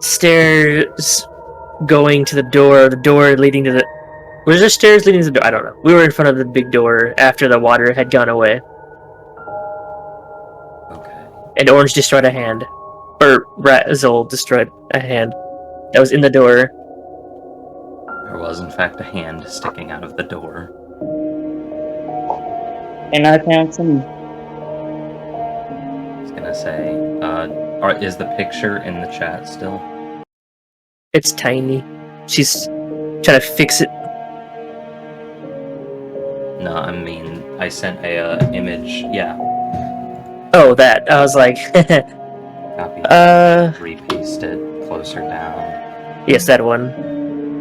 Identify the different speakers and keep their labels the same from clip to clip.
Speaker 1: stairs going to the door leading to the... Was there stairs leading to the door? I don't know. We were in front of the big door after the water had gone away.
Speaker 2: Okay.
Speaker 1: And Orange destroyed a hand. Or Razzle destroyed a hand that was in the door.
Speaker 2: There was, in fact, a hand sticking out of the door.
Speaker 3: And I found some.
Speaker 2: I was gonna say, is the picture in the chat still?
Speaker 1: It's tiny. She's trying to fix it.
Speaker 2: No, I mean, I sent a image. Yeah,
Speaker 1: Oh, that. I was like...
Speaker 2: copy. Repaste it closer down.
Speaker 1: Yes, that one.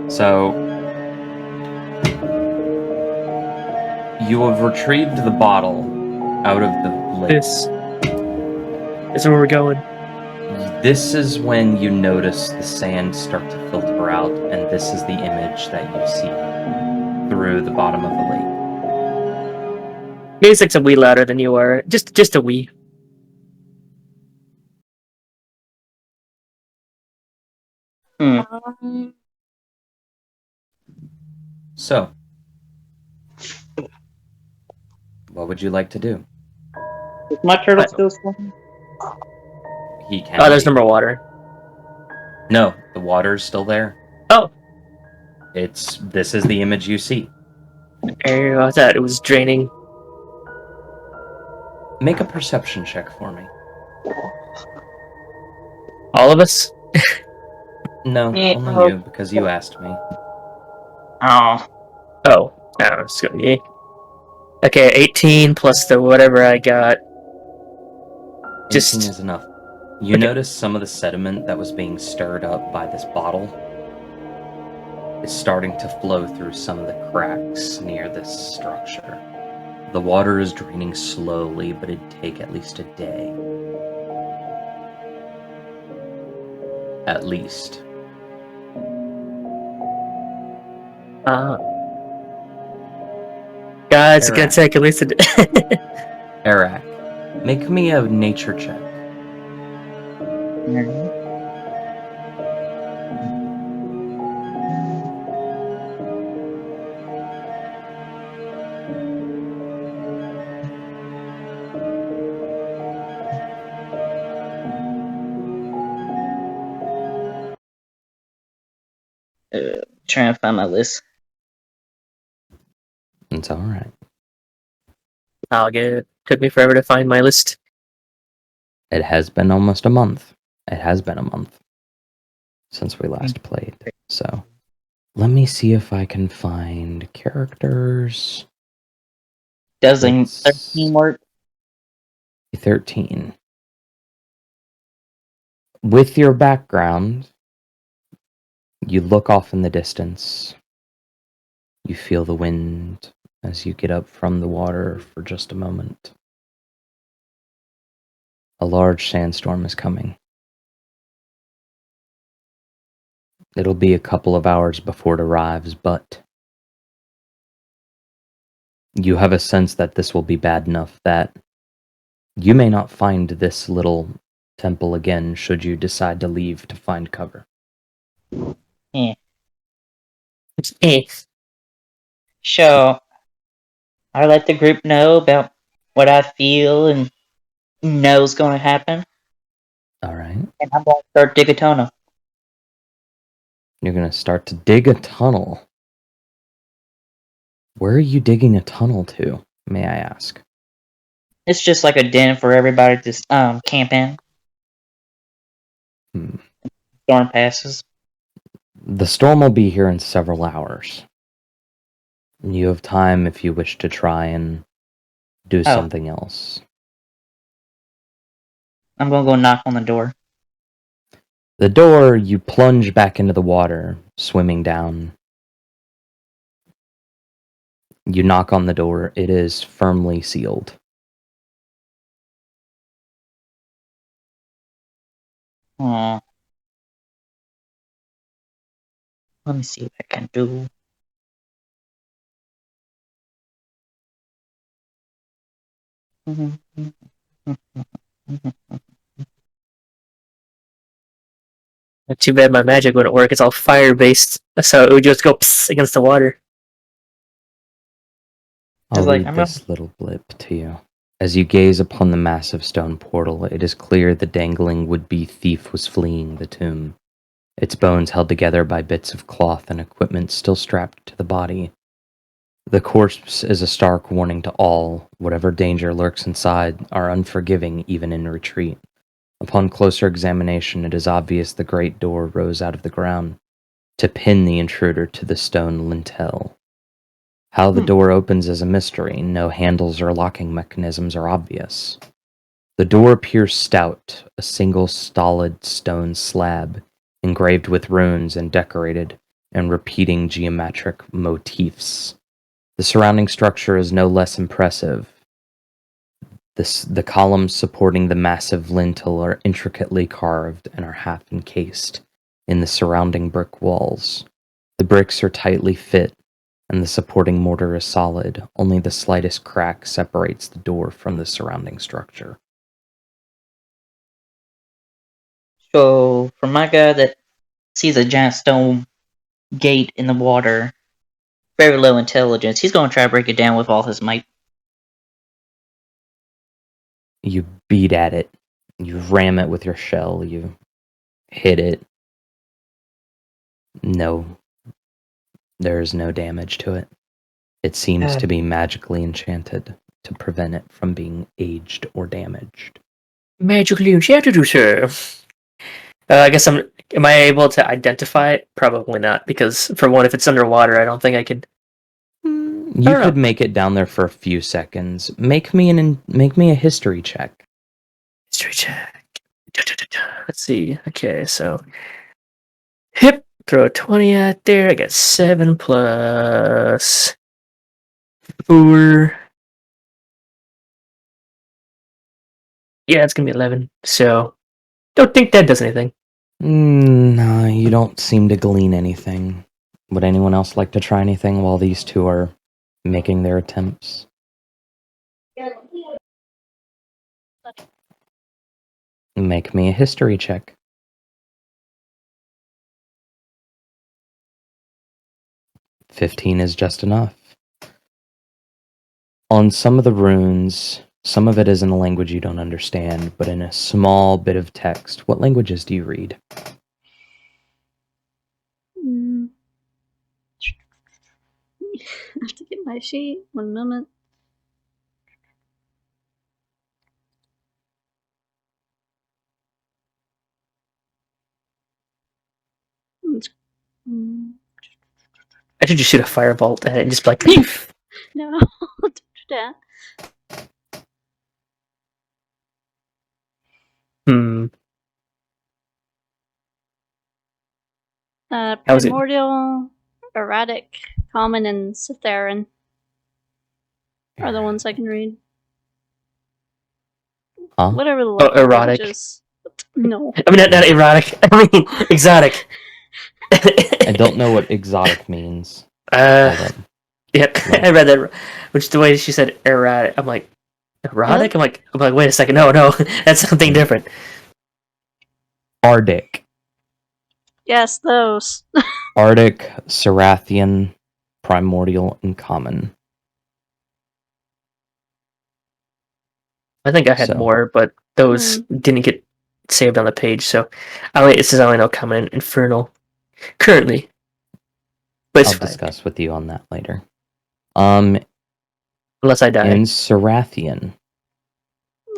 Speaker 2: So, you have retrieved the bottle out of the lake.
Speaker 1: This is where we're going.
Speaker 2: This is when you notice the sand start to filter out, and this is the image that you see through the bottom of the lake.
Speaker 1: Music's a wee louder than you are. Just a wee.
Speaker 2: So, what would you like to do?
Speaker 3: Is my turtle still swimming?
Speaker 2: He can.
Speaker 1: Oh, there's no more water.
Speaker 2: No, the water's still there.
Speaker 1: Oh.
Speaker 2: This is the image you see.
Speaker 1: I thought it was draining.
Speaker 2: Make a perception check for me.
Speaker 1: All of us?
Speaker 2: No,
Speaker 3: Yeah,
Speaker 2: only you, because you asked me.
Speaker 3: Oh.
Speaker 1: Oh. It's gonna be... Okay, 18 plus the whatever I got.
Speaker 2: 18 is enough. You notice some of the sediment that was being stirred up by this bottle is starting to flow through some of the cracks near this structure. The water is draining slowly, but it'd take at least a day. At least.
Speaker 1: Guys, it's gonna take at least a day.
Speaker 2: Eric, make me a nature check.
Speaker 3: Trying to find my list.
Speaker 2: It's alright.
Speaker 1: I'll get it. Took me forever to find my list.
Speaker 2: It has been almost a month. It has been a month since we last played. So, let me see if I can find characters.
Speaker 3: Doesn't 13 work?
Speaker 2: 13. With your background, you look off in the distance. You feel the wind as you get up from the water for just a moment. A large sandstorm is coming. It'll be a couple of hours before it arrives, but you have a sense that this will be bad enough that you may not find this little temple again should you decide to leave to find cover.
Speaker 3: Yeah.
Speaker 1: Eh.
Speaker 3: So, I let the group know about what I feel and know's going to happen.
Speaker 2: Alright.
Speaker 3: And I'm going to start digging a tunnel.
Speaker 2: You're going to start to dig a tunnel. Where are you digging a tunnel to, may I ask?
Speaker 3: It's just like a den for everybody to camp in. Storm passes.
Speaker 2: The storm will be here in several hours. You have time if you wish to try and do something else.
Speaker 3: I'm going to go knock on the door.
Speaker 2: The door, you plunge back into the water, swimming down. You knock on the door. It is firmly sealed.
Speaker 3: Aw. Let me see what I can do.
Speaker 1: Too bad my magic wouldn't work. It's all fire-based, so it would just go psst against the water.
Speaker 2: I'll
Speaker 3: like,
Speaker 2: read this little blip to you. As you gaze upon the massive stone portal, it is clear the dangling would-be thief was fleeing the tomb. Its bones held together by bits of cloth and equipment still strapped to the body. The corpse is a stark warning to all. Whatever danger lurks inside are unforgiving even in retreat. Upon closer examination, it is obvious the great door rose out of the ground to pin the intruder to the stone lintel. How the door opens is a mystery. No handles or locking mechanisms are obvious. The door appears stout, a single stolid stone slab, engraved with runes and decorated in repeating geometric motifs. The surrounding structure is no less impressive. The columns supporting the massive lintel are intricately carved and are half encased in the surrounding brick walls. The bricks are tightly fit, and the supporting mortar is solid. Only the slightest crack separates the door from the surrounding structure.
Speaker 3: So, for my guy that sees a giant stone gate in the water, very low intelligence, he's going to try to break it down with all his might.
Speaker 2: You beat at it. You ram it with your shell. You hit it. No. There is no damage to it. It seems to be magically enchanted to prevent it from being aged or damaged.
Speaker 1: Magically enchanted, sir. I guess am I able to identify it? Probably not, because for one, if it's underwater, I don't think I could.
Speaker 2: You could make it down there for a few seconds. Make me a history check.
Speaker 1: History check. Let's see. Okay, so hip, throw a 20 out there. I got 7 plus 4. Yeah, it's gonna be 11. So don't think that does anything.
Speaker 2: No, you don't seem to glean anything. Would anyone else like to try anything while these two are making their attempts? Make me a history check. 15 is just enough. On some of the runes, some of it is in a language you don't understand, but in a small bit of text. What languages do you read?
Speaker 4: I have to get my sheet. 1 moment.
Speaker 1: I should just shoot a firebolt at it and just be like, beef!
Speaker 4: No, don't do that.
Speaker 1: How is it?
Speaker 4: Primordial, Erratic, Common, and Cytheran are the ones I can read.
Speaker 2: Huh?
Speaker 4: Whatever the local
Speaker 1: erotic.
Speaker 4: language is. No.
Speaker 1: I mean, not erotic. I mean, exotic.
Speaker 2: I don't know what exotic means.
Speaker 1: Yep, I read that. Which the way she said erratic, I'm like, erotic?
Speaker 4: Yep.
Speaker 1: I'm like, wait a second, no, that's something different.
Speaker 2: Arctic.
Speaker 4: Yes, those.
Speaker 2: Arctic, Serrathian, Primordial, and Common.
Speaker 1: I think I had more, but those didn't get saved on the page, so it says I only know Common and Infernal currently. But
Speaker 2: I'll discuss with you on that later.
Speaker 1: Unless I die.
Speaker 2: In Serrathian.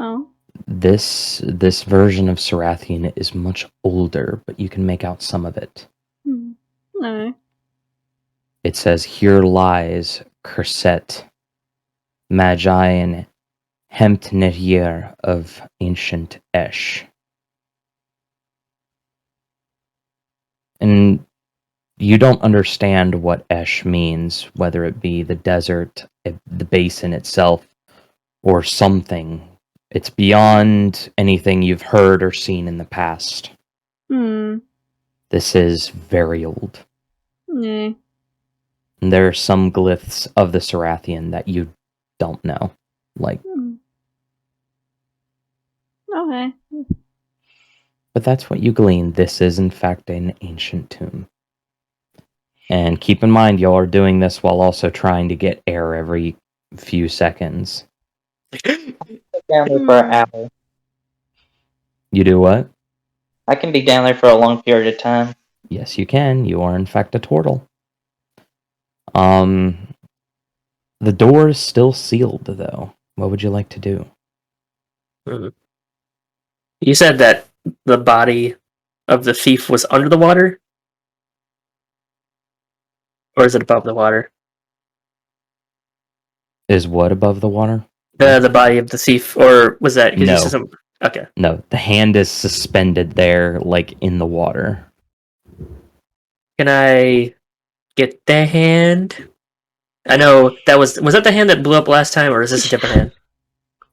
Speaker 4: Oh.
Speaker 2: This version of Serrathian is much older, but you can make out some of it.
Speaker 4: No.
Speaker 2: It says, "Here lies Kerset, Magi and Hemtnetier of ancient Esh." And you don't understand what Esh means, whether it be the desert, the basin itself, or something. It's beyond anything you've heard or seen in the past. This is very old.
Speaker 4: Yeah.
Speaker 2: And there are some glyphs of the Serrathian that you don't know. Like,
Speaker 4: Okay.
Speaker 2: But that's what you glean. This is, in fact, an ancient tomb. And keep in mind, y'all are doing this while also trying to get air every few seconds.
Speaker 3: Down there for an hour.
Speaker 2: You do what?
Speaker 3: I can be down there for a long period of time.
Speaker 2: Yes, you can. You are, in fact, a turtle. The door is still sealed, though. What would you like to do?
Speaker 1: You said that the body of the thief was under the water? Or is it above the water?
Speaker 2: Is what above the water?
Speaker 1: The body of the thief, or was that...
Speaker 2: No.
Speaker 1: Okay.
Speaker 2: No, the hand is suspended there, like, in the water.
Speaker 1: Can I get the hand? I know that was that the hand that blew up last time, or is this a different hand?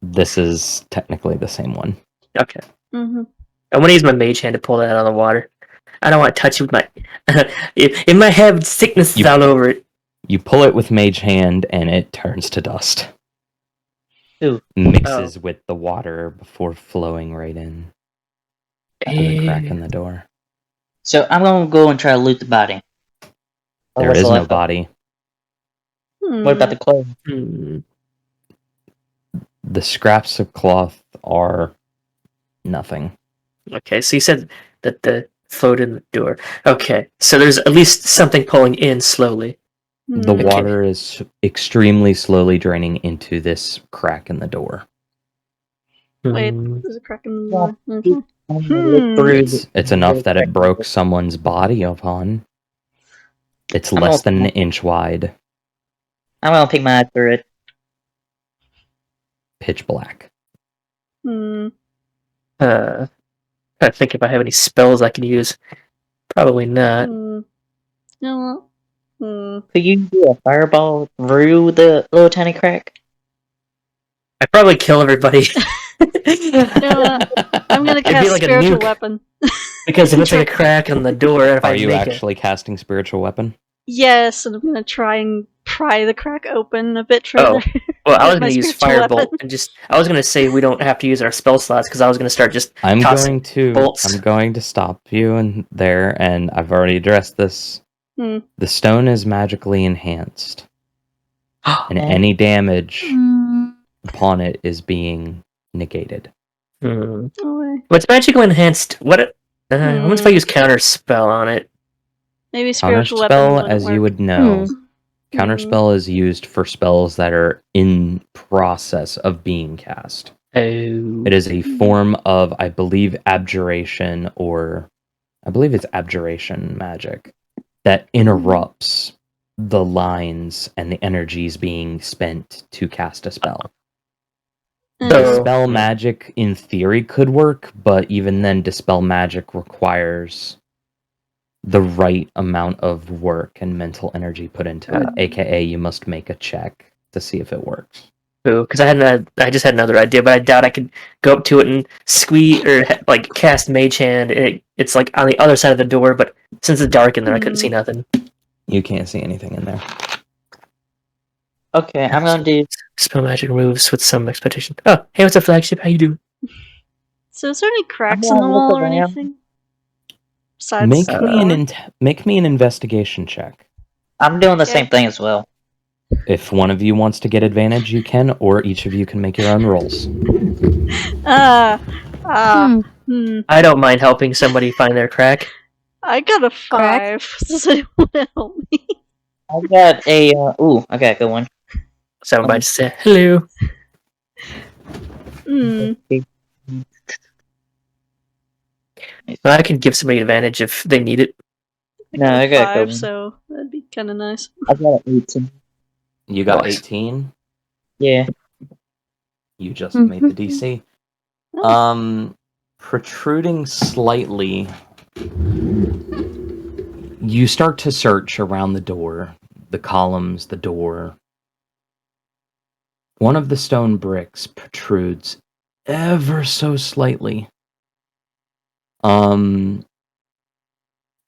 Speaker 2: This is technically the same one.
Speaker 1: Okay.
Speaker 4: Mm-hmm.
Speaker 1: I want to use my mage hand to pull that out of the water. I don't want to touch it with my... it might have sicknesses all over it.
Speaker 2: You pull it with mage hand, and it turns to dust.
Speaker 3: Ooh.
Speaker 2: Mixes with the water before flowing right in. The crack in the door.
Speaker 3: So I'm gonna go and try to loot the body.
Speaker 2: There is no body.
Speaker 3: What about the clothes?
Speaker 2: The scraps of cloth are nothing.
Speaker 1: Okay, so you said that the float in the door. Okay, so there's at least something pulling in slowly.
Speaker 2: The water is extremely slowly draining into this crack in the door.
Speaker 4: Wait, there's a crack in the door. Okay.
Speaker 2: It's enough that it broke someone's body upon. It's less than an inch wide.
Speaker 3: I'm gonna peek my eye through it.
Speaker 2: Pitch black.
Speaker 1: I think if I have any spells I can use. Probably not.
Speaker 4: No.
Speaker 3: Could you do a fireball through the little tiny crack?
Speaker 1: I'd probably kill everybody.
Speaker 4: I'm gonna cast
Speaker 1: like
Speaker 4: spiritual weapon.
Speaker 1: Because if it's like a crack in the door, if
Speaker 2: are you actually casting spiritual weapon?
Speaker 4: Yes, and I'm gonna try and pry the crack open a bit further.
Speaker 1: Well, I was going to use firebolt and I was going to say we don't have to use our spell slots because I was going to start just tossing bolts.
Speaker 2: I'm going to stop you in there, and I've already addressed this. The stone is magically enhanced, and any damage upon it is being negated.
Speaker 1: What's magically enhanced? What if I use counter spell on it?
Speaker 4: Maybe spiritual
Speaker 2: spell,
Speaker 4: weapon
Speaker 2: as you would know. Counterspell is used for spells that are in process of being cast. It is a form of, I believe, abjuration, or I believe it's abjuration magic that interrupts the lines and the energies being spent to cast a spell. Dispel magic, in theory, could work, but even then, dispel magic requires the right amount of work and mental energy put into it, aka you must make a check to see if it works.
Speaker 1: Because I just had another idea, but I doubt I could go up to it and squeeze or like cast Mage Hand. It's like on the other side of the door, but since it's dark in there, I couldn't see nothing.
Speaker 2: You can't see anything in there.
Speaker 3: Okay, I'm gonna do
Speaker 1: spell magic moves with some expectation. Oh, hey, what's up, flagship? How you doing?
Speaker 4: So, is there any cracks in the wall or anything?
Speaker 2: Make me an investigation check.
Speaker 3: I'm doing the same thing as well.
Speaker 2: If one of you wants to get advantage, you can, or each of you can make your own rolls.
Speaker 1: I don't mind helping somebody find their crack.
Speaker 4: I got a 5. Does anyone want to help me?
Speaker 3: I got a I got a good one.
Speaker 1: Somebody just say hello. I can give somebody advantage if they need it.
Speaker 3: No, I got
Speaker 4: 5, so that'd be kind of nice.
Speaker 3: I got 18.
Speaker 2: You got 18?
Speaker 3: Yeah.
Speaker 2: You just made the DC. Protruding slightly, you start to search around the door, the columns, the door. One of the stone bricks protrudes ever so slightly.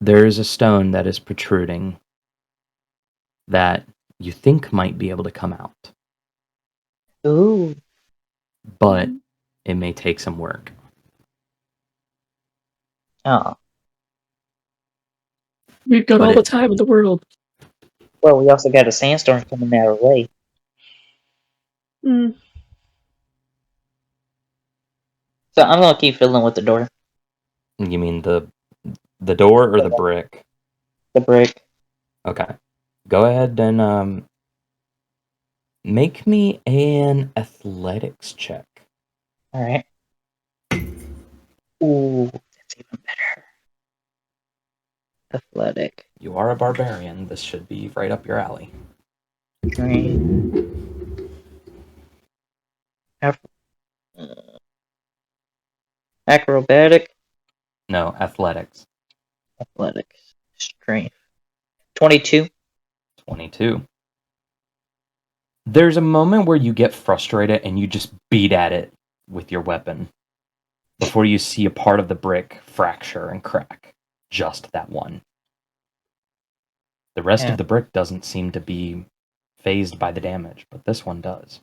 Speaker 2: There is a stone that is protruding that you think might be able to come out.
Speaker 3: Ooh.
Speaker 2: But it may take some work.
Speaker 3: Oh.
Speaker 1: We've got
Speaker 2: But
Speaker 1: all the time in the world.
Speaker 3: Well, we also got a sandstorm coming our way.
Speaker 4: Mm.
Speaker 3: So I'm gonna keep fiddling with the door.
Speaker 2: You mean the door or the brick?
Speaker 3: The brick.
Speaker 2: Okay. Go ahead and make me an athletics check.
Speaker 3: Alright. Ooh, that's even better. Athletic.
Speaker 2: You are a barbarian. This should be right up your alley.
Speaker 3: Strength. Acrobatic.
Speaker 2: No, athletics.
Speaker 3: Athletics. Strength. 22.
Speaker 2: 22. There's a moment where you get frustrated and you just beat at it with your weapon before you see a part of the brick fracture and crack. Just that one. The rest of the brick doesn't seem to be phased by the damage, but this one does.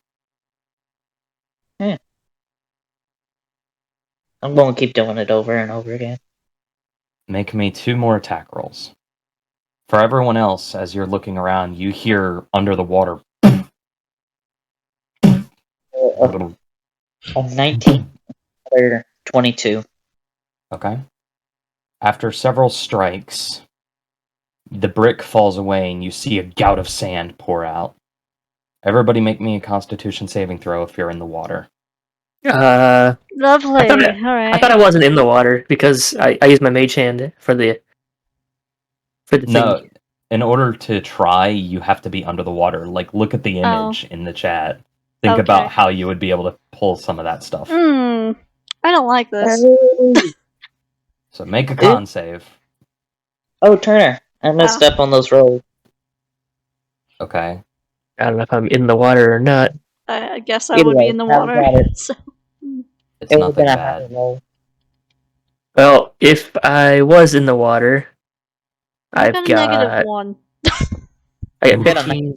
Speaker 3: I'm going to keep doing it over and over again.
Speaker 2: Make me 2 more attack rolls. For everyone else, as you're looking around, you hear under the water.
Speaker 3: A 19 or 22.
Speaker 2: Okay. After several strikes, the brick falls away and you see a gout of sand pour out. Everybody make me a Constitution saving throw if you're in the water.
Speaker 4: Lovely. All right.
Speaker 1: I thought I wasn't in the water because I used my mage hand for the
Speaker 2: No,
Speaker 1: thing.
Speaker 2: in order to try, you have to be under the water. Like, look at the image in the chat. Think about how you would be able to pull some of that stuff.
Speaker 4: I don't like this.
Speaker 2: So make a con save.
Speaker 3: Oh, Turner, I messed up on those rolls.
Speaker 2: Okay.
Speaker 1: I don't know if I'm in the water or not.
Speaker 4: I guess I would be in the water.
Speaker 3: So.
Speaker 2: It's nothing bad.
Speaker 1: Well, if I was in the water, I've got
Speaker 4: -1.
Speaker 1: I got 15.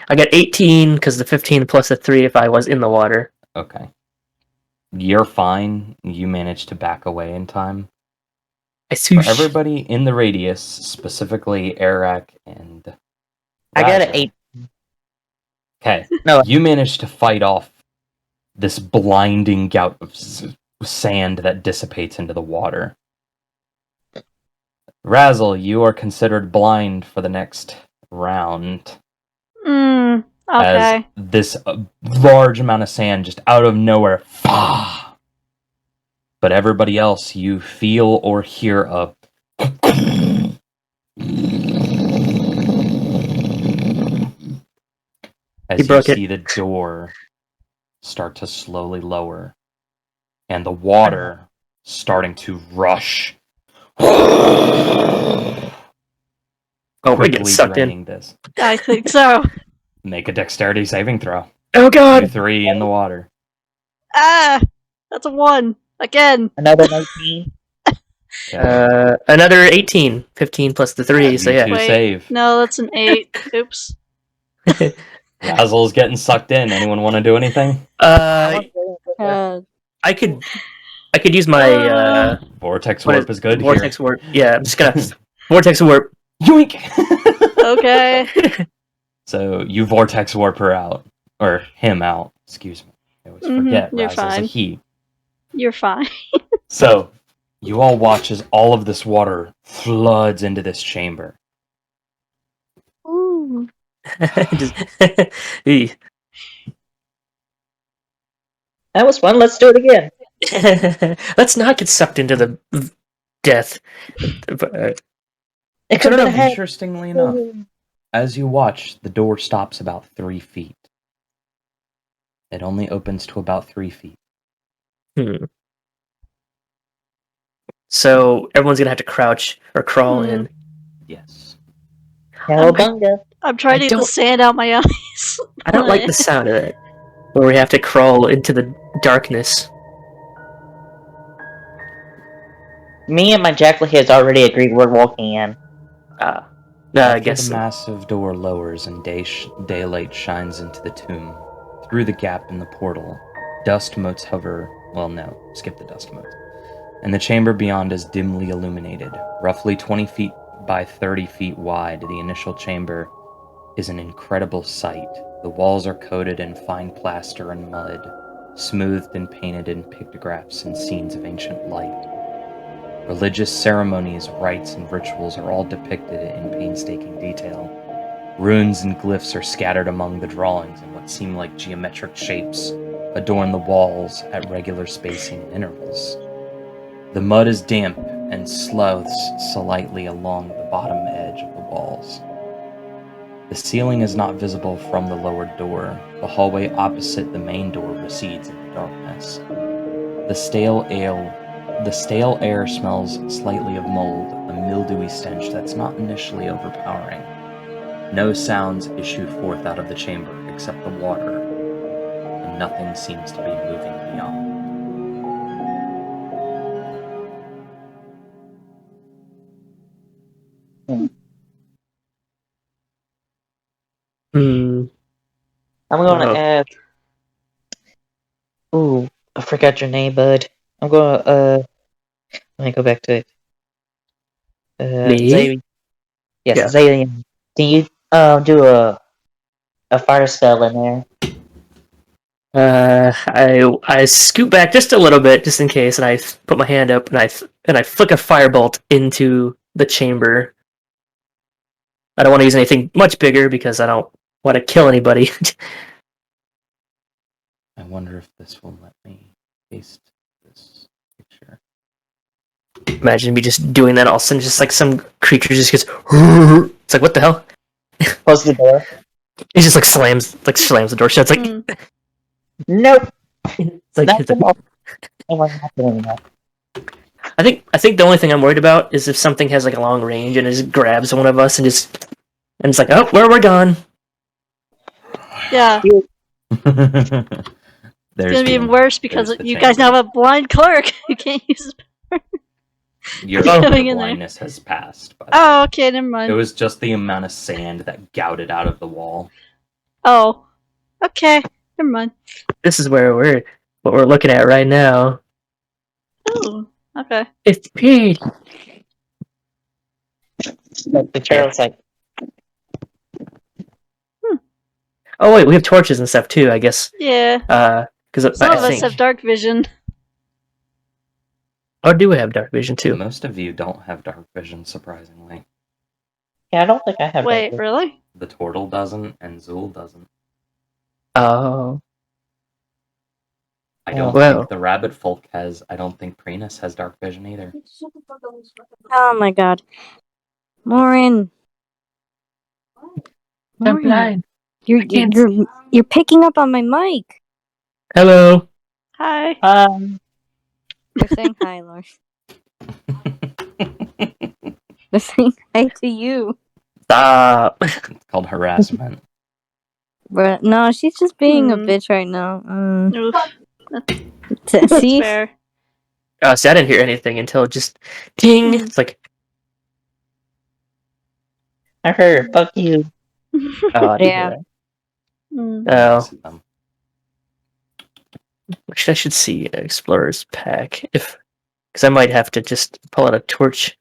Speaker 1: I got 18 because the 15 plus a 3 if I was in the water.
Speaker 2: Okay. You're fine. You managed to back away in time. For everybody in the radius, specifically Eric and Razzle,
Speaker 3: I got an 8.
Speaker 2: Okay.
Speaker 3: No.
Speaker 2: You managed to fight off this blinding gout of sand that dissipates into the water. Razzle, you are considered blind for the next round.
Speaker 4: Okay.
Speaker 2: As this large amount of sand just out of nowhere. But everybody else, you feel or hear a as you see the door start to slowly lower and the water starting to rush.
Speaker 1: Oh, we get sucked in.
Speaker 2: This.
Speaker 4: I think so.
Speaker 2: Make a dexterity saving throw.
Speaker 1: Oh god!
Speaker 2: You 3 in the water.
Speaker 4: That's a 1 again.
Speaker 3: Another 19.
Speaker 1: Another 18. 15 plus the 3. So yeah.
Speaker 4: Wait,
Speaker 2: save.
Speaker 4: No, that's an 8. Oops.
Speaker 2: Razzle's getting sucked in. Anyone want to do anything?
Speaker 1: I could use my
Speaker 2: Vortex warp is good.
Speaker 1: Vortex warp. Yeah, I'm just gonna Vortex warp.
Speaker 2: Yoink!
Speaker 4: Okay.
Speaker 2: So you Vortex warp her out. Or him out. Excuse me. I always forget.
Speaker 4: You're
Speaker 2: Razzle's
Speaker 4: fine.
Speaker 2: a he.
Speaker 4: You're fine.
Speaker 2: So, you all watch as all of this water floods into this chamber.
Speaker 4: Ooh.
Speaker 3: That was fun. Let's do it again.
Speaker 1: Let's not get sucked into the death.
Speaker 2: Interestingly enough, as you watch, the door stops about 3 feet. It only opens to about 3 feet.
Speaker 1: So everyone's gonna have to crouch or crawl in.
Speaker 2: Yes.
Speaker 3: I'm
Speaker 4: trying to get the sand out my eyes.
Speaker 1: I don't like the sound of it. Where we have to crawl into the darkness.
Speaker 3: Me and my jackal has already agreed we're walking in.
Speaker 1: I guess
Speaker 2: the massive door lowers and daylight shines into the tomb. Through the gap in the portal, dust motes hover. Well, no, skip the dust motes. And the chamber beyond is dimly illuminated. Roughly 20 feet by 30 feet wide, the initial chamber is an incredible sight. The walls are coated in fine plaster and mud, smoothed and painted in pictographs and scenes of ancient life. Religious ceremonies, rites, and rituals are all depicted in painstaking detail. Runes and glyphs are scattered among the drawings, and what seem like geometric shapes adorn the walls at regular spacing and intervals. The mud is damp and sloughs slightly along the bottom edge of the walls. The ceiling is not visible from the lower door. The hallway opposite the main door recedes into darkness. The stale air smells slightly of mold, a mildewy stench that's not initially overpowering. No sounds issue forth out of the chamber except the water, and nothing seems to be moving beyond.
Speaker 3: I'm gonna add. Ooh, I forgot your name, bud. I'm gonna let me go back to it.
Speaker 1: Me?
Speaker 3: Zayn. Yes,
Speaker 1: Yeah.
Speaker 3: Zayn. Can you do a fire spell in there?
Speaker 1: I scoot back just a little bit, just in case, and I put my hand up, and I flick a firebolt into the chamber. I don't want to use anything much bigger because I don't want to kill anybody.
Speaker 2: I wonder if this will let me paste this picture.
Speaker 1: Imagine me just doing that, all of a sudden, just like some creature just gets. It's like, what the hell?
Speaker 3: Close the door.
Speaker 1: He just slams the door shut. It's like,
Speaker 3: Nope.
Speaker 1: it's like,
Speaker 3: That's not happening.
Speaker 1: I think the only thing I'm worried about is if something has a long range and it just grabs one of us and it's like, oh, we're gone.
Speaker 4: Yeah.
Speaker 2: There's
Speaker 4: It's gonna be even worse because you guys now have a blind clerk. You can't use his power.
Speaker 2: Your
Speaker 4: Going in there.
Speaker 2: blindness has passed. By the way.
Speaker 4: Oh, okay, never mind.
Speaker 2: It was just the amount of sand that gouted out of the wall.
Speaker 4: Oh, okay, never mind.
Speaker 1: This is what we're looking at right now.
Speaker 4: Oh, okay.
Speaker 1: It's pretty.
Speaker 3: The chair's like.
Speaker 1: Oh wait, we have torches and stuff too. I guess.
Speaker 4: Yeah.
Speaker 1: Because
Speaker 4: Some of us have dark vision.
Speaker 1: Oh, do we have dark vision too?
Speaker 2: Most of you don't have dark vision, surprisingly.
Speaker 3: Yeah, I don't think I have.
Speaker 4: Wait, really?
Speaker 2: The turtle doesn't, and Zool doesn't.
Speaker 1: Oh.
Speaker 2: I don't think the rabbit folk has. I don't think Prenus has dark vision either.
Speaker 5: Oh my god. Lauren.
Speaker 1: I'm blind.
Speaker 5: You're picking up on my mic.
Speaker 1: Hello.
Speaker 4: Hi.
Speaker 5: They're saying hi, Lauren. They're saying hi to you.
Speaker 1: Stop.
Speaker 2: It's called harassment.
Speaker 5: But no, she's just being a bitch right now.
Speaker 4: Oof.
Speaker 5: See?
Speaker 4: Fair.
Speaker 1: Oh, see, I didn't hear anything until just ding. It's like,
Speaker 3: I heard. Fuck you.
Speaker 1: oh, I didn't hear that. Oh. Which I should see Explorer's Pack because I might have to just pull out a torch.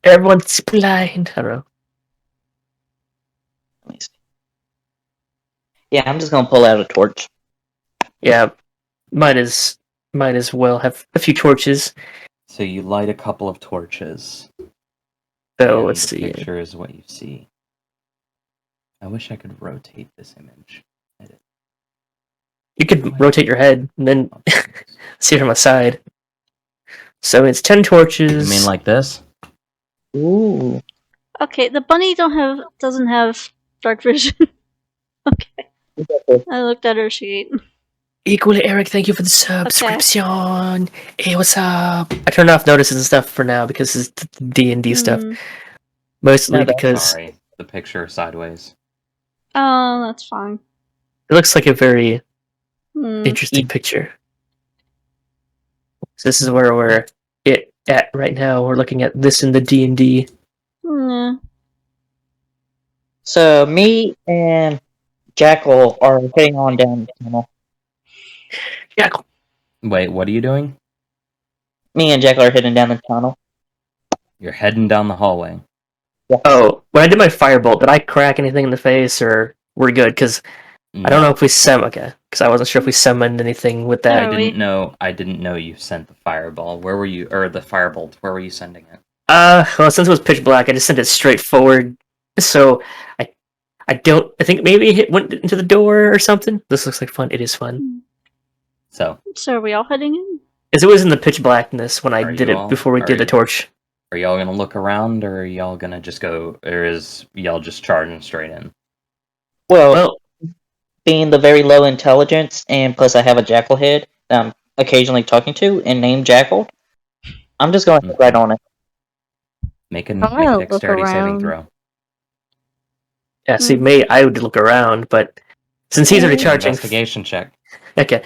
Speaker 1: Everyone's blind. I don't know.
Speaker 3: Let me see. Yeah, I'm just gonna pull out a torch.
Speaker 1: Yeah, might as well have a few torches.
Speaker 2: So you light a couple of torches.
Speaker 1: So let's see.
Speaker 2: The picture is what you see. I wish I could rotate this image.
Speaker 1: You could rotate your head and then see it from the side. So it's 10 torches.
Speaker 2: You mean like this?
Speaker 3: Ooh.
Speaker 4: Okay, the bunny doesn't have dark vision. Okay. I looked at her sheet.
Speaker 1: Equally, Eric, thank you for the subscription. Hey, what's up? I turned off notices and stuff for now because it's D&D stuff. Mostly because...
Speaker 2: Sorry, the picture sideways.
Speaker 4: Oh, that's fine.
Speaker 1: It looks like a very interesting picture. So this is where we're at right now. We're looking at this in the D&D.
Speaker 3: So me and Jackal are heading on down the tunnel.
Speaker 1: Jackal.
Speaker 2: Wait, what are you doing?
Speaker 3: Me and Jackal are heading down the tunnel.
Speaker 2: You're heading down the hallway.
Speaker 1: Oh, when I did my firebolt, did I crack anything in the face, or we're good? Because I don't know if we okay. Because I wasn't sure if we summoned anything with that.
Speaker 2: I didn't know you sent the fireball. Where were you, or the firebolt? Where were you sending it?
Speaker 1: Well, since it was pitch black, I just sent it straight forward. So I think maybe it went into the door or something. This looks like fun. It is fun.
Speaker 2: So
Speaker 4: are we all heading in?
Speaker 1: Because it was in the pitch blackness when I
Speaker 2: Are
Speaker 1: did
Speaker 2: you
Speaker 1: it
Speaker 2: all-
Speaker 1: before we
Speaker 2: are
Speaker 1: did the
Speaker 2: you-
Speaker 1: torch.
Speaker 2: are y'all gonna look around, or are y'all gonna just go, or is y'all just charging straight in?
Speaker 3: Well, being the very low intelligence, and plus I have a Jackal head that I'm occasionally talking to and named Jackal, I'm just going to head right on it.
Speaker 2: Make a
Speaker 5: gonna look
Speaker 2: dexterity saving
Speaker 5: around.
Speaker 2: throw.
Speaker 1: Yeah, see, I would look around, but since he's already
Speaker 2: Make an
Speaker 1: charging,
Speaker 2: investigation check.
Speaker 1: okay.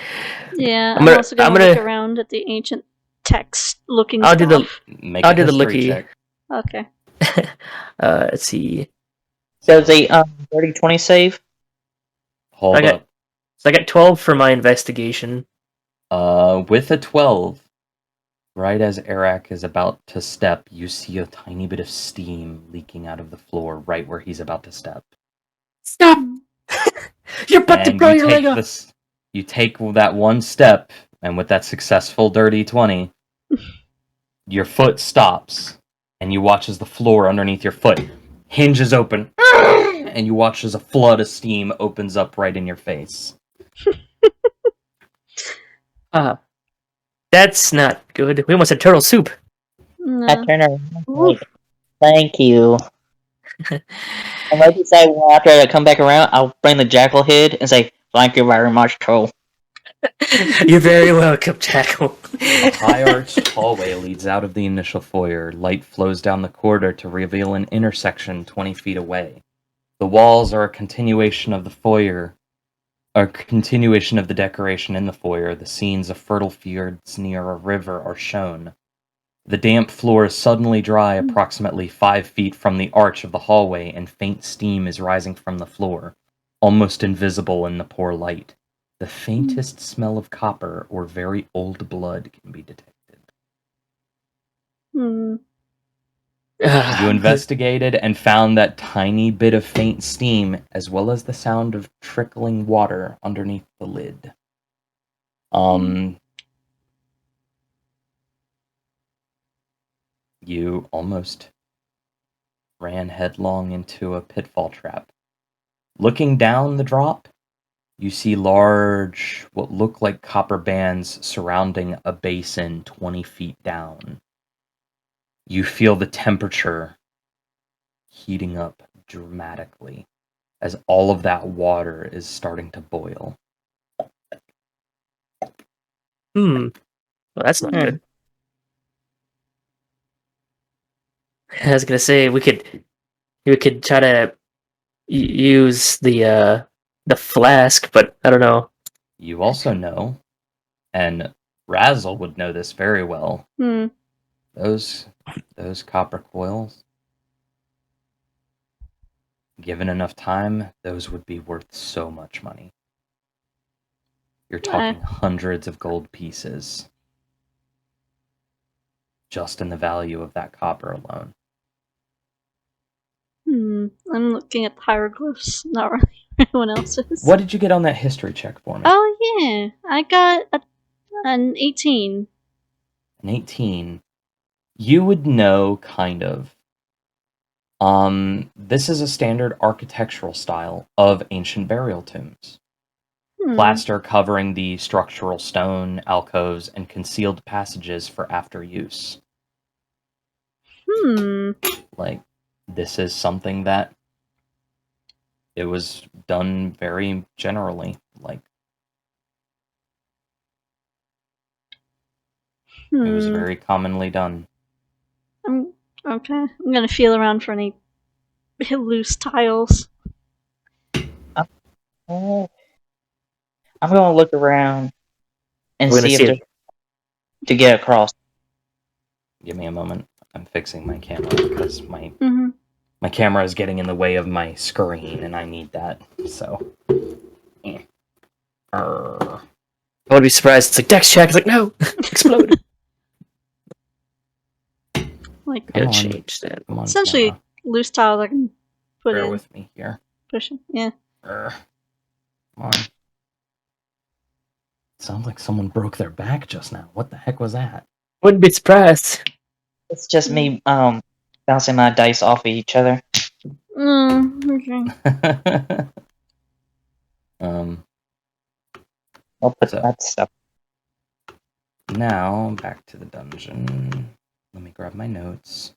Speaker 4: Yeah,
Speaker 1: I'm
Speaker 4: I'm
Speaker 1: gonna-
Speaker 4: also gonna
Speaker 1: I'm gonna-
Speaker 4: look around at the ancient text looking
Speaker 1: I'll
Speaker 4: stuff.
Speaker 1: do the-
Speaker 2: Make
Speaker 1: I'll
Speaker 2: a
Speaker 1: do the
Speaker 2: history
Speaker 1: looky.
Speaker 2: check.
Speaker 4: Okay.
Speaker 1: Let's see.
Speaker 3: So it's a dirty 20 save.
Speaker 2: Hold
Speaker 1: I got-
Speaker 2: up.
Speaker 1: So I got 12 for my investigation.
Speaker 2: With a 12, right as Eric is about to step, you see a tiny bit of steam leaking out of the floor right where he's about to step.
Speaker 1: Stop! You're about to
Speaker 2: And
Speaker 1: blow
Speaker 2: you
Speaker 1: your
Speaker 2: take
Speaker 1: leg off.
Speaker 2: you take that one step, and with that successful dirty 20, your foot stops, and you watch as the floor underneath your foot hinges open, and you watch as a flood of steam opens up right in your face.
Speaker 1: That's not good. We almost had turtle soup.
Speaker 4: No.
Speaker 3: I turn around. Like, thank you. And like you say, after I come back around, I'll bring the Jackal head and say, "Thank you very much, troll."
Speaker 1: You're very welcome, Jackal.
Speaker 2: A high-arched hallway leads out of the initial foyer. Light flows down the corridor to reveal an intersection 20 feet away. The walls are a continuation of the foyer, a continuation of the decoration in the foyer. The scenes of fertile fields near a river are shown. The damp floor is suddenly dry approximately 5 feet from the arch of the hallway, and faint steam is rising from the floor, almost invisible in the poor light. The faintest smell of copper or very old blood can be detected.
Speaker 4: Hmm.
Speaker 2: You investigated and found that tiny bit of faint steam, as well as the sound of trickling water underneath the lid. You almost ran headlong into a pitfall trap. Looking down the drop, you see large, what look like copper bands surrounding a basin 20 feet down. You feel the temperature heating up dramatically as all of that water is starting to boil.
Speaker 1: Well, that's not good. I was gonna say we could try to use the flask, but I don't know.
Speaker 2: You also know, and Razzle would know this very well,
Speaker 4: Hmm.
Speaker 2: those copper coils, given enough time, those would be worth so much money. You're talking hundreds of gold pieces just in the value of that copper alone.
Speaker 4: I'm looking at the hieroglyphs, not really anyone else's.
Speaker 2: What did you get on that history check for me?
Speaker 4: Oh yeah, I got an 18.
Speaker 2: An 18. You would know, kind of. This is a standard architectural style of ancient burial tombs. Plaster covering the structural stone, alcoves, and concealed passages for after use. Like, this is something that it was done very generally. Like, it was very commonly done.
Speaker 4: Okay. I'm gonna feel around for any loose tiles.
Speaker 3: Oh. I'm gonna look around and
Speaker 1: We're gonna
Speaker 3: see if
Speaker 1: see
Speaker 3: there's to get across.
Speaker 2: Give me a moment. I'm fixing my camera because my
Speaker 4: Mm-hmm.
Speaker 2: my camera is getting in the way of my screen, and I need that. So,
Speaker 1: I would be surprised. It's like Dex check. It's like no, explode.
Speaker 4: Like
Speaker 2: Come
Speaker 1: Gotta
Speaker 2: on.
Speaker 1: change that.
Speaker 2: Come on,
Speaker 4: essentially
Speaker 2: camera.
Speaker 4: loose tiles I can put
Speaker 2: Bear
Speaker 4: in.
Speaker 2: with me here.
Speaker 4: Push it. Yeah.
Speaker 2: Come on. Sounds like someone broke their back just now. What the heck was that?
Speaker 1: Wouldn't be surprised.
Speaker 3: It's just me bouncing my dice off of each other.
Speaker 4: Okay.
Speaker 3: I'll put
Speaker 2: So.
Speaker 3: that stuff.
Speaker 2: Now, back to the dungeon. Let me grab my notes.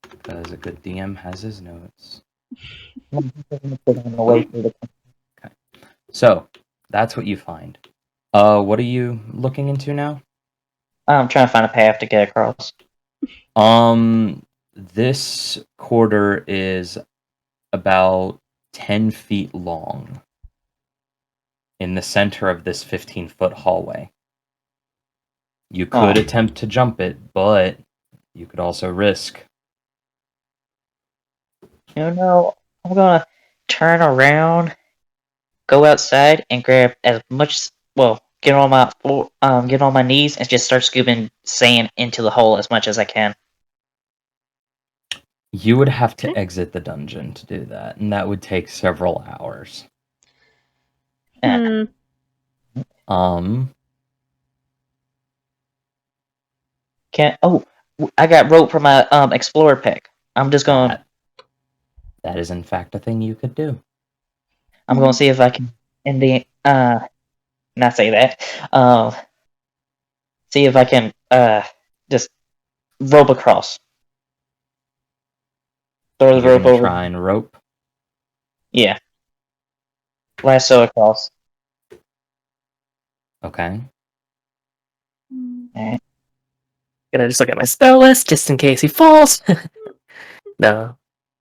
Speaker 2: Because a good DM has his notes.
Speaker 3: Away from the
Speaker 2: So, that's what you find. What are you looking into now?
Speaker 3: I'm trying to find a path to get across.
Speaker 2: This quarter is about 10 feet long in the center of this 15-foot hallway. You could attempt to jump it, but you could also risk.
Speaker 3: You know, I'm gonna turn around, go outside, and grab as much. Well, get on my floor, get on my knees, and just start scooping sand into the hole as much as I can.
Speaker 2: You would have to
Speaker 4: Okay.
Speaker 2: exit the dungeon to do that, and that would take several hours.
Speaker 3: Yeah. Can't. Oh, I got rope for my explorer pick. I'm just going.
Speaker 2: That is in fact a thing you could do.
Speaker 3: I'm going to see if I can. In the not say that. See if I can just rope across. Throw the
Speaker 2: You're
Speaker 3: rope
Speaker 2: gonna
Speaker 3: over.
Speaker 2: try and rope.
Speaker 3: Yeah. Lasso across.
Speaker 2: Okay.
Speaker 3: Alright.
Speaker 1: Gonna just look at my spell list just in case he falls. No.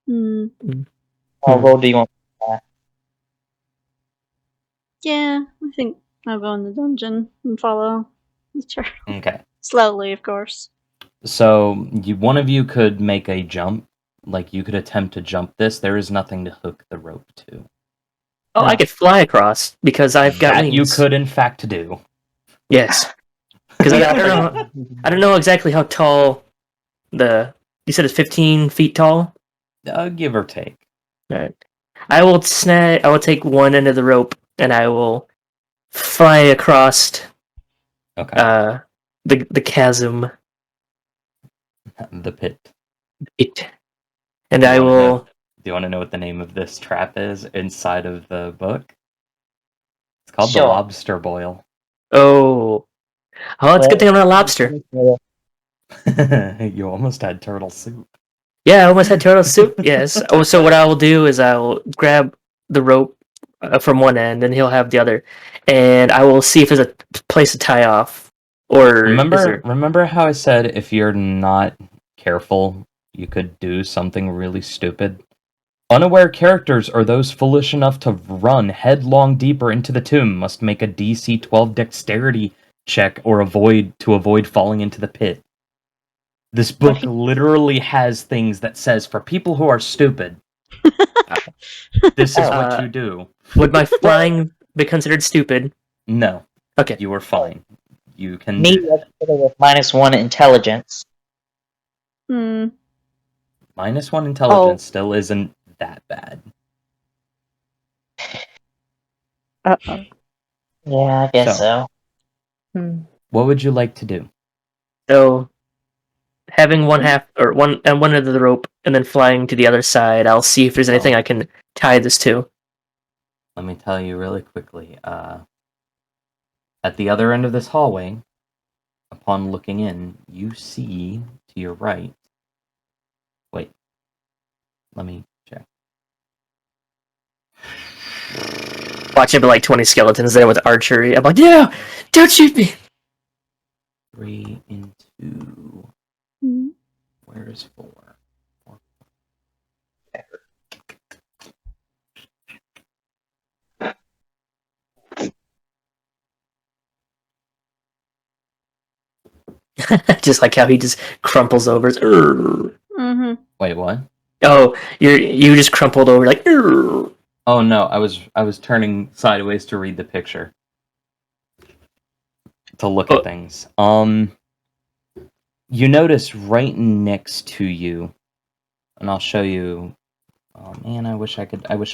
Speaker 3: What roll do you want?
Speaker 4: Yeah, I think I'll go in the dungeon and follow the turtle.
Speaker 2: Okay.
Speaker 4: Slowly, of course.
Speaker 2: So one of you could make a jump. Like you could attempt to jump this. There is nothing to hook the rope to.
Speaker 1: Oh, I could fly across because I've got
Speaker 2: That
Speaker 1: wings.
Speaker 2: you could in fact do.
Speaker 1: Yes. Because I don't know exactly how tall you said it's 15 feet tall?
Speaker 2: Give or take.
Speaker 1: Alright. I will take one end of the rope and I will fly across
Speaker 2: Okay.
Speaker 1: the chasm.
Speaker 2: The pit.
Speaker 1: And
Speaker 2: Do
Speaker 1: I will
Speaker 2: Do you want to know what the name of this trap is inside of the book? It's called the lobster boil.
Speaker 1: Oh, it's a good thing I'm not a lobster.
Speaker 2: You almost had turtle soup.
Speaker 1: Yeah, I almost had turtle soup. Yes. Oh, so what I will do is I will grab the rope from one end, and he'll have the other, and I will see if there's a place to tie off. Or
Speaker 2: remember how I said if you're not careful, you could do something really stupid? Unaware characters or those foolish enough to run headlong deeper into the tomb must make a DC 12 dexterity check or avoid falling into the pit. This book literally has things that says for people who are stupid, this is what you do.
Speaker 1: Would my flying be considered stupid?
Speaker 2: No.
Speaker 1: Okay.
Speaker 2: You are fine. You can
Speaker 3: Me
Speaker 2: do that.
Speaker 3: with -1 intelligence.
Speaker 4: Hmm.
Speaker 2: -1 intelligence still isn't that bad.
Speaker 3: Yeah, I guess so.
Speaker 2: What would you like to do?
Speaker 1: So, having one half or one end of the rope and then flying to the other side, I'll see if there's anything I can tie this to.
Speaker 2: Let me tell you really quickly. At the other end of this hallway, upon looking in, you see to your right. Wait. Let me check.
Speaker 1: Watching like 20 skeletons there with archery. I'm like, yeah, don't shoot me.
Speaker 2: 3 and 2. Where is 4? 4.
Speaker 1: Just like how he just crumples over.
Speaker 2: Wait, what?
Speaker 1: Oh, you just crumpled over like. Urgh.
Speaker 2: Oh no, I was turning sideways to read the picture. To look at things. You notice right next to you, and I'll show you. Oh man, I wish I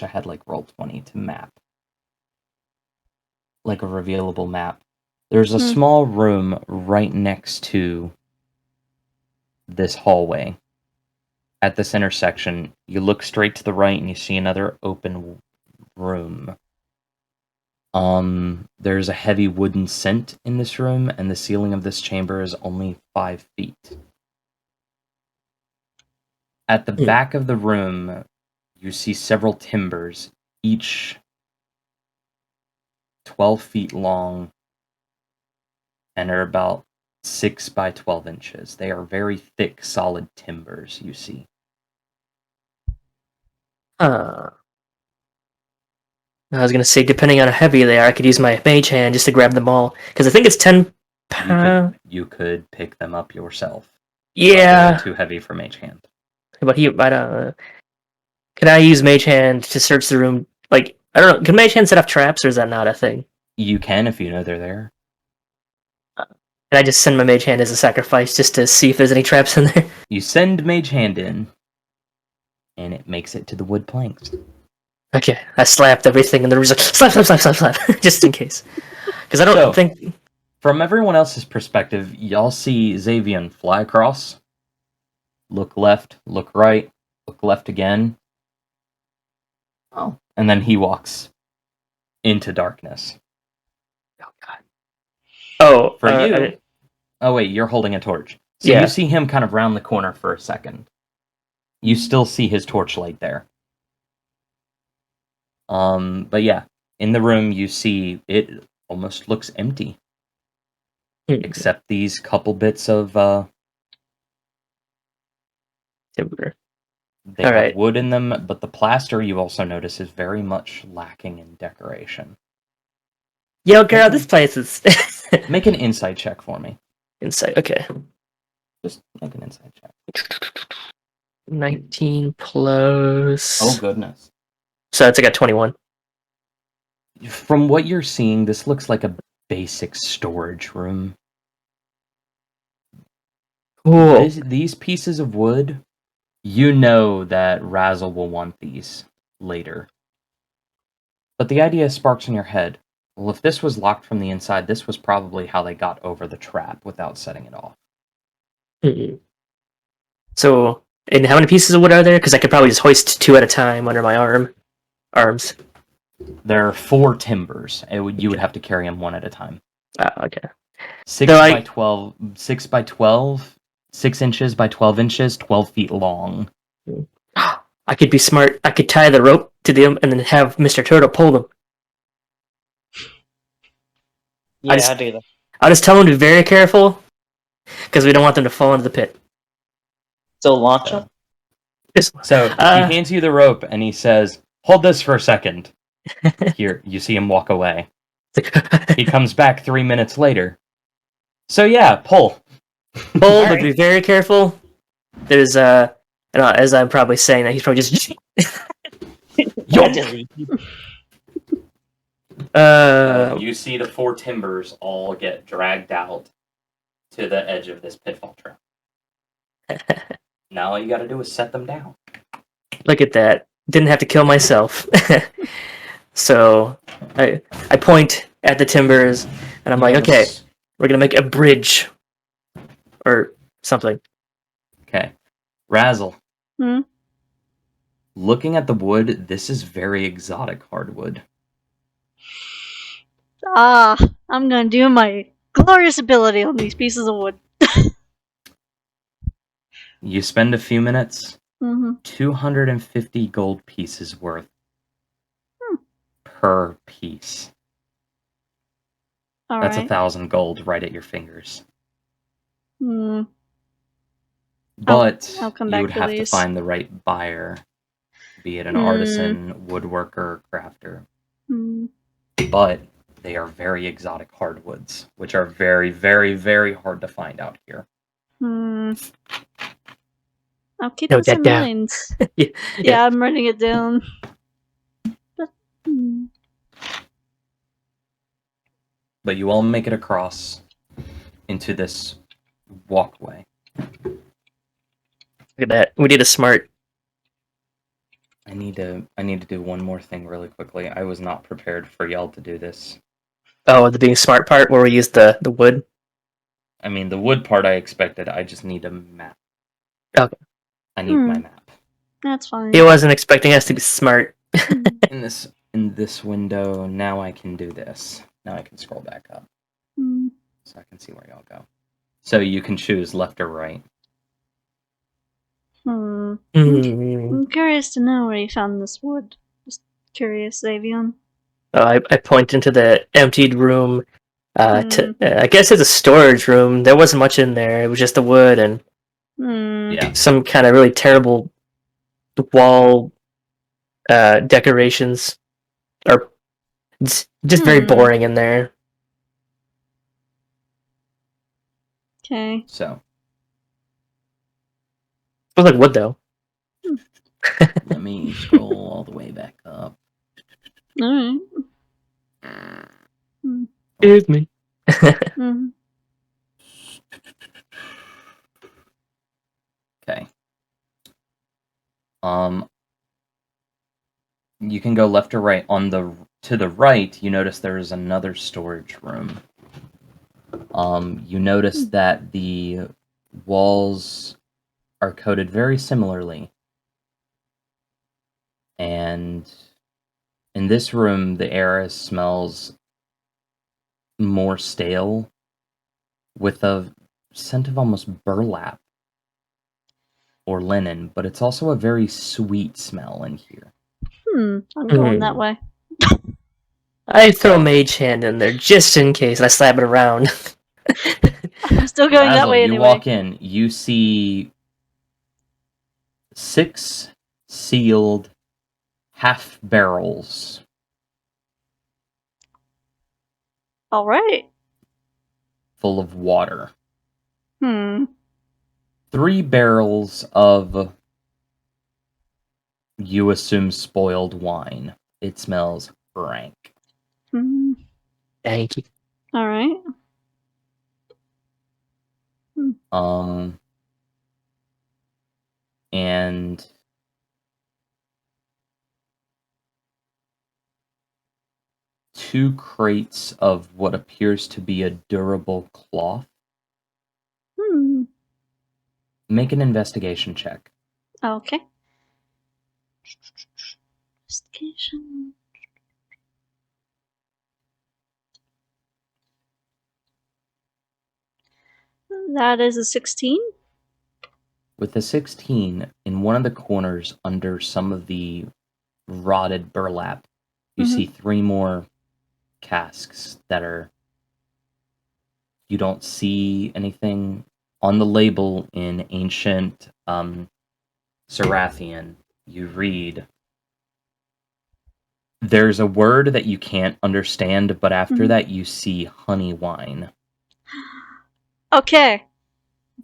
Speaker 2: had like Roll20 to map, like a revealable map. There's a small room right next to this hallway. At this intersection, you look straight to the right and you see another open room. There's a heavy wooden scent in this room, and the ceiling of this chamber is only 5 feet. At the back of the room, you see several timbers, each 12 feet long, and are about 6 by 12 inches. They are very thick, solid timbers, you see.
Speaker 1: I was gonna say, depending on how heavy they are, I could use my mage hand just to grab them all. Because I think it's 10 pounds.
Speaker 2: You could pick them up yourself.
Speaker 1: Yeah.
Speaker 2: They're too heavy for mage hand.
Speaker 1: But can I use mage hand to search the room? Like, I don't know. Can mage hand set up traps, or is that not a thing?
Speaker 2: You can if you know they're there.
Speaker 1: Can I just send my mage hand as a sacrifice just to see if there's any traps in there?
Speaker 2: You send mage hand in, and it makes it to the wood planks.
Speaker 1: Okay, I slapped everything, and the room's like, slap, just in case. Because I don't think...
Speaker 2: From everyone else's perspective, y'all see Xavian fly across, look left, look right, look left again. Oh. And then he walks into darkness.
Speaker 1: Oh, God. Oh,
Speaker 2: for you... Oh, wait, you're holding a torch. So you see him kind of round the corner for a second. You still see his torchlight there. But yeah, in the room you see it almost looks empty. Except these couple bits of
Speaker 1: timber.
Speaker 2: They have wood in them, but the plaster you also notice is very much lacking in decoration.
Speaker 1: Yo, girl, this place is...
Speaker 2: Make an insight check for me.
Speaker 1: Insight, okay.
Speaker 2: Just make an insight check.
Speaker 1: 19 plus...
Speaker 2: Oh, goodness.
Speaker 1: So that's like a 21.
Speaker 2: From what you're seeing, this looks like a basic storage room.
Speaker 1: Cool.
Speaker 2: These pieces of wood, you know that Razzle will want these later. But the idea sparks in your head. Well, if this was locked from the inside, this was probably how they got over the trap without setting it off.
Speaker 1: Mm-hmm. So, and how many pieces of wood are there? Because I could probably just hoist 2 at a time under my arms.
Speaker 2: There are 4 timbers. You would have to carry them 1 at a time.
Speaker 1: Okay.
Speaker 2: 6 by 12, 6 by 12, 6 inches by 12 inches, 12 feet long.
Speaker 1: I could be smart. I could tie the rope to them and then have Mr. Turtle pull them.
Speaker 3: Yeah, I'll do that.
Speaker 1: I'll just tell them to be very careful, because we don't want them to fall into the pit.
Speaker 3: So launch them?
Speaker 2: So he hands you the rope and he says, "Hold this for a second." Here, you see him walk away. He comes back 3 minutes later. So yeah, pull.
Speaker 1: Pull, but be very careful. There's as I'm probably saying that, he's probably just
Speaker 2: you see the 4 timbers all get dragged out to the edge of this pitfall trap. Now all you gotta do is set them down.
Speaker 1: Look at that. Didn't have to kill myself. So I point at the timbers and I'm like, okay, we're gonna make a bridge or something.
Speaker 2: Okay. Razzle.
Speaker 4: Hmm?
Speaker 2: Looking at the wood, this is very exotic hardwood.
Speaker 4: I'm gonna do my glorious ability on these pieces of wood.
Speaker 2: You spend a few minutes, 250 gold pieces worth per piece. That's 1,000 gold right at your fingers. But
Speaker 4: I'll come
Speaker 2: you
Speaker 4: back
Speaker 2: would
Speaker 4: for
Speaker 2: have
Speaker 4: these.
Speaker 2: to find the right buyer, be it an artisan, woodworker, crafter. But they are very exotic hardwoods, which are very, very, very hard to find out here.
Speaker 4: I'll keep
Speaker 1: Note
Speaker 4: this in
Speaker 1: that
Speaker 4: mind.
Speaker 1: Yeah.
Speaker 4: Yeah, I'm writing it down.
Speaker 2: But you all make it across into this walkway.
Speaker 1: Look at that. We need a smart.
Speaker 2: I need to do one more thing really quickly. I was not prepared for y'all to do this.
Speaker 1: Oh, the being smart part where we use the wood.
Speaker 2: I mean, the wood part I expected. I just need a map.
Speaker 1: Okay.
Speaker 2: I need my map.
Speaker 4: That's fine.
Speaker 1: He wasn't expecting us to be smart.
Speaker 2: In this window, now I can do this. Now I can scroll back up. So I can see where y'all go. So you can choose left or right.
Speaker 4: I'm curious to know where you found this wood. Just curious, Xavion.
Speaker 1: I point into the emptied room. I guess it's a storage room. There wasn't much in there. It was just the wood and
Speaker 2: Yeah.
Speaker 1: some kind of really terrible wall decorations. Or it's just very boring in there.
Speaker 4: Okay.
Speaker 2: So
Speaker 1: It was like wood though.
Speaker 2: let me scroll all the way back up.
Speaker 4: Alright.
Speaker 1: Excuse me.
Speaker 2: Okay. You can go left or right. To the right, you notice there is another storage room. You notice that the walls are coated very similarly. And in this room, the air smells more stale with a scent of almost burlap or linen, but it's also a very sweet smell in here.
Speaker 4: I'm going that way.
Speaker 1: I throw Mage Hand in there just in case, and I slap it around.
Speaker 4: I'm still going that way
Speaker 2: You
Speaker 4: anyway.
Speaker 2: walk in, you see 6 sealed half barrels.
Speaker 4: All right.
Speaker 2: Full of water.
Speaker 4: 3
Speaker 2: barrels of, you assume, spoiled wine. It smells rank.
Speaker 1: Thank you.
Speaker 4: All right.
Speaker 2: And two crates of what appears to be a durable cloth. Make an investigation check.
Speaker 4: Okay. Investigation. That is a 16.
Speaker 2: With a 16, in one of the corners under some of the rotted burlap, you see 3 more casks that are... You don't see anything on the label in ancient Serrathian. You read... There's a word that you can't understand, but after that you see honey wine.
Speaker 4: Okay.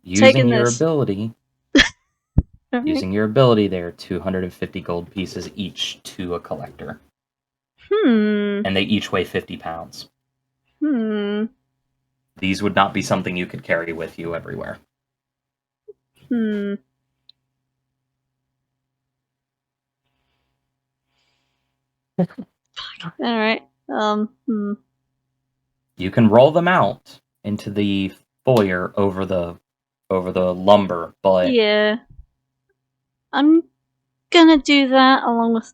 Speaker 2: Using your
Speaker 4: this.
Speaker 2: ability...
Speaker 4: All right.
Speaker 2: Using your ability, they are 250 gold pieces each to a collector. And they each weigh 50 pounds. These would not be something you could carry with you everywhere.
Speaker 4: Alright.
Speaker 2: You can roll them out into the foyer over the lumber, but
Speaker 4: yeah. I'm gonna do that along with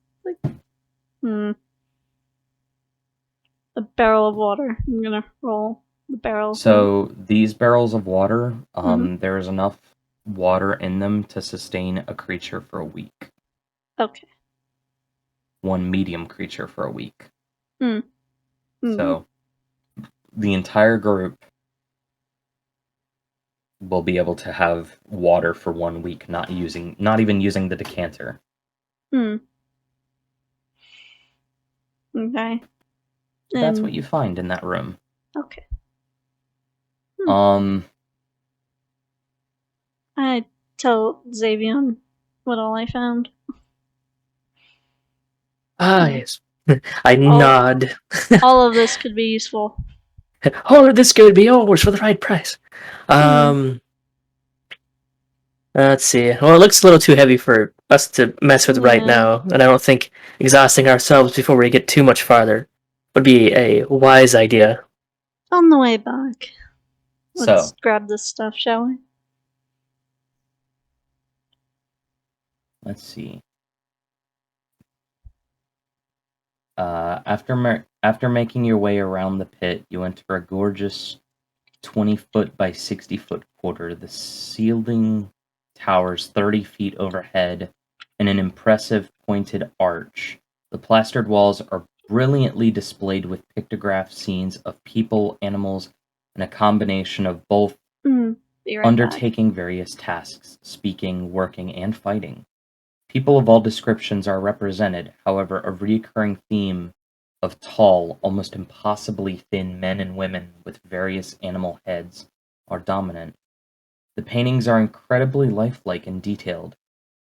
Speaker 4: a barrel of water. I'm gonna roll the barrel.
Speaker 2: So these barrels of water, there is enough water in them to sustain a creature for a week.
Speaker 4: Okay.
Speaker 2: One medium creature for a week. So the entire group will be able to have water for 1 week, not even using the decanter.
Speaker 4: Okay.
Speaker 2: So that's what you find in that room.
Speaker 4: Okay. I tell Xavion what all I found.
Speaker 1: Yes. I nod.
Speaker 4: All of this could be useful.
Speaker 1: All of this could be yours for the right price. Let's see. Well, it looks a little too heavy for us to mess with right
Speaker 4: Yeah.
Speaker 1: now, and I don't think exhausting ourselves before we get too much farther would be a wise idea.
Speaker 4: On the way back. Let's
Speaker 2: So,
Speaker 4: grab this stuff, shall we?
Speaker 2: let's see. After making your way around the pit, you enter a gorgeous 20-foot by 60-foot quarter. The ceiling towers 30 feet overhead in an impressive pointed arch. The plastered walls are brilliantly displayed with pictograph scenes of people, animals, and a combination of both
Speaker 4: Be right back.
Speaker 2: undertaking various tasks, speaking, working, and fighting. People of all descriptions are represented, however, a recurring theme of tall, almost impossibly thin men and women with various animal heads are dominant. The paintings are incredibly lifelike and detailed,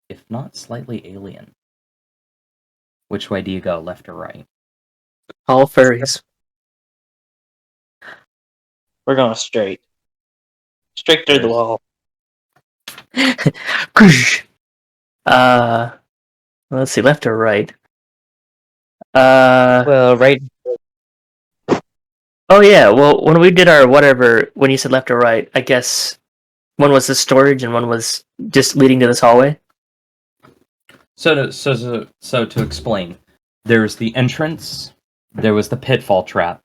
Speaker 2: if not slightly alien. Which way do you go, left or right?
Speaker 1: All furries.
Speaker 3: We're going straight. Straight through the
Speaker 2: There's-
Speaker 3: wall.
Speaker 1: Let's see, left or right?
Speaker 3: Well, right.
Speaker 1: Oh yeah, well, when we did our whatever, when you said left or right, I guess one was the storage and one was just leading to this hallway.
Speaker 2: So to explain, there's the entrance, there was the pitfall trap,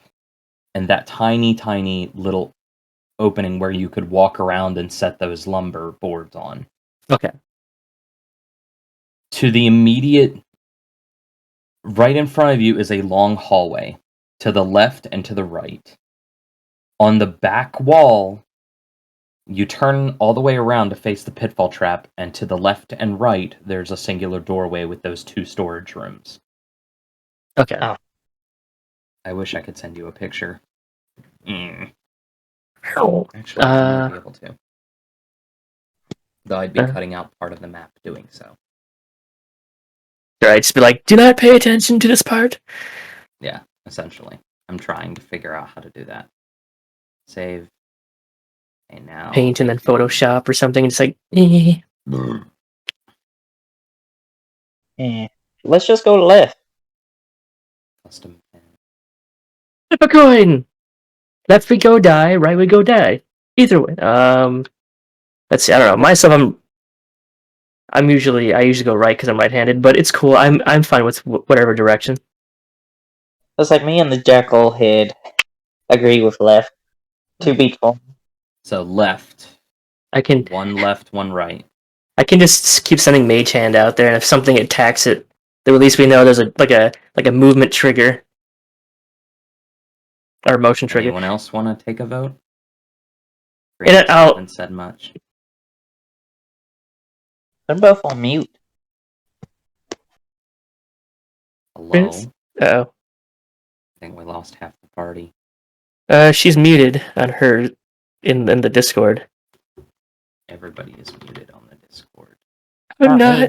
Speaker 2: and that tiny little opening where you could walk around and set those lumber boards on.
Speaker 1: Okay.
Speaker 2: To the immediate right in front of you is a long hallway, to the left and to the right. On the back wall, you turn all the way around to face the pitfall trap, and to the left and right, there's a singular doorway with those two storage rooms.
Speaker 1: Okay.
Speaker 3: Oh.
Speaker 2: I wish I could send you a picture. Actually, I might be able to. Though I'd be cutting out part of the map doing so.
Speaker 1: Right, just be like, do not pay attention to this part.
Speaker 2: Yeah, essentially. I'm trying to figure out how to do that. Save. And now.
Speaker 1: Paint and then Photoshop or something. It's like, eh.
Speaker 3: Yeah. Let's just go left.
Speaker 2: Custom pen.
Speaker 1: Flip a coin. Left we go die, right we go die. Either way. Let's see. I don't know. Myself, I usually go right because I'm right-handed, but it's cool. I'm fine with whatever direction.
Speaker 3: Looks like me and the jackal head agree with left. To be torn.
Speaker 2: So left.
Speaker 1: I can
Speaker 2: One left, one right.
Speaker 1: I can just keep sending Mage Hand out there, and if something attacks it, then at least we know there's a movement trigger or motion trigger.
Speaker 2: Anyone else want to take a vote?
Speaker 1: And I'll-
Speaker 2: haven't said much.
Speaker 3: They're both on mute.
Speaker 2: Hello.
Speaker 1: Oh,
Speaker 2: I think we lost half the party.
Speaker 1: she's muted on her in the Discord.
Speaker 2: Everybody is muted on the Discord.
Speaker 1: I'm
Speaker 3: Not
Speaker 1: not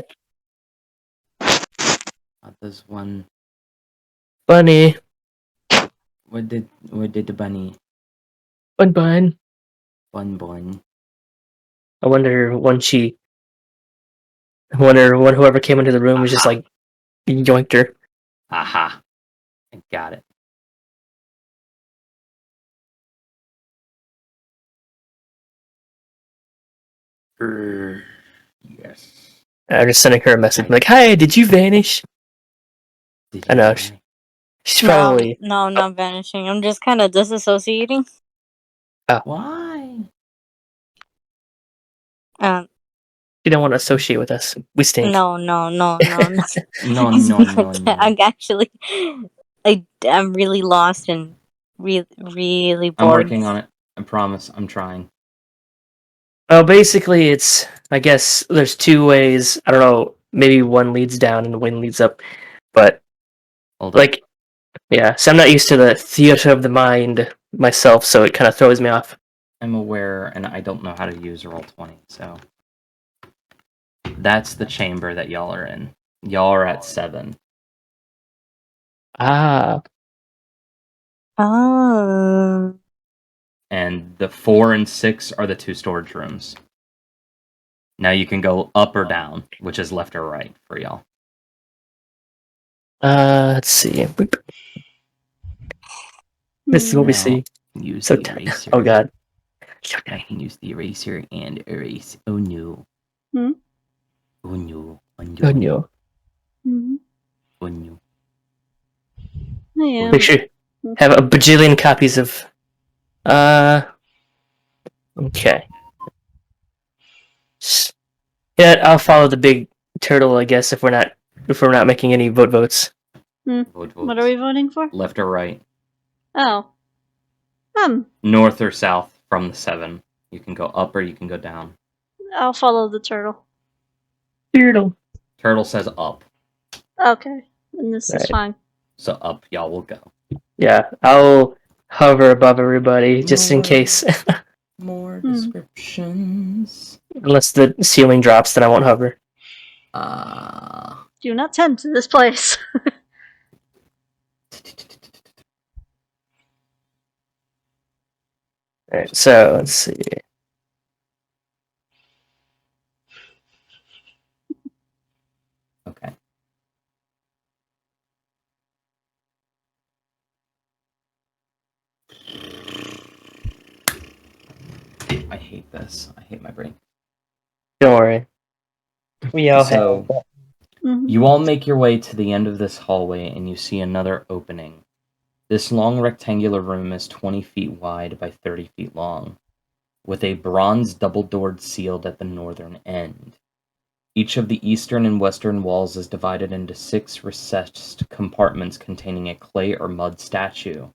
Speaker 3: me.
Speaker 2: Not this one.
Speaker 1: funny.
Speaker 2: What did the bunny?
Speaker 1: Bun bun.
Speaker 2: Bun.
Speaker 1: I wonder when whoever came into the room was just like yoinked her.
Speaker 2: Aha. I got it. Yes.
Speaker 1: I'm just sending her a message like, "Hi, did you vanish?"
Speaker 2: Did
Speaker 1: I know.
Speaker 2: die?
Speaker 1: She's probably
Speaker 5: No, I'm not vanishing. I'm just kind of disassociating.
Speaker 2: Why?
Speaker 1: she don't want to associate with us. We stink.
Speaker 5: No.
Speaker 2: No.
Speaker 5: I'm actually, I'm really lost and really
Speaker 2: I'm
Speaker 5: bored.
Speaker 2: working on it. I promise. I'm trying.
Speaker 1: Oh, basically, it's I guess there's two ways. I don't know. Maybe one leads down and one leads up, but
Speaker 2: Hold on.
Speaker 1: like, yeah. So I'm not used to the theater of the mind myself, so it kind of throws me off.
Speaker 2: I'm aware, and I don't know how to use Roll20, so that's the chamber that y'all are in. Y'all are at 7.
Speaker 1: Ah,
Speaker 5: Oh.
Speaker 2: And the 4 and 6 are the 2 storage rooms. Now you can go up or down, which is left or right for y'all.
Speaker 1: Let's see. This is what we
Speaker 2: Now,
Speaker 1: see.
Speaker 2: use
Speaker 1: So
Speaker 2: the eraser.
Speaker 1: oh god.
Speaker 2: I can use the eraser and erase. Oh no.
Speaker 4: Hmm?
Speaker 2: Oh no. Oh no.
Speaker 1: Oh no.
Speaker 4: Mhm.
Speaker 2: Oh no.
Speaker 4: I am.
Speaker 1: Make sure you have a bajillion copies of. Okay. Yeah, I'll follow the big turtle, I guess, if we're not making any votes.
Speaker 2: Vote,
Speaker 4: What are we voting for?
Speaker 2: Left or right?
Speaker 4: Oh.
Speaker 2: North or south from the 7. You can go up or you can go down.
Speaker 4: I'll follow the turtle.
Speaker 1: Turtle.
Speaker 2: Turtle says up.
Speaker 4: Okay. Then this is
Speaker 1: Right.
Speaker 4: fine.
Speaker 2: So up y'all will go.
Speaker 1: Yeah, I'll hover above everybody just in case.
Speaker 2: More descriptions.
Speaker 1: Unless the ceiling drops, then I won't hover.
Speaker 4: Do not tend to this place.
Speaker 1: Alright, so let's see.
Speaker 2: Okay. I hate this. I hate my brain.
Speaker 1: Don't worry.
Speaker 3: We all
Speaker 2: So,
Speaker 3: have.
Speaker 2: you all make your way to the end of this hallway and you see another opening. This long rectangular room is 20 feet wide by 30 feet long, with a bronze double-doored sealed at the northern end. Each of the eastern and western walls is divided into 6 recessed compartments containing a clay or mud statue,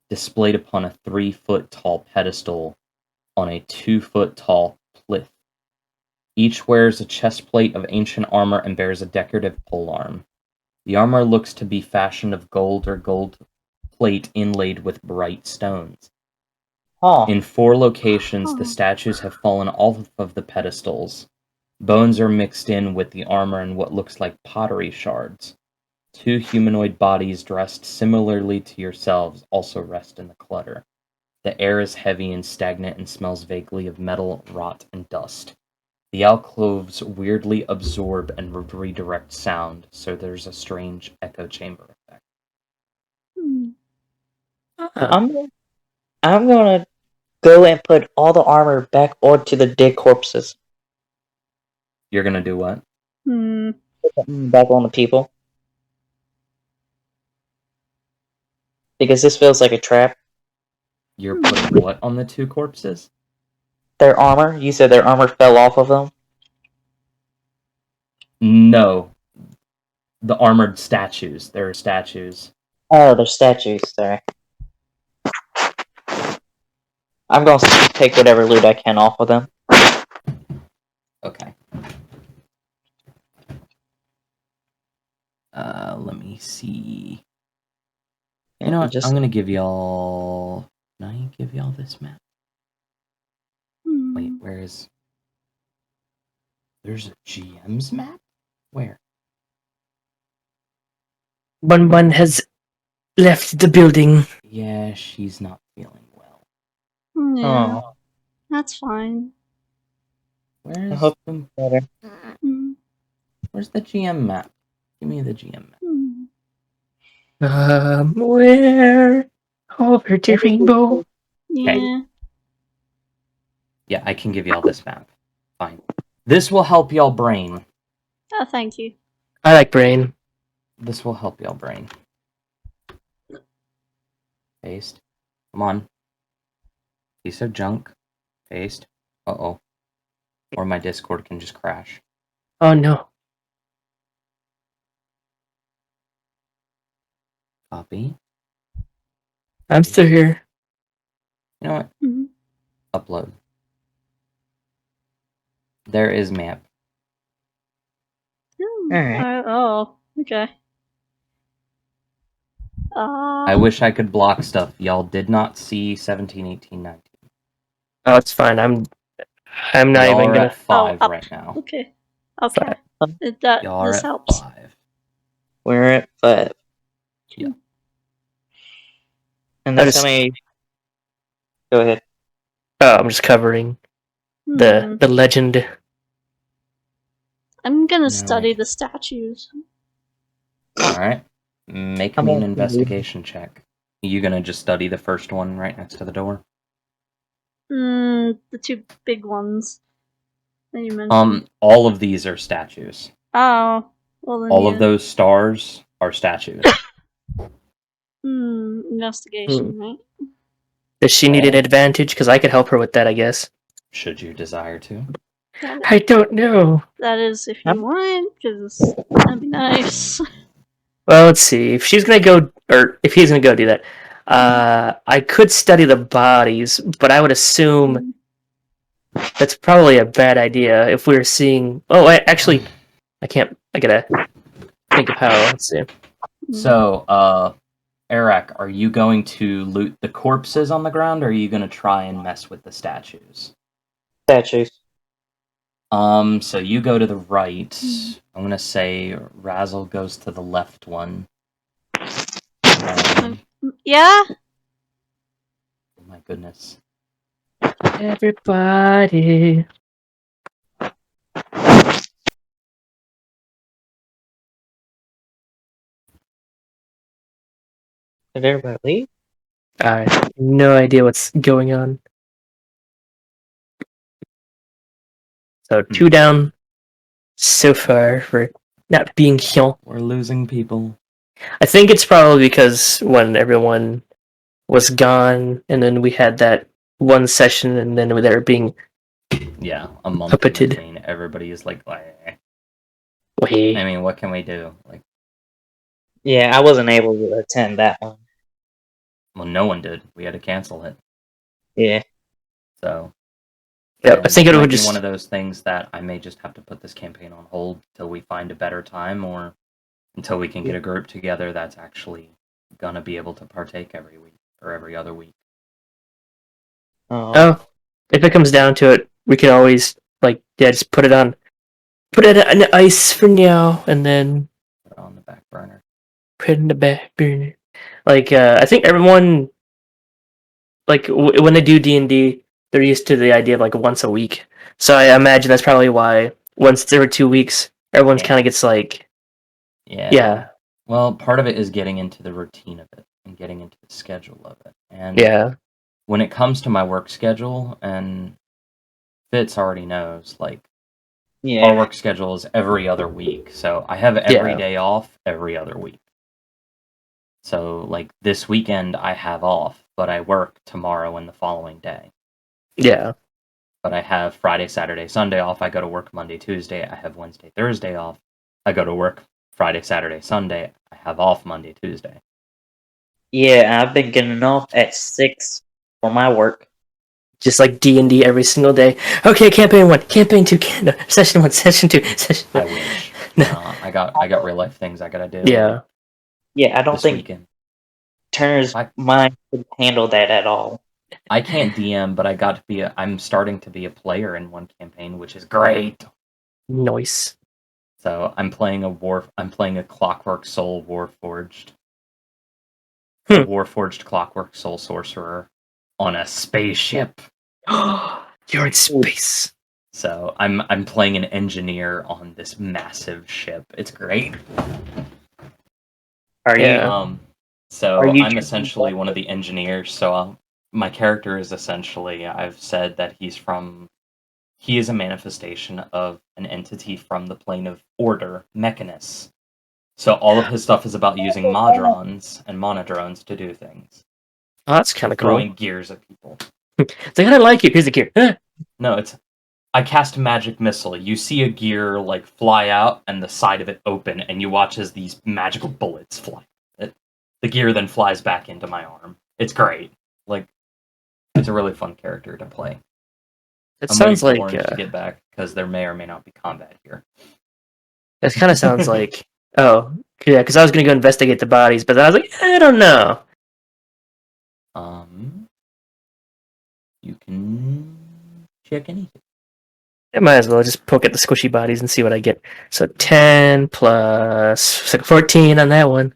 Speaker 2: displayed upon a 3-foot-tall pedestal on a 2-foot-tall plinth. Each wears a chestplate of ancient armor and bears a decorative polearm. The armor looks to be fashioned of gold or gold plate inlaid with bright stones.
Speaker 3: Huh.
Speaker 2: In 4 locations, the statues have fallen off of the pedestals. Bones are mixed in with the armor and what looks like pottery shards. 2 humanoid bodies dressed similarly to yourselves also rest in the clutter. The air is heavy and stagnant and smells vaguely of metal, rot, and dust. The alcoves weirdly absorb and redirect sound, so there's a strange echo chamber effect.
Speaker 3: I'm gonna go and put all the armor back onto the dead corpses.
Speaker 2: You're gonna do what?
Speaker 3: Back on the people. Because this feels like a trap.
Speaker 2: You're putting what on the 2 corpses?
Speaker 3: Their armor? You said their armor fell off of them?
Speaker 2: No. The armored statues. There are statues.
Speaker 3: Oh, they're statues, sorry. I'm gonna take whatever loot I can off of them.
Speaker 2: Okay. Let me see. You know what? I'm gonna give y'all... Can I give y'all this map? Wait, where is... There's a GM's map? Where?
Speaker 1: Bun has left the building.
Speaker 2: Yeah, she's not feeling well.
Speaker 4: Yeah,
Speaker 3: Oh,
Speaker 4: that's fine.
Speaker 3: I hope I'm better.
Speaker 2: Where's the GM map? Give me the GM map.
Speaker 1: Where over the rainbow?
Speaker 4: Yeah.
Speaker 2: Yeah, I can give y'all this map. Fine. This will help y'all brain.
Speaker 4: Oh, thank you.
Speaker 1: I like brain.
Speaker 2: This will help y'all brain. Paste. Come on. Piece of junk. Paste. Uh-oh. Or my Discord can just crash.
Speaker 1: Oh no.
Speaker 2: Copy.
Speaker 1: I'm still here.
Speaker 2: You know what? Upload. There is map.
Speaker 3: Alright.
Speaker 4: Oh, okay.
Speaker 2: I wish I could block stuff. Y'all did not see 17, 18, 19.
Speaker 1: Oh, it's fine. I'm not
Speaker 2: Y'all
Speaker 1: even
Speaker 2: are
Speaker 1: gonna.
Speaker 2: at 5
Speaker 4: up.
Speaker 2: right now.
Speaker 4: Okay. Okay.
Speaker 2: Y'all are
Speaker 4: This
Speaker 2: at
Speaker 4: helps.
Speaker 2: 5.
Speaker 3: We're at 5.
Speaker 2: Yeah.
Speaker 3: And that's how many... Go ahead.
Speaker 1: Oh, I'm just covering the legend.
Speaker 4: I'm gonna
Speaker 2: No,
Speaker 4: study
Speaker 2: like-
Speaker 4: the statues.
Speaker 2: Alright. Make
Speaker 3: I'm
Speaker 2: me an
Speaker 3: gonna-
Speaker 2: investigation check. You gonna just study the first one right next to the door?
Speaker 4: The two big ones that you mentioned.
Speaker 2: All of these are statues.
Speaker 4: Oh, well then
Speaker 2: All
Speaker 4: yeah.
Speaker 2: of those stars are statues.
Speaker 4: Investigation, right?
Speaker 1: Does she need an advantage? Because I could help her with that, I guess.
Speaker 2: Should you desire to.
Speaker 1: I don't know.
Speaker 4: That is if you
Speaker 3: Yep.
Speaker 4: want, because that'd be nice.
Speaker 1: Well, let's see. If she's gonna go, or if he's gonna go do that, I could study the bodies, but I would assume that's probably a bad idea if we're seeing. Oh, actually, I can't. I gotta think of how. Let's see.
Speaker 2: So, Eric, are you going to loot the corpses on the ground, or are you going to try and mess with the statues?
Speaker 3: Statues.
Speaker 2: So you go to the right. I'm going to say Razzle goes to the left one. And,
Speaker 4: Yeah?
Speaker 2: oh my goodness.
Speaker 1: Everybody.
Speaker 3: Did everybody leave?
Speaker 1: I have no idea what's going on. So 2 down so far for not being here.
Speaker 2: We're losing people.
Speaker 1: I think it's probably because when everyone was gone, and then we had that one session, and then they were being
Speaker 2: Yeah, a month in
Speaker 1: puppeted.
Speaker 2: between. Everybody is like, "Eh."
Speaker 1: Wait.
Speaker 2: I mean, what can we do? Like,
Speaker 3: Yeah, I wasn't able to attend that one.
Speaker 2: well, no one did. We had to cancel it.
Speaker 3: Yeah.
Speaker 2: So,
Speaker 1: Yeah, I think it
Speaker 2: might
Speaker 1: would
Speaker 2: be
Speaker 1: just.
Speaker 2: one of those things that I may just have to put this campaign on hold till we find a better time, or until we can get a group together that's actually gonna be able to partake every week or every other week.
Speaker 1: Oh, if it comes down to it, we could always just put it on ice for now, and then
Speaker 2: Put it on the back burner.
Speaker 1: put it in the back burner. I think everyone, when they do D&D, they're used to the idea of once a week. So I imagine that's probably why once every 2 weeks, everyone's
Speaker 2: Yeah.
Speaker 1: kind of gets
Speaker 2: Yeah. Well, part of it is getting into the routine of it and getting into the schedule of it. And
Speaker 1: yeah,
Speaker 2: when it comes to my work schedule, and Fitz already knows, our
Speaker 3: Yeah.
Speaker 2: work schedule is every other week. So I have every
Speaker 1: Yeah.
Speaker 2: day off every other week. So, this weekend I have off, but I work tomorrow and the following day.
Speaker 1: yeah,
Speaker 2: But I have Friday, Saturday, Sunday off. I go to work Monday, Tuesday. I have Wednesday, Thursday off. I go to work Friday, Saturday, Sunday. I have off Monday, Tuesday.
Speaker 3: Yeah, I've been getting off at 6 for my work.
Speaker 1: just like D&D every single day. Okay, campaign 1, campaign 2, session 1, session 2, session
Speaker 2: I
Speaker 1: 1.
Speaker 2: wish. I got real life things I gotta do.
Speaker 1: Yeah.
Speaker 3: Yeah, I don't
Speaker 2: This
Speaker 3: think
Speaker 2: weekend.
Speaker 3: Turner's mind could handle that at all.
Speaker 2: I can't DM, but I'm starting to be a player in one campaign, which is great.
Speaker 1: Nice.
Speaker 2: So I'm playing a Clockwork Soul Warforged.
Speaker 1: Hmm.
Speaker 2: Warforged Clockwork Soul Sorcerer on a spaceship.
Speaker 1: You're in space.
Speaker 2: So I'm playing an engineer on this massive ship. It's great.
Speaker 3: Are
Speaker 1: Yeah.
Speaker 2: So
Speaker 3: Are you
Speaker 2: I'm
Speaker 3: choosing
Speaker 2: essentially one of the engineers. So my character is essentially, I've said that he is a manifestation of an entity from the plane of order, Mechanus. So all of his stuff is about using Modrons and Monodrones to do things.
Speaker 1: Oh, that's kind of cool.
Speaker 2: Throwing gears at people.
Speaker 1: It's like, I don't like it. Here's a gear.
Speaker 2: No, I cast magic missile. You see a gear fly out and the side of it open, and you watch as these magical bullets fly. The gear then flies back into my arm. It's great. It's a really fun character to play.
Speaker 1: It
Speaker 2: I'm
Speaker 1: sounds
Speaker 2: waiting
Speaker 1: like
Speaker 2: for Orange to get back because there may or may not be combat here.
Speaker 1: it kind of sounds like oh yeah, because I was gonna go investigate the bodies, but then I was like, I don't know.
Speaker 2: You can check anything.
Speaker 1: I might as well just poke at the squishy bodies and see what I get. So 10 plus 14 on that one.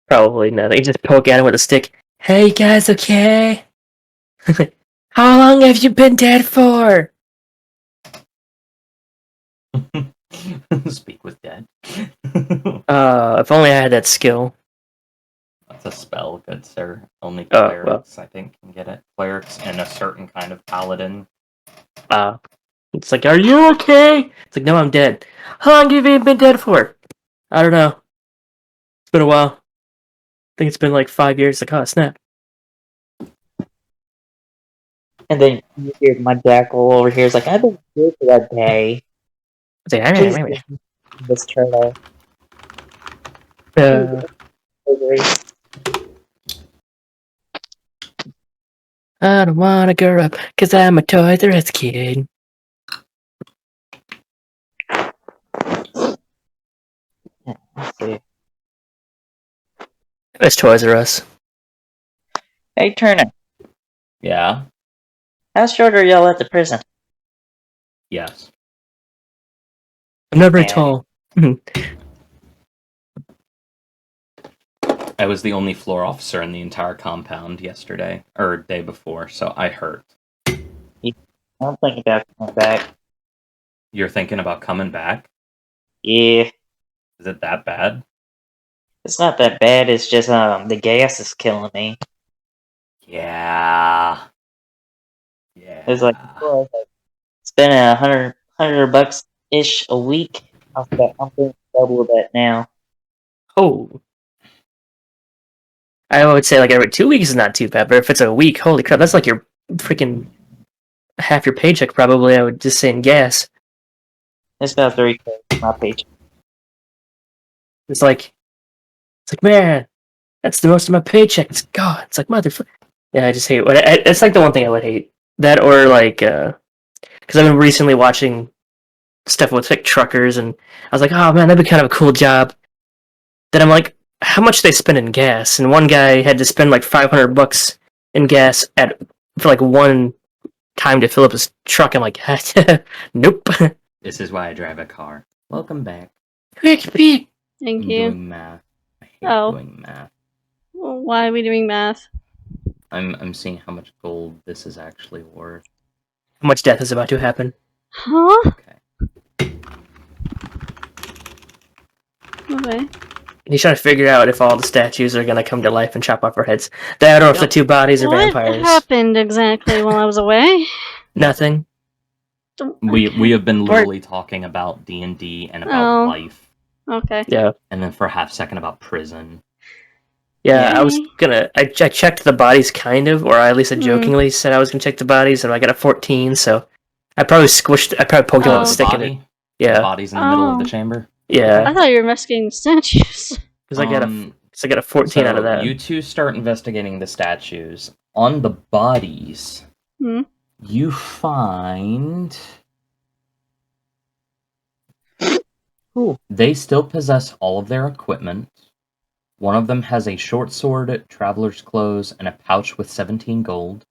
Speaker 1: Probably nothing. You just poke at him with a stick. Hey, you guys, okay? How long have you been dead for?
Speaker 2: Speak with dead.
Speaker 1: If only I had that skill.
Speaker 2: That's a spell, good sir. Only
Speaker 1: Oh,
Speaker 2: clerics, I think, can get it. Clerics and a certain kind of paladin.
Speaker 1: It's like, are you okay? It's like, no, I'm dead. How long have you been dead for? I don't know. It's been a while. I think it's been like 5 years. Like, oh, snap.
Speaker 3: And then you hear my jackal over here is like, I've been here for that day.
Speaker 1: It's like,
Speaker 3: Please give me this turtle.
Speaker 1: uh, I don't wanna grow up, cause I'm a Toys R Us kid.
Speaker 3: Let's see.
Speaker 1: It's Toys R Us.
Speaker 3: Hey, Turner,
Speaker 2: Yeah?
Speaker 3: how short are y'all at the prison?
Speaker 2: Yes.
Speaker 1: I'm not very
Speaker 3: Yeah.
Speaker 1: tall.
Speaker 2: I was the only floor officer in the entire compound yesterday, or day before, so I hurt.
Speaker 3: I'm thinking about coming back.
Speaker 2: You're thinking about coming back?
Speaker 3: Yeah,
Speaker 2: Is it that bad?
Speaker 3: it's not that bad. It's just the gas is killing me.
Speaker 2: Yeah. Yeah.
Speaker 3: It's like spending $100 ish a week. I'm paying double that now.
Speaker 1: Oh. I would say like every 2 weeks is not too bad, but if it's a week, holy crap, that's like your freaking half your paycheck probably, I would just say in gas.
Speaker 3: It's about 3K my paycheck.
Speaker 1: It's like, man, that's the most of my paycheck. It's God. It's like, motherfucker. Yeah, I just hate it's like the one thing I would hate. That or like, because I've been recently watching stuff with like truckers, and I was like, oh man, that'd be kind of a cool job. Then I'm like, how much they spend in gas? And one guy had to spend like $500 in gas for like one time to fill up his truck. I'm like, nope.
Speaker 2: This is why I drive a car. Welcome back.
Speaker 1: Quick,
Speaker 4: Thank
Speaker 2: I'm
Speaker 4: you.
Speaker 2: doing math. I hate
Speaker 4: Oh.
Speaker 2: doing math.
Speaker 4: Well, why are we doing math?
Speaker 2: I'm seeing how much gold this is actually worth.
Speaker 1: How much death is about to happen?
Speaker 4: Huh?
Speaker 2: Okay.
Speaker 4: Okay.
Speaker 1: He's trying to figure out if all the statues are gonna come to life and chop off our heads. That or if the two bodies are
Speaker 4: What
Speaker 1: vampires.
Speaker 4: happened exactly while I was away?
Speaker 1: Nothing.
Speaker 2: We have been literally talking about D&D and about life.
Speaker 4: Okay.
Speaker 1: Yeah.
Speaker 2: And then for a half second about prison.
Speaker 1: Yeah, I was
Speaker 4: Okay.
Speaker 1: gonna. I checked the bodies, kind of, or I at least I jokingly said I was gonna check the bodies, and I got a 14. So I probably squished. I probably poked him with a
Speaker 2: The
Speaker 1: stick in it.
Speaker 2: body? The
Speaker 1: Yeah,
Speaker 2: body's in the middle of the
Speaker 4: Oh.
Speaker 2: chamber?
Speaker 1: yeah.
Speaker 4: I thought you were investigating the statues.
Speaker 1: Because I got a 14 out of that.
Speaker 2: You two start investigating the statues. On the bodies,
Speaker 4: Hmm.
Speaker 2: you find... They still possess all of their equipment. One of them has a short sword, traveler's clothes, and a pouch with 17 gold.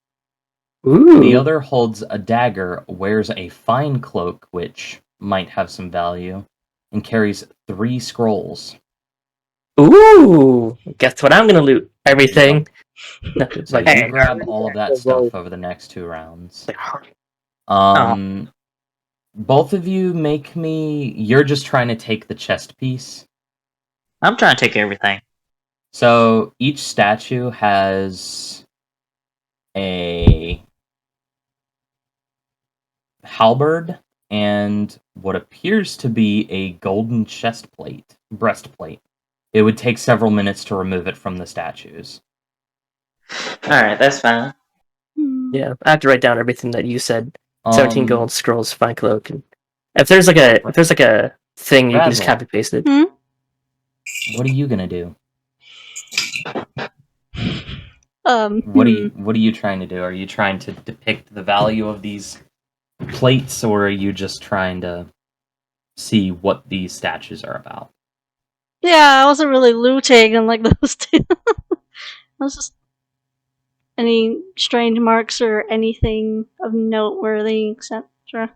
Speaker 1: Ooh.
Speaker 2: The other holds a dagger, wears a fine cloak, which might have some value, and carries 3 scrolls.
Speaker 1: Ooh. Guess what I'm gonna loot? Everything. No, it's
Speaker 2: So
Speaker 1: like,
Speaker 2: you grab all of that stuff over the next 2 rounds.
Speaker 1: like,
Speaker 2: Both of you make me... You're just trying to take the chest piece.
Speaker 3: I'm trying to take everything.
Speaker 2: So each statue has a halberd and what appears to be a golden breastplate. It would take several minutes to remove it from the statues.
Speaker 3: Alright, that's fine.
Speaker 1: yeah, I have to write down everything that you said. 17 gold scrolls, fine cloak, and if there's like a thing, you can just
Speaker 2: Razzle.
Speaker 1: copy paste it.
Speaker 2: What are you gonna do? What are you trying to do? Are you trying to depict the value of these plates, or are you just trying to see what these statues are about?
Speaker 4: Yeah, I wasn't really looting and like those two. I was just any strange marks or anything of noteworthy, etc.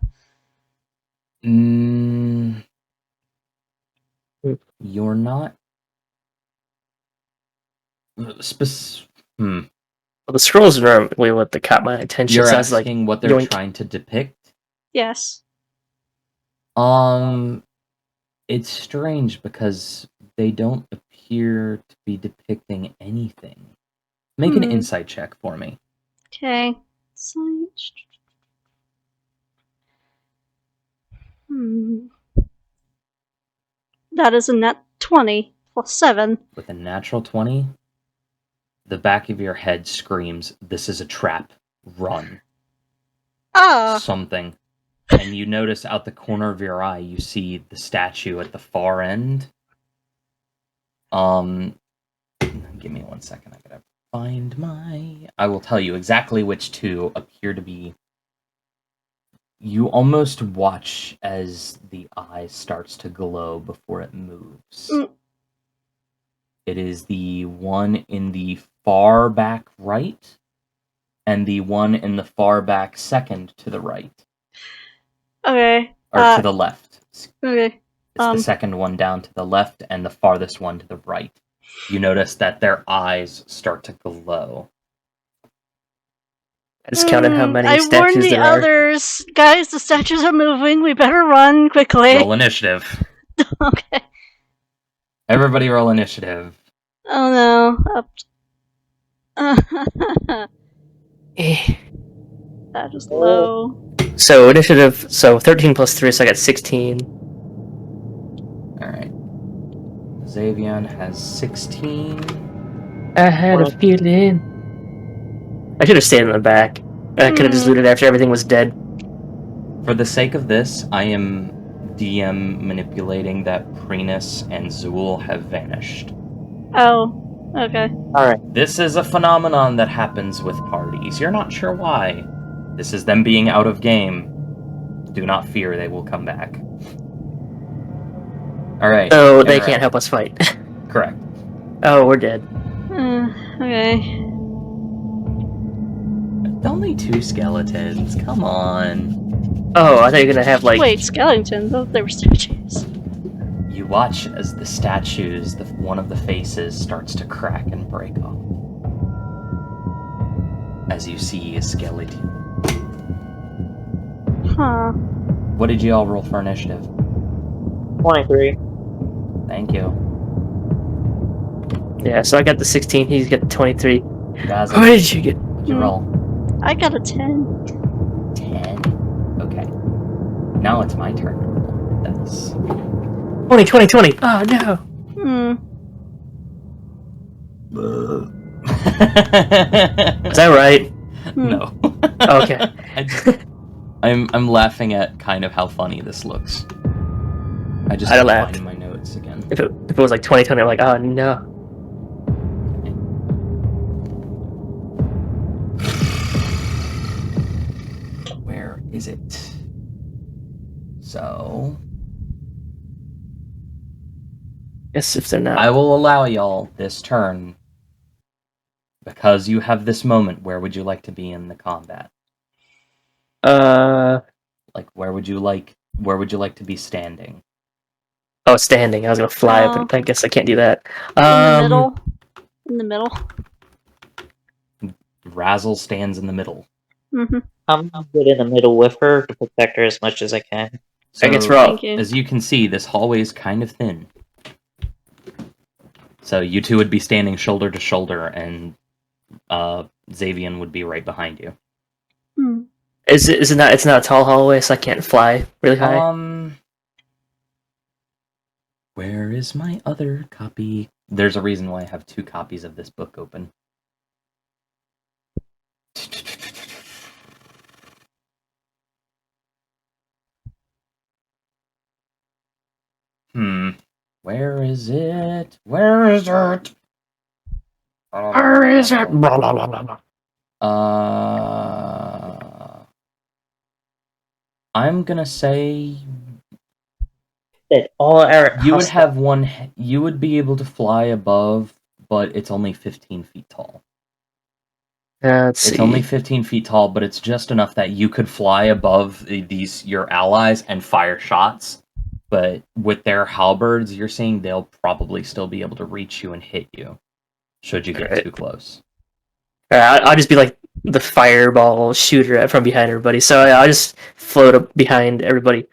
Speaker 2: You're not...
Speaker 1: Well, the scrolls are normally what that caught my attention.
Speaker 2: You're
Speaker 1: So I was like,
Speaker 2: asking what they're
Speaker 1: yoink.
Speaker 2: trying to depict?
Speaker 4: Yes.
Speaker 2: It's strange because they don't appear to be depicting anything. Make an insight check for me.
Speaker 4: Okay. That is a net 20 plus 7.
Speaker 2: With a natural 20, the back of your head screams, "This is a trap. Run."
Speaker 4: Ah!
Speaker 2: Something. And you notice out the corner of your eye, you see the statue at the far end. Give me 1 second. I gotta find my... I will tell you exactly which two appear to be... You almost watch as the eye starts to glow before it moves. It is the one in the far back right, and the one in the far back second to the right.
Speaker 4: Okay.
Speaker 2: Or to the left.
Speaker 4: Okay.
Speaker 2: It's the second one down to the left and the farthest one to the right. You notice that their eyes start to glow.
Speaker 1: I just counted how many
Speaker 4: I warned
Speaker 1: statues
Speaker 4: the
Speaker 1: there are.
Speaker 4: others. Guys, the statues are moving. We better run quickly.
Speaker 2: Roll initiative.
Speaker 4: Okay.
Speaker 2: Everybody roll initiative.
Speaker 4: Oh no. That was low.
Speaker 1: So initiative, so 13 plus 3, so I got 16.
Speaker 2: Alright. Xavion has 16.
Speaker 1: I had a feeling. I should have stayed in the back. I could have just looted after everything was dead.
Speaker 2: For the sake of this, I am DM manipulating that Prenus and Zool have vanished.
Speaker 4: Oh, okay.
Speaker 3: Alright.
Speaker 2: This is a phenomenon that happens with parties. You're not sure why. This is them being out of game. Do not fear, they will come back. Alright.
Speaker 1: Oh, they can't help us fight.
Speaker 2: Correct.
Speaker 1: Oh, we're dead.
Speaker 4: Okay.
Speaker 2: Only 2 skeletons, come on.
Speaker 1: Oh, I thought you were gonna have like...
Speaker 4: Wait, skeletons? I thought they were statues.
Speaker 2: You watch as the statues, one of the faces starts to crack and break off. As you see a skeleton.
Speaker 4: Huh.
Speaker 2: What did you all roll for initiative?
Speaker 3: 23.
Speaker 2: Thank you.
Speaker 1: Yeah, so I got the 16, he's got the 23.
Speaker 2: Guys,
Speaker 1: What did you get?
Speaker 2: what'd you roll?
Speaker 4: I got a 10.
Speaker 2: 10? Okay. Now it's my turn to roll. That's...
Speaker 1: 20, 20, 20! Oh, no! Is that right?
Speaker 2: No.
Speaker 1: Okay.
Speaker 2: I'm laughing at kind of how funny this looks. I just
Speaker 1: I'd
Speaker 2: have to
Speaker 1: laughed.
Speaker 2: find my notes again.
Speaker 1: If it was like 20, 20, I'm like, oh, no.
Speaker 2: Where is it? So...
Speaker 1: Guess if they're not...
Speaker 2: I will allow y'all this turn. Because you have this moment, where would you like to be in the combat? Like, where would you like to be standing?
Speaker 1: Oh, standing. I was gonna fly up, and I guess I can't do that.
Speaker 4: In the middle. In the middle.
Speaker 2: Razzle stands in the middle.
Speaker 4: Mm-hmm.
Speaker 3: I'm good in the middle with her to protect her as much as I can.
Speaker 2: So,
Speaker 1: I guess we're all...
Speaker 4: Thank you.
Speaker 2: as you can see, this hallway is kind of thin. So you two would be standing shoulder to shoulder, and Xavion would be right behind you.
Speaker 1: Is it not? It's not a tall hallway, so I can't fly really high.
Speaker 2: Where is my other copy? There's a reason why I have 2 copies of this book open. Where is it? Where is it?
Speaker 1: Where is it?
Speaker 2: I'm gonna say
Speaker 3: That all our
Speaker 2: you would have one. You would be able to fly above, but it's only 15 feet tall.
Speaker 1: Let's see.
Speaker 2: It's only 15 feet tall, but it's just enough that you could fly above your allies and fire shots. But with their halberds, you're seeing they'll probably still be able to reach you and hit you, should you get too close.
Speaker 1: I'll just be like the fireball shooter from behind everybody. So I'll just float up behind everybody.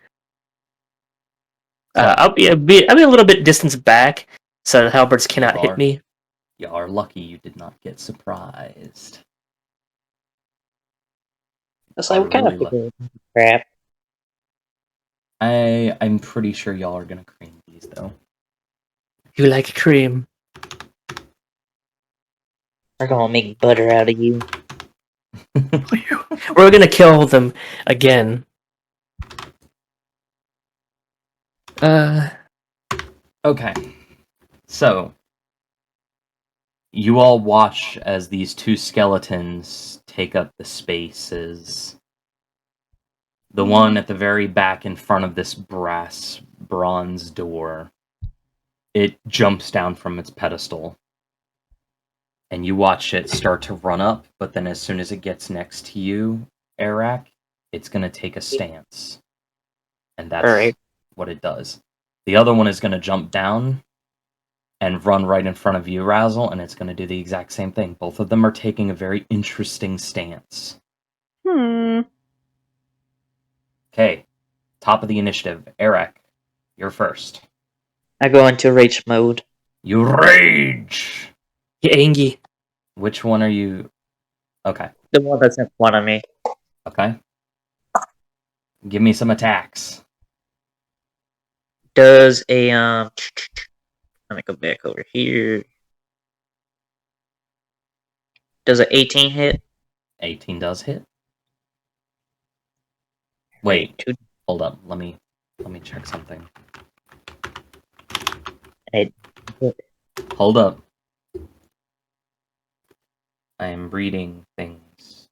Speaker 2: So,
Speaker 1: I'll be a little bit distance back, so the halberds cannot hit me.
Speaker 2: You are lucky you did not get surprised.
Speaker 3: It's like, what kind of
Speaker 2: Really
Speaker 3: crap?
Speaker 2: I'm pretty sure y'all are gonna cream these though.
Speaker 1: You like cream?
Speaker 3: We're gonna make butter out of you.
Speaker 1: We're gonna kill them again.
Speaker 2: Okay. So you all watch as these two skeletons take up the spaces. The one at the very back in front of this bronze door, it jumps down from its pedestal. And you watch it start to run up, but then as soon as it gets next to you, Arak, it's going to take a stance. And that's what it does. The other one is going to jump down and run right in front of you, Razzle, and it's going to do the exact same thing. Both of them are taking a very interesting stance. Okay, top of the initiative. Arak, you're first.
Speaker 3: I go into rage mode.
Speaker 2: You rage!
Speaker 1: You angry?
Speaker 2: Which one are you? Okay.
Speaker 3: The one that's in front of me.
Speaker 2: Okay. Give me some attacks.
Speaker 3: Does a let me go back over here. Does an 18 hit?
Speaker 2: 18 does hit. Wait, hold up. Let me check something. Hold up. I am reading things.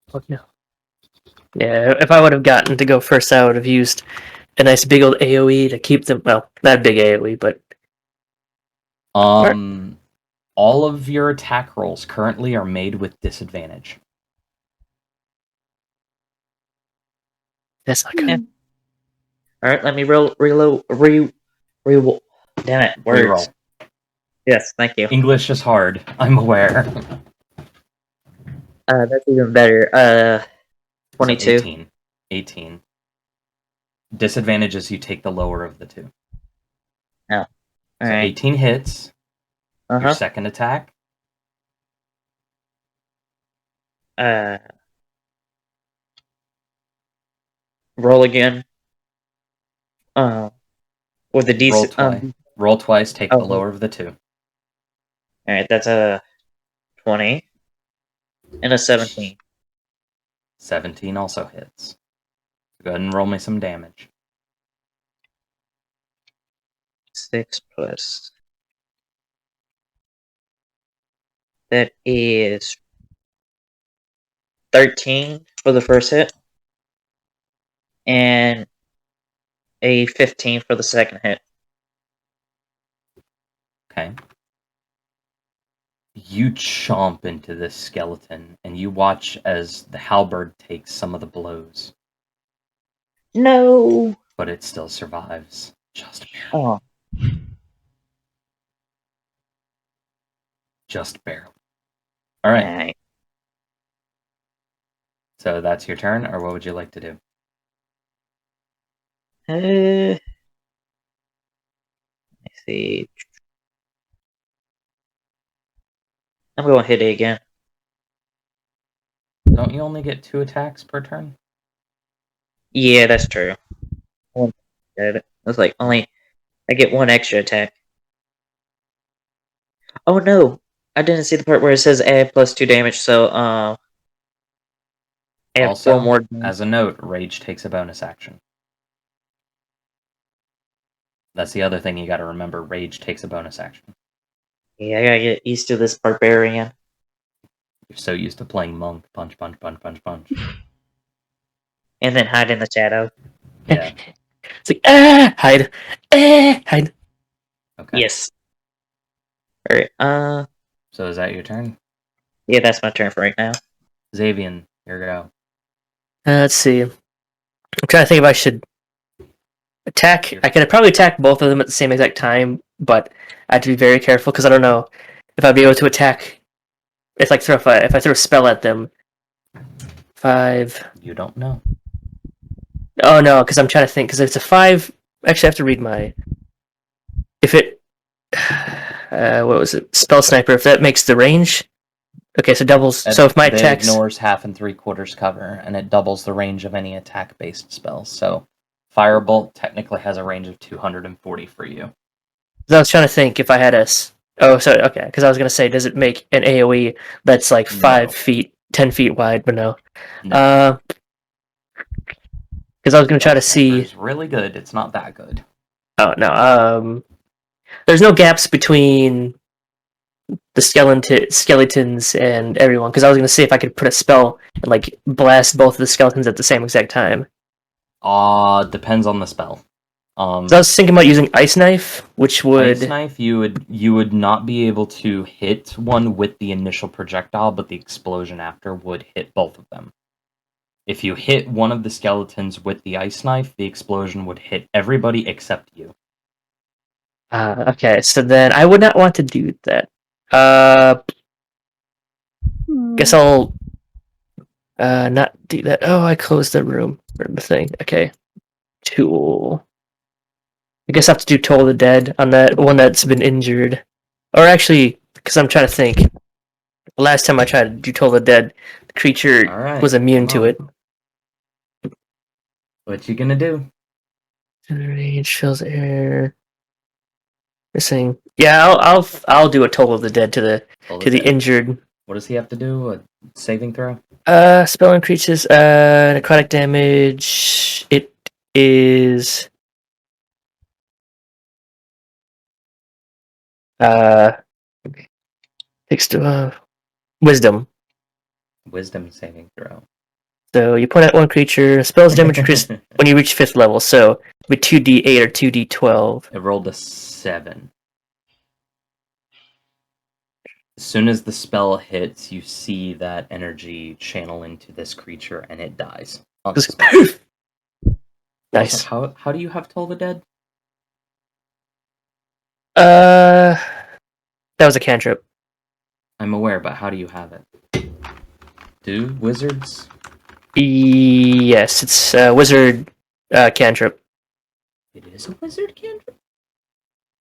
Speaker 1: Fuck no. Yeah, if I would have gotten to go first, I would have used a nice big old AoE to keep them. Well, not big AoE, but
Speaker 2: All of your attack rolls currently are made with disadvantage.
Speaker 1: that's not good.
Speaker 3: Yeah. All right, let me reload. Damn it, words.
Speaker 2: Reroll.
Speaker 3: Yes, thank you.
Speaker 2: English is hard. I'm aware.
Speaker 3: That's even better. 22.
Speaker 2: So 18. Disadvantage is you take the lower of the two.
Speaker 3: All
Speaker 2: So
Speaker 3: right.
Speaker 2: 18 hits. Your second attack.
Speaker 3: Roll again. With the decent.
Speaker 2: Roll twice. Take the lower of the two.
Speaker 3: All right, that's a 20 and a 17.
Speaker 2: 17 also hits. Go ahead and roll me some damage.
Speaker 3: 6 plus. That is 13 for the first hit. And a 15 for the second hit.
Speaker 2: Okay. You chomp into this skeleton, and you watch as the halberd takes some of the blows.
Speaker 3: No!
Speaker 2: But it still survives. Just barely.
Speaker 3: Oh.
Speaker 2: Just barely. Alright.
Speaker 3: Right.
Speaker 2: So that's your turn, or what would you like to do?
Speaker 3: Let's see. I'm going to hit it again.
Speaker 2: Don't you only get 2 attacks per turn?
Speaker 3: Yeah, that's true. It's like I get 1 extra attack. Oh no! I didn't see the part where it says add plus 2 damage, so add
Speaker 2: Also,
Speaker 3: 4 more damage.
Speaker 2: as a note, rage takes a bonus action. That's the other thing you gotta remember, rage takes a bonus action.
Speaker 3: Yeah, I gotta get used to this barbarian.
Speaker 2: You're so used to playing monk, punch.
Speaker 3: And then hide in the shadow.
Speaker 2: Yeah.
Speaker 1: It's like hide, hide.
Speaker 2: Okay.
Speaker 3: Yes. Alright,
Speaker 2: So is that your turn?
Speaker 3: yeah, that's my turn for right now.
Speaker 2: Xavian, here we go.
Speaker 1: Let's see. I'm trying to think if I should attack. I could probably attack both of them at the same exact time, but I have to be very careful because I don't know if I'd be able to attack if I throw a spell at them, 5.
Speaker 2: You don't know.
Speaker 1: Oh no, because I'm trying to think. Because it's a 5. Actually, I have to read my. If it, what was it? Spell sniper. If that makes the range. Okay, so doubles. So if my
Speaker 2: It
Speaker 1: attacks.
Speaker 2: ignores 1/2 and 3/4 cover, and it doubles the range of any attack-based spell. So, Firebolt technically has a range of 240 for you.
Speaker 1: I was trying to think if I had a. Oh, sorry. Okay, because I was gonna say, does it make an AOE that's like 5
Speaker 2: No.
Speaker 1: feet, 10 feet wide? But no.
Speaker 2: No.
Speaker 1: Because I was gonna try to see.
Speaker 2: It's really good. It's not that good.
Speaker 1: Oh no. There's no gaps between the skeletons and everyone. Because I was gonna see if I could put a spell and like blast both of the skeletons at the same exact time.
Speaker 2: Depends on the spell.
Speaker 1: So I was thinking about using Ice Knife, which would.
Speaker 2: Ice Knife, you would not be able to hit one with the initial projectile, but the explosion after would hit both of them. If you hit one of the skeletons with the Ice Knife, the explosion would hit everybody except you.
Speaker 1: Okay, so then I would not want to do that. Guess I'll not do that. Oh, I closed the room for the thing. Okay. Tool. I guess I have to do Toll the Dead on that one that's been injured. Or actually, because I'm trying to think. The last time I tried to do Toll the Dead, the creature
Speaker 2: Alright,
Speaker 1: was immune to it.
Speaker 2: What you gonna do?
Speaker 1: Range fills air. Missing. Yeah, I'll do a Toll of the Dead to the injured.
Speaker 2: What does he have to do? A saving throw?
Speaker 1: Spell increases necrotic damage. It is takes to wisdom.
Speaker 2: Wisdom saving throw.
Speaker 1: So you point at one creature. Spell's damage increases when you reach 5th level. So it'd be 2d8 or 2d12.
Speaker 2: It rolled a 7. As soon as the spell hits, you see that energy channel into this creature, and it dies. On the spot.
Speaker 1: Nice.
Speaker 2: Also, how do you have Toll the Dead?
Speaker 1: That was a cantrip.
Speaker 2: I'm aware, but how do you have it? Do wizards?
Speaker 1: Yes, it's a wizard cantrip.
Speaker 2: It is a wizard cantrip?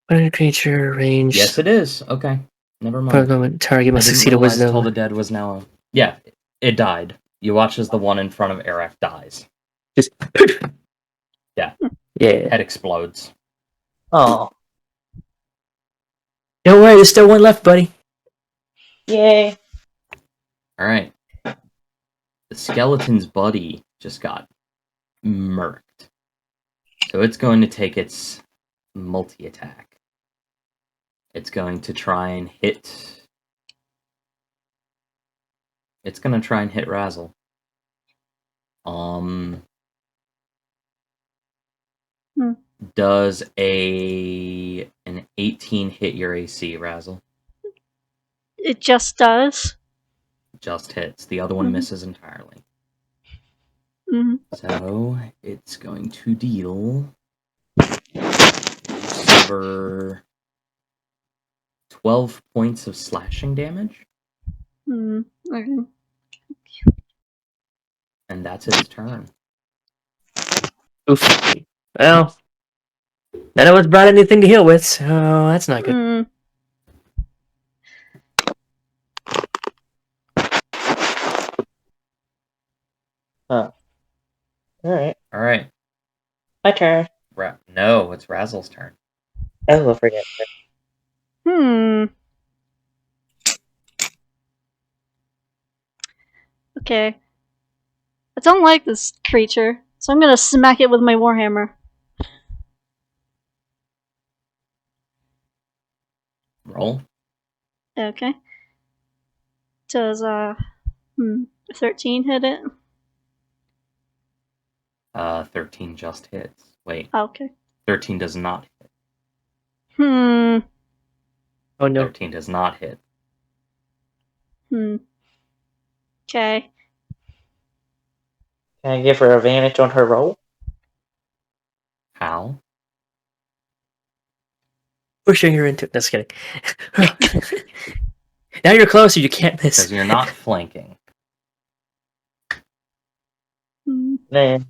Speaker 1: When a creature range.
Speaker 2: Yes, it is. Okay. Never mind.
Speaker 1: Target must succeed a wisdom.
Speaker 2: Toll the Dead was now. Yeah, it died. You watch as the one in front of Arak dies.
Speaker 1: Just.
Speaker 2: Yeah.
Speaker 1: Yeah.
Speaker 2: Head explodes.
Speaker 3: Oh.
Speaker 1: Don't worry, there's still one left, buddy.
Speaker 3: Yay.
Speaker 2: Alright. The skeleton's buddy just got murked. So it's going to take its multi-attack. It's going to try and hit... It's going to try and hit Razzle. Does an 18 hit your AC, Razzle?
Speaker 4: It just does.
Speaker 2: Just hits. The other one misses entirely. So it's going to deal over 12 points of slashing damage.
Speaker 4: Okay.
Speaker 2: And that's its turn.
Speaker 1: Oof. Well, none of us brought anything to heal with, so that's not good.
Speaker 3: Huh. Alright.
Speaker 2: Alright.
Speaker 3: My turn.
Speaker 2: No, it's Razzle's turn.
Speaker 3: Oh, I forget.
Speaker 4: Okay. I don't like this creature, so I'm gonna smack it with my warhammer.
Speaker 2: Roll.
Speaker 4: Okay. Does 13 hit it?
Speaker 2: 13 just hits. Wait.
Speaker 4: Okay.
Speaker 2: 13 does not hit.
Speaker 1: Oh no.
Speaker 2: 13 does not hit.
Speaker 4: Okay.
Speaker 3: Can I give her advantage on her roll?
Speaker 2: How?
Speaker 1: Pushing her into. Just kidding. Now you're closer. You can't
Speaker 2: Because
Speaker 1: miss.
Speaker 2: you're not flanking.
Speaker 4: Hmm.
Speaker 3: Man.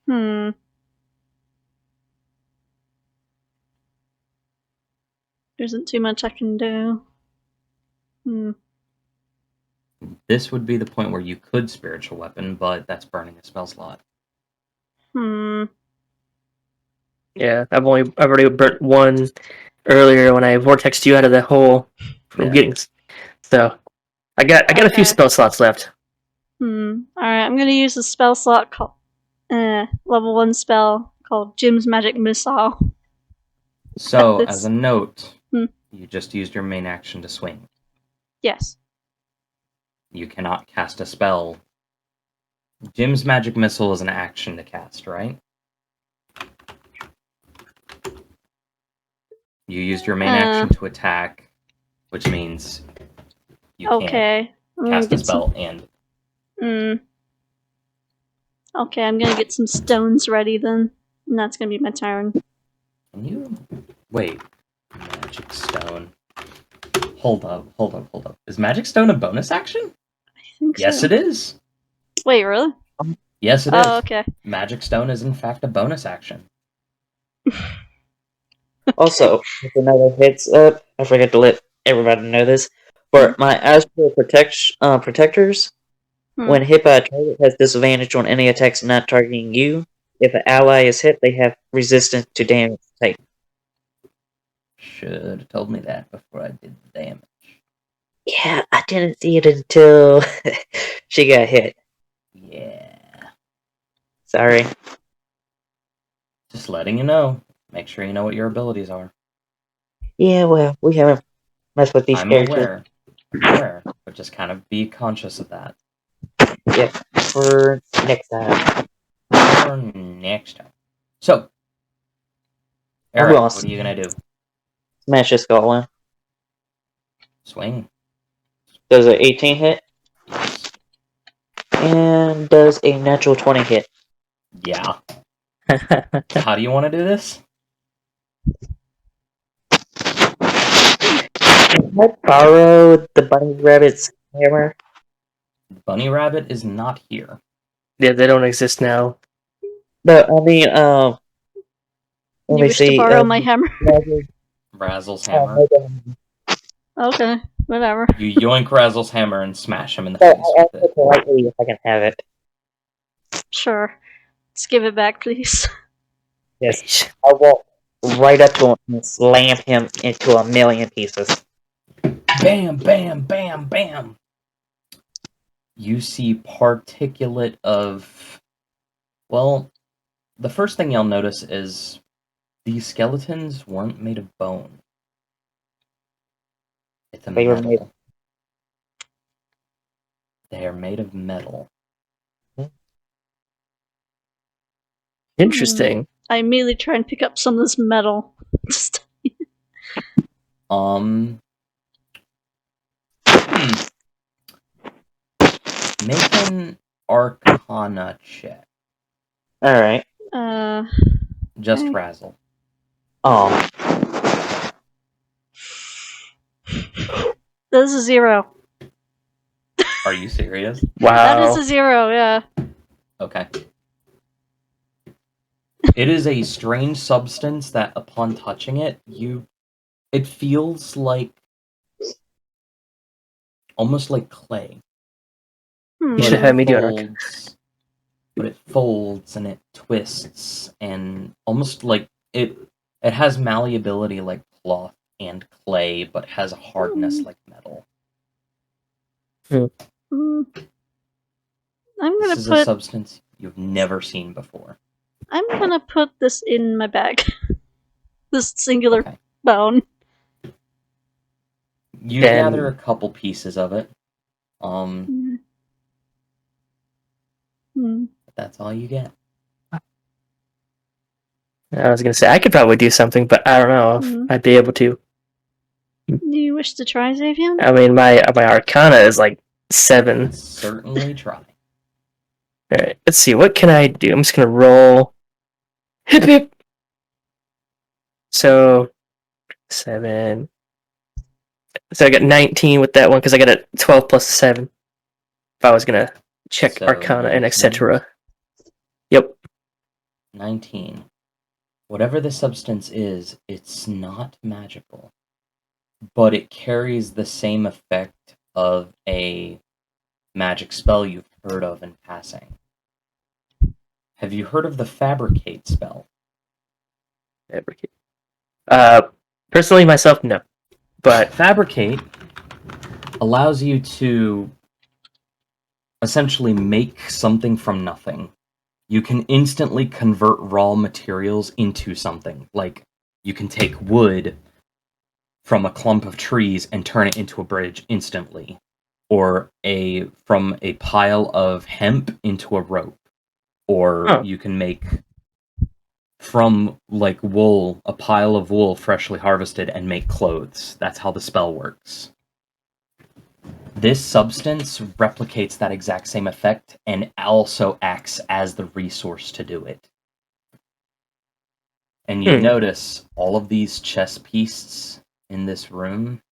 Speaker 4: Hmm. There isn't too much I can do. Hmm.
Speaker 2: This would be the point where you could spiritual weapon, but that's burning a spell slot.
Speaker 4: Hmm.
Speaker 1: Yeah, I've already burnt one earlier when I vortexed you out of the hole from
Speaker 2: Yeah.
Speaker 1: getting. So I got a few
Speaker 4: Okay.
Speaker 1: spell slots left.
Speaker 4: Alright, I'm gonna use a spell slot called level 1 spell called Jim's Magic Missile.
Speaker 2: So,
Speaker 4: That's-
Speaker 2: as a note,
Speaker 4: Hmm.
Speaker 2: you just used your main action to swing.
Speaker 4: Yes.
Speaker 2: You cannot cast a spell. Jim's Magic Missile is an action to cast, right? You used your main action to attack, which means you
Speaker 4: Okay. I'm
Speaker 2: can't
Speaker 4: gonna
Speaker 2: cast a
Speaker 4: get
Speaker 2: spell and...
Speaker 4: some. Okay, I'm gonna get some stones ready then. And that's gonna be my turn.
Speaker 2: Can you... Wait. Magic Stone. Hold up. Is Magic Stone a bonus action?
Speaker 4: I think
Speaker 2: Yes,
Speaker 4: so.
Speaker 2: it is.
Speaker 4: Wait, really?
Speaker 2: Yes, it is.
Speaker 4: Oh, okay.
Speaker 2: Magic Stone is, in fact, a bonus action.
Speaker 3: Also, with another heads up, I forgot to let everybody know this. For my Astral Protectors,
Speaker 4: Hmm.
Speaker 3: when hit by a target, has disadvantage on any attacks not targeting you. If an ally is hit, they have resistance to damage taken.
Speaker 2: Should have told me that before I did the damage.
Speaker 3: Yeah, I didn't see it until she got hit.
Speaker 2: Yeah.
Speaker 3: Sorry.
Speaker 2: Just letting you know. Make sure you know what your abilities are.
Speaker 3: Yeah, well, we haven't messed with these
Speaker 2: I'm
Speaker 3: characters.
Speaker 2: aware, but just kind of be conscious of that.
Speaker 3: Yep, for next time.
Speaker 2: For next time. So,
Speaker 3: I'm
Speaker 2: Eric,
Speaker 3: lost.
Speaker 2: what are you gonna do?
Speaker 3: Smash this goblin.
Speaker 2: Swing.
Speaker 3: Does an 18 hit?
Speaker 2: Yes.
Speaker 3: And does a natural 20 hit?
Speaker 2: Yeah. How do you want to do this?
Speaker 3: Can I borrow the bunny rabbit's hammer?
Speaker 2: Bunny Rabbit is not here.
Speaker 1: Yeah, they don't exist now.
Speaker 3: No, I mean, let
Speaker 4: You
Speaker 3: me
Speaker 4: wish to
Speaker 3: see.
Speaker 4: borrow my hammer?
Speaker 2: Razzle's
Speaker 3: Oh,
Speaker 2: hammer.
Speaker 4: Okay, whatever.
Speaker 2: You yoink Razzle's hammer and smash him in the
Speaker 3: So
Speaker 2: face
Speaker 3: I
Speaker 2: with
Speaker 3: asked
Speaker 2: it.
Speaker 3: politely if I can have it.
Speaker 4: Sure. Let's give it back, please.
Speaker 3: Yes, I walk right up to him and slam him into a million pieces.
Speaker 2: Bam, bam, bam, bam. You see particulate of... Well, the first thing you'll notice is these skeletons weren't made of bone. It's a
Speaker 3: They were
Speaker 2: metal.
Speaker 3: made-
Speaker 2: They are made of metal.
Speaker 1: Interesting.
Speaker 4: I immediately try and pick up some of this metal. Just
Speaker 2: Make an Arcana check.
Speaker 3: Alright.
Speaker 2: Just
Speaker 4: Okay.
Speaker 2: Razzle.
Speaker 3: Oh,
Speaker 4: This is a 0.
Speaker 2: Are you serious?
Speaker 4: That is
Speaker 1: Wow.
Speaker 4: a 0, yeah.
Speaker 2: Okay. It is a strange substance that, upon touching it, it feels like almost like clay.
Speaker 1: You
Speaker 2: But
Speaker 1: should
Speaker 2: it
Speaker 1: have me do it.
Speaker 2: folds- But it folds and it twists and almost like it has malleability like cloth and clay, but has a hardness like metal.
Speaker 4: I'm
Speaker 2: This
Speaker 4: gonna
Speaker 2: is a
Speaker 4: put
Speaker 2: substance you've never seen before.
Speaker 4: I'm gonna put this in my bag. This singular
Speaker 2: Okay.
Speaker 4: bone.
Speaker 2: You
Speaker 1: Then-
Speaker 2: gather a couple pieces of it. That's all you get.
Speaker 1: I was gonna say I could probably do something, but I don't know if I'd be able to.
Speaker 4: Do you wish to try, Xavier?
Speaker 1: I mean, my Arcana is like 7.
Speaker 2: Certainly try.
Speaker 1: All right, let's see. What can I do? I'm just gonna roll. Hip hip. So 7. So I got 19 with that one because I got a 12 plus 7. If I was gonna check
Speaker 2: So,
Speaker 1: Arcana and
Speaker 2: 19?
Speaker 1: etc. Yep.
Speaker 2: 19. Whatever the substance is, it's not magical, but it carries the same effect of a magic spell you've heard of in passing. Have you heard of the Fabricate spell?
Speaker 1: Fabricate. Personally, myself, no. But
Speaker 2: Fabricate allows you to essentially make something from nothing. You can instantly convert raw materials into something. Like, you can take wood from a clump of trees and turn it into a bridge instantly. Or from a pile of hemp into a rope. Or you can make from like wool, a pile of wool freshly harvested and make clothes. That's how the spell works. This substance replicates that exact same effect and also acts as the resource to do it. And you notice all of these chess pieces in this room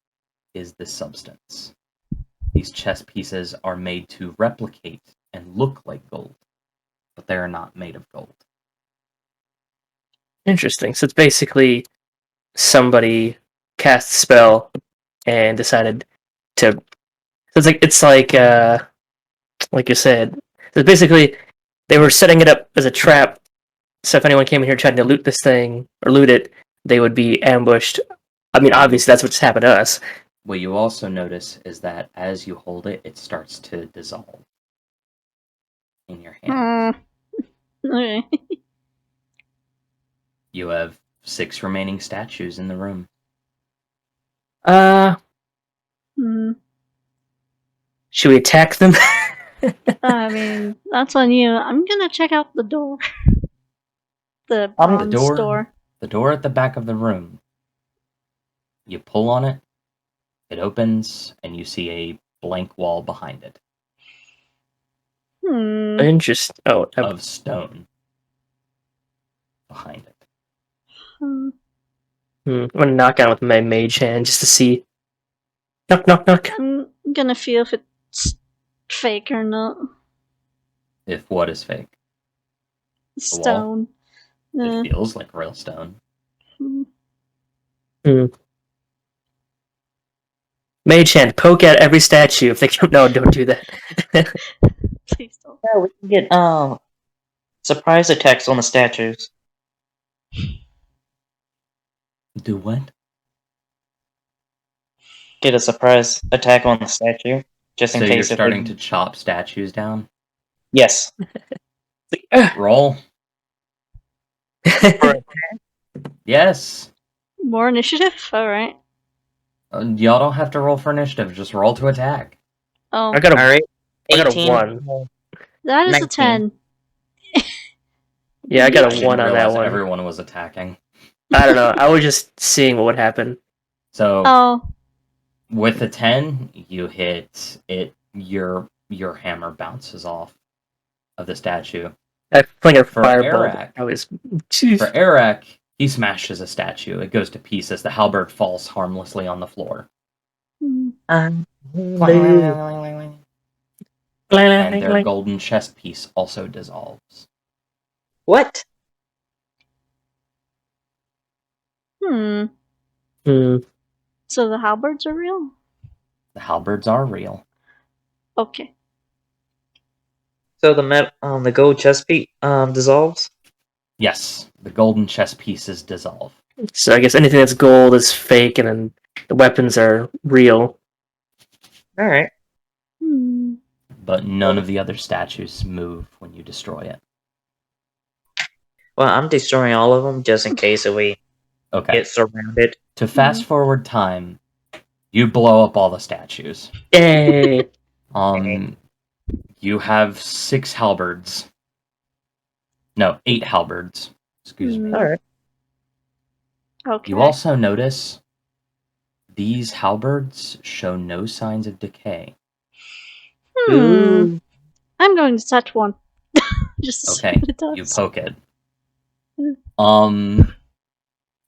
Speaker 2: is this substance. These chess pieces are made to replicate and look like gold, but they are not made of gold.
Speaker 1: interesting. So it's basically somebody cast a spell and decided to. So it's like you said. So basically, they were setting it up as a trap. So if anyone came in here trying to loot this thing or loot it, they would be ambushed. I mean, obviously that's what's happened to us.
Speaker 2: What you also notice is that as you hold it, it starts to dissolve in your hand.
Speaker 4: Okay.
Speaker 2: You have 6 remaining statues in the room.
Speaker 1: Should we attack them?
Speaker 4: I mean, that's on you. I'm gonna check out the door. The bronze door.
Speaker 2: The door at the back of the room. You pull on it, it opens, and you see a blank wall behind it.
Speaker 1: Interesting. Oh,
Speaker 2: of stone behind it.
Speaker 1: I'm gonna knock on it with my mage hand just to see. Knock, knock, knock.
Speaker 4: I'm gonna feel if it's fake or not.
Speaker 2: If what is fake?
Speaker 4: Stone.
Speaker 2: It feels like real stone.
Speaker 1: Mage hand, poke at every statue if they don't. No, don't do that.
Speaker 4: Please don't.
Speaker 3: Yeah, we can get surprise attacks on the statues.
Speaker 2: Do what?
Speaker 3: Get a surprise attack on the statue, just in
Speaker 2: So
Speaker 3: case.
Speaker 2: you're starting to chop statues down?
Speaker 3: Yes.
Speaker 2: Roll. Yes.
Speaker 4: More initiative? Alright.
Speaker 2: Y'all don't have to roll for initiative, just roll to attack.
Speaker 4: Oh.
Speaker 1: I got a
Speaker 3: Alright.
Speaker 1: I got a
Speaker 3: 18.
Speaker 1: 1.
Speaker 4: That is
Speaker 3: 19.
Speaker 4: a 10.
Speaker 1: Yeah, I got
Speaker 2: I
Speaker 1: a
Speaker 2: didn't
Speaker 1: 1 on that
Speaker 2: realize
Speaker 1: one.
Speaker 2: everyone was attacking.
Speaker 1: I don't know. I was just seeing what would happen.
Speaker 2: So with a 10, you hit it. Your hammer bounces off of the statue.
Speaker 1: I playing a
Speaker 2: For
Speaker 1: fireball.
Speaker 2: Eric.
Speaker 1: Jeez.
Speaker 2: For Eric, he smashes a statue. It goes to pieces. The halberd falls harmlessly on the floor. And their golden chest piece also dissolves.
Speaker 3: What?
Speaker 4: So the halberds are real?
Speaker 2: The halberds are real.
Speaker 4: Okay.
Speaker 3: So the gold chest piece dissolves?
Speaker 2: Yes, the golden chest pieces dissolve.
Speaker 1: So I guess anything that's gold is fake, and then the weapons are real.
Speaker 3: Alright.
Speaker 2: But none of the other statues move when you destroy it.
Speaker 3: Well, I'm destroying all of them just in case if we get surrounded.
Speaker 2: To fast forward time, you blow up all the statues.
Speaker 1: Yay!
Speaker 2: You have 6 halberds. No, 8 halberds. Excuse me.
Speaker 3: Alright.
Speaker 4: Okay.
Speaker 2: You also notice these halberds show no signs of decay.
Speaker 3: Ooh.
Speaker 4: I'm going to touch one. Just to see what it does.
Speaker 2: You poke it.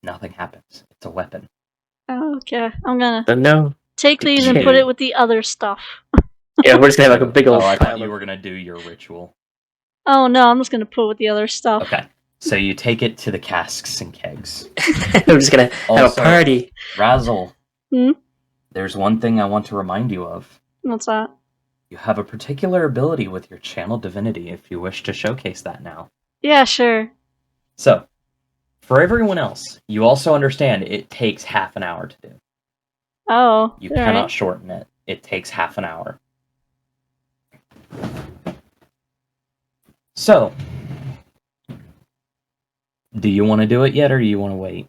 Speaker 2: Nothing happens. It's a weapon.
Speaker 4: Oh, okay. I'm gonna
Speaker 1: So no.
Speaker 4: take these and
Speaker 1: Okay.
Speaker 4: put it with the other stuff.
Speaker 1: Yeah, we're just gonna have like a big old
Speaker 2: I
Speaker 1: pile
Speaker 2: thought you
Speaker 1: of-
Speaker 2: were gonna do your ritual.
Speaker 4: Oh no, I'm just gonna put it with the other stuff.
Speaker 2: Okay. So you take it to the casks and kegs.
Speaker 1: We're just gonna have
Speaker 2: Also-
Speaker 1: a party.
Speaker 2: Razzle.
Speaker 4: Hmm?
Speaker 2: There's one thing I want to remind you of.
Speaker 4: What's that?
Speaker 2: You have a particular ability with your channel divinity if you wish to showcase that now.
Speaker 4: Yeah, sure.
Speaker 2: So, for everyone else, you also understand it takes half an hour to do.
Speaker 4: Oh,
Speaker 2: You
Speaker 4: alright.
Speaker 2: cannot shorten it. It takes half an hour. So, do you want to do it yet, or do you want to wait?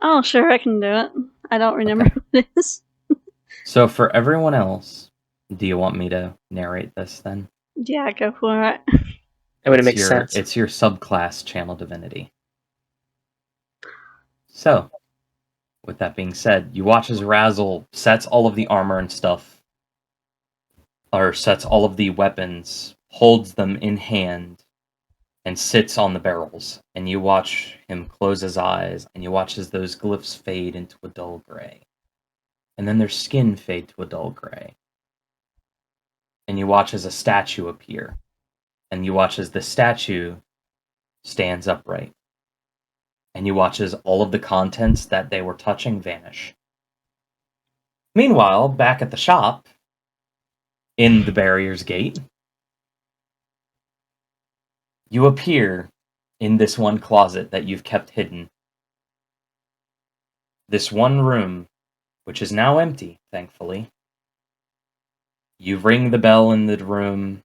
Speaker 4: Oh, sure, I can do it. I don't remember
Speaker 2: Okay.
Speaker 4: who it is.
Speaker 2: So, for everyone else, do you want me to narrate this then?
Speaker 4: Yeah, go for it.
Speaker 1: It would
Speaker 2: It's
Speaker 1: make
Speaker 2: your,
Speaker 1: sense.
Speaker 2: It's your subclass channel divinity. So, with that being said, you watch as Razzle sets all of the armor and stuff, or sets all of the weapons, holds them in hand, and sits on the barrels. And you watch him close his eyes, and you watch as those glyphs fade into a dull gray. And then their skin fade to a dull gray. And you watch as a statue appear. And you watch as the statue stands upright. And you watch as all of the contents that they were touching vanish. Meanwhile, back at the shop, in the barrier's gate, you appear in this one closet that you've kept hidden. This one room, which is now empty, thankfully. You ring the bell in the room,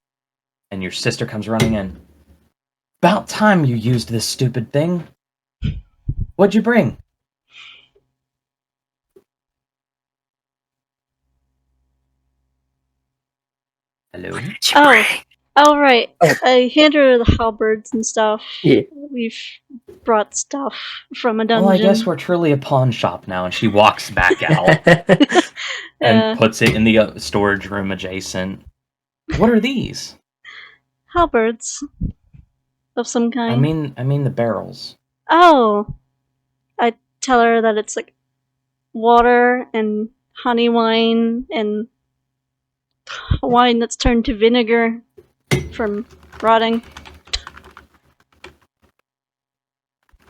Speaker 2: and your sister comes running in. About time you used this stupid thing. What'd you bring? Hello?
Speaker 4: Oh, right.
Speaker 1: Oh.
Speaker 4: I hand her the halberds and stuff.
Speaker 1: Yeah.
Speaker 4: We've brought stuff from a dungeon.
Speaker 2: Well, I guess we're truly a pawn shop now, and she walks back out and puts it in the storage room adjacent. What are these?
Speaker 4: halberds of some kind.
Speaker 2: I mean the barrels.
Speaker 4: Oh, I tell her that it's like water and honey wine and wine that's turned to vinegar from rotting.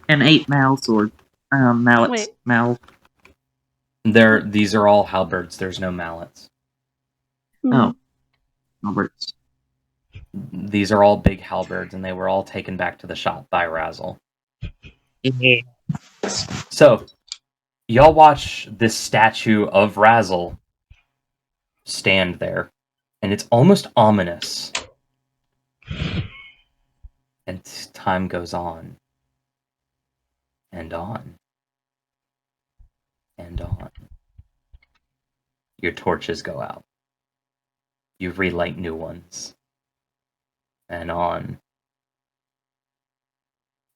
Speaker 3: And 8 mallets or mallets.
Speaker 4: Wait.
Speaker 3: Mallets.
Speaker 2: These are all halberds. There's no mallets.
Speaker 4: Hmm.
Speaker 3: Oh. Alberts.
Speaker 2: These are all big halberds, and they were all taken back to the shop by Razzle.
Speaker 3: Yeah.
Speaker 2: So, y'all watch this statue of Razzle stand there, and it's almost ominous. And time goes on. And on. And on. Your torches go out. You relight new ones. And on.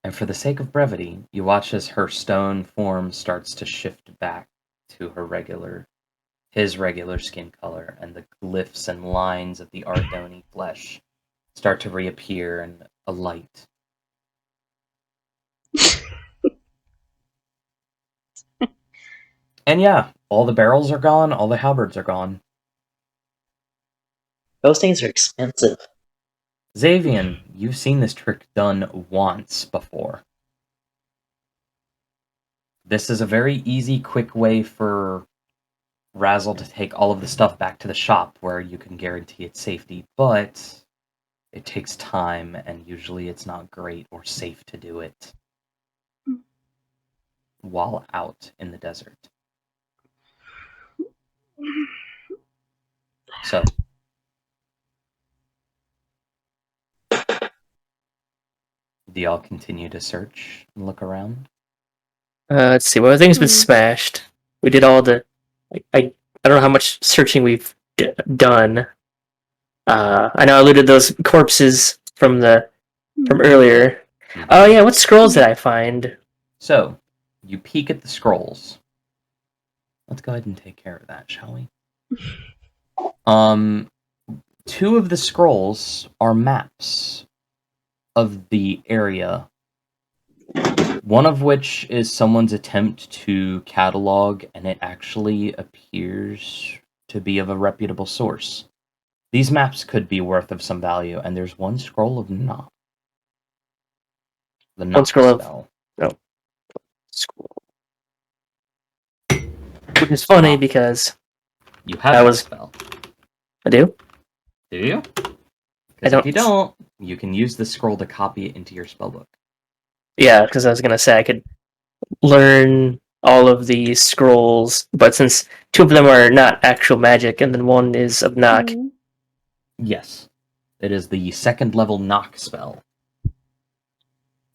Speaker 2: And for the sake of brevity, you watch as her stone form starts to shift back to his regular skin color, and the glyphs and lines of the Ardoni flesh start to reappear in a light. And yeah, all the barrels are gone, all the halberds are gone.
Speaker 6: Those things are expensive.
Speaker 2: Xavian, you've seen this trick done once before. This is a very easy, quick way for Razzle to take all of the stuff back to the shop where you can guarantee its safety, but it takes time, and usually it's not great or safe to do it while out in the desert. So, do y'all continue to search and look around?
Speaker 1: Let's see. Well, everything's been smashed. We did all the. I don't know how much searching we've done. I know I looted those corpses from earlier. Oh yeah, what scrolls did I find?
Speaker 2: So, you peek at the scrolls. Let's go ahead and take care of that, shall we? 2 of the scrolls are maps of the area One of which is someone's attempt to catalog, and it actually appears to be of a reputable source. These maps could be worth of some value, and there's one scroll of knock. The knock
Speaker 1: scroll of-
Speaker 2: spell.
Speaker 1: Scroll. Which is funny
Speaker 2: Knock.
Speaker 1: because
Speaker 2: You have
Speaker 1: That
Speaker 2: that
Speaker 1: was-
Speaker 2: spell.
Speaker 1: I do.
Speaker 2: Do you?
Speaker 1: I
Speaker 2: Because
Speaker 1: don't-
Speaker 2: if you don't, you can use this scroll to copy it into your spellbook.
Speaker 1: Yeah, because I was gonna say I could learn all of these scrolls, but since 2 of them are not actual magic, and then 1 is of knock.
Speaker 4: Mhm.
Speaker 2: Yes. It is the 2nd level knock spell.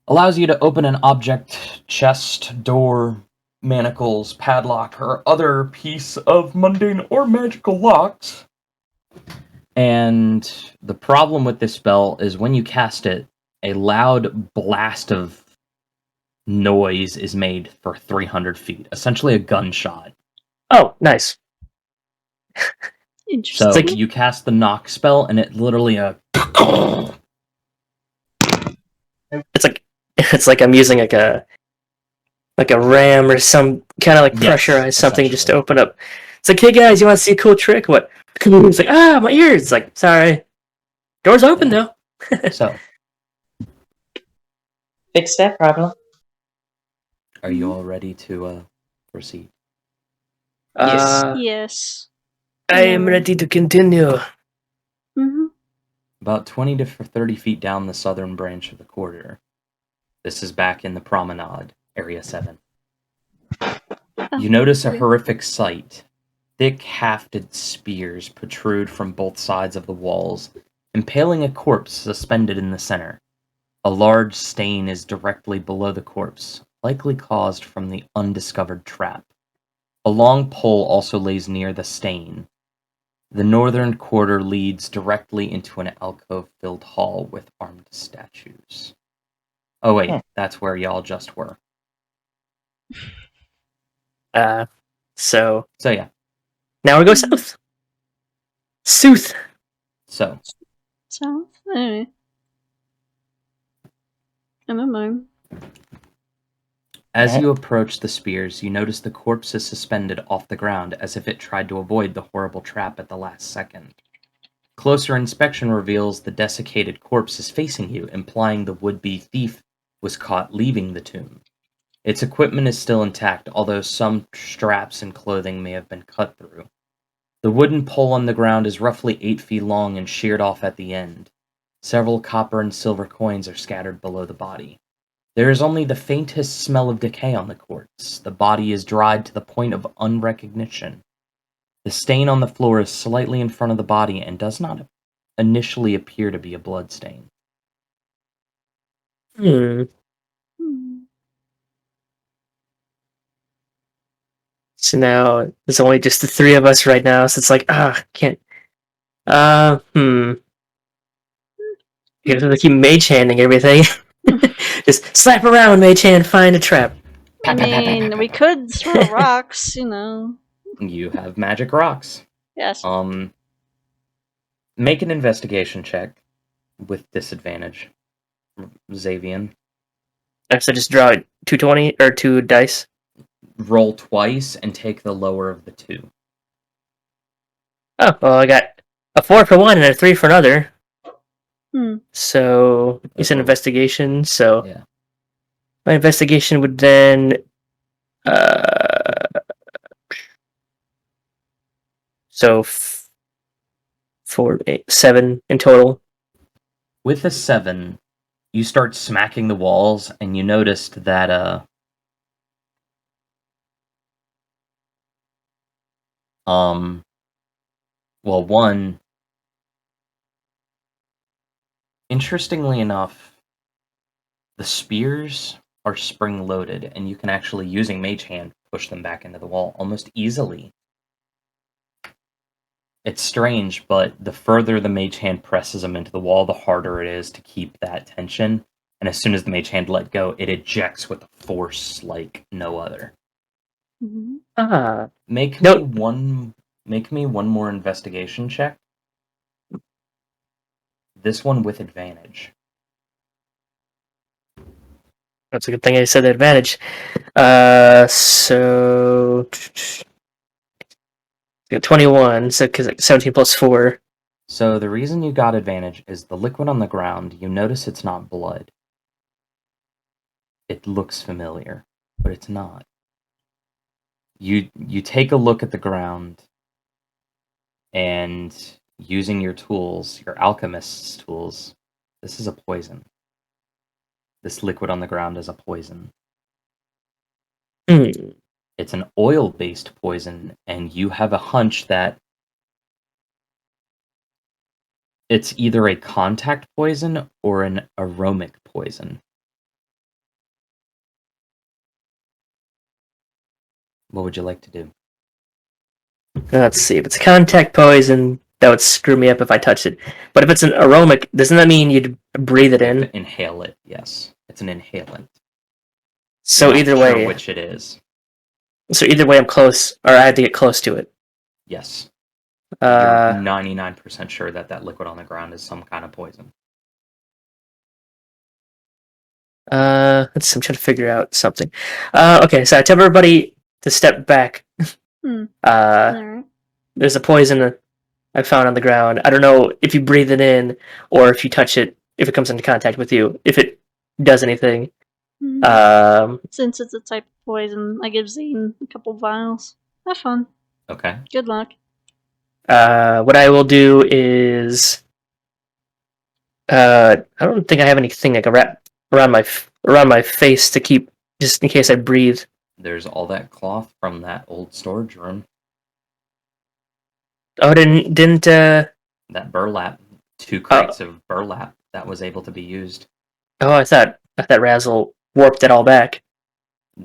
Speaker 2: Allows you to open an object, chest, door, manacles, padlock, or other piece of mundane or magical locks. And the problem with this spell is when you cast it, a loud blast of noise is made for 300 feet, essentially a gunshot.
Speaker 1: Oh, nice.
Speaker 4: Interesting.
Speaker 2: So you cast the knock spell, and it literally
Speaker 1: It's like I'm using like a ram or some kind of like
Speaker 2: Yes,
Speaker 1: pressurized something just to
Speaker 2: essentially.
Speaker 1: open up. It's like, hey guys, you want to see a cool trick? What? It's like, my ears. It's like, sorry, door's open though.
Speaker 2: So,
Speaker 3: Fix that problem.
Speaker 2: are you all ready to proceed?
Speaker 3: Yes.
Speaker 4: Yes.
Speaker 1: I am ready to continue.
Speaker 4: Mm-hmm.
Speaker 2: About 20 to 30 feet down the southern branch of the corridor. This is back in the promenade, Area 7. You notice a horrific sight. Thick, hafted spears protrude from both sides of the walls, impaling a corpse suspended in the center. A large stain is directly below the corpse, likely caused from the undiscovered trap. A long pole also lays near the stain. The northern quarter leads directly into an alcove-filled hall with armed statues. Oh wait, that's where y'all just were.
Speaker 1: So
Speaker 2: So yeah,
Speaker 1: now we go south. Sooth.
Speaker 2: so
Speaker 4: South? Anyway. I don't know.
Speaker 2: as you approach the spears, you notice the corpse is suspended off the ground as if it tried to avoid the horrible trap at the last second. Closer inspection reveals the desiccated corpse is facing you, implying the would-be thief was caught leaving the tomb. Its equipment is still intact, although some straps and clothing may have been cut through. The wooden pole on the ground is roughly 8 feet long and sheared off at the end. Several copper and silver coins are scattered below the body. There is only the faintest smell of decay on the corpse. The body is dried to the point of unrecognition. The stain on the floor is slightly in front of the body and does not initially appear to be a blood stain.
Speaker 4: Hmm.
Speaker 1: So now there's only just the 3 of us right now. So it's like, can't. You have to keep mage handing everything. Just slap around, mage hand, find a trap.
Speaker 4: I mean, we could throw rocks, you know.
Speaker 2: You have magic rocks.
Speaker 4: Yes.
Speaker 2: Make an investigation check with disadvantage, Xavian.
Speaker 1: So just draw 220 or 2 dice.
Speaker 2: Roll twice and take the lower of the 2.
Speaker 1: Oh, well, I got a 4 for one and a 3 for another.
Speaker 4: Hmm.
Speaker 1: So it's an investigation. So
Speaker 2: Yeah.
Speaker 1: my investigation would then, so 4, 8, 7 in total.
Speaker 2: With a 7, you start smacking the walls, and you noticed that well, one, interestingly enough, the spears are spring-loaded, and you can actually, using Mage Hand, push them back into the wall almost easily. It's strange, but the further the Mage Hand presses them into the wall, the harder it is to keep that tension. And as soon as the Mage Hand let go, it ejects with a force like no other.
Speaker 4: Mm-hmm.
Speaker 2: Make me one more investigation check. This one with advantage.
Speaker 1: That's a good thing I said the advantage. So 21. So because 17 plus 4.
Speaker 2: So the reason you got advantage is the liquid on the ground. You notice it's not blood. It looks familiar, but it's not. You take a look at the ground, and using your tools, your alchemist's tools, this is a poison. This liquid on the ground is a poison.
Speaker 1: Hmm.
Speaker 2: It's an oil-based poison, and you have a hunch that it's either a contact poison or an aromic poison. What would you like to do?
Speaker 1: Let's see. If it's a contact poison, that would screw me up if I touched it. But if it's an aromatic, doesn't that mean you'd breathe it
Speaker 2: You have
Speaker 1: in?
Speaker 2: to inhale it, yes. It's an inhalant.
Speaker 1: So
Speaker 2: Not
Speaker 1: either
Speaker 2: sure
Speaker 1: way,
Speaker 2: which it is.
Speaker 1: so either way, I'm close, or I have to get close to it.
Speaker 2: Yes. You're
Speaker 1: Uh,
Speaker 2: 99% sure that that liquid on the ground is some kind of poison.
Speaker 1: let's see, I'm trying to figure out something. Okay, so I tell everybody to step back.
Speaker 4: Hmm.
Speaker 1: Uh,
Speaker 4: Alright.
Speaker 1: there's a poison I found on the ground. I don't know if you breathe it in or if you touch it, if it comes into contact with you, if it does anything.
Speaker 4: Hmm. Since it's a type of poison, I give Zane a couple vials. Have fun.
Speaker 2: Okay.
Speaker 4: Good luck.
Speaker 1: What I will do is, I don't think I have anything I can wrap around my face to keep just in case I breathe.
Speaker 2: There's all that cloth from that old storage room.
Speaker 1: Oh, didn't
Speaker 2: That burlap. 2 crates of burlap that was able to be used.
Speaker 1: oh, I thought Razzle warped it all back.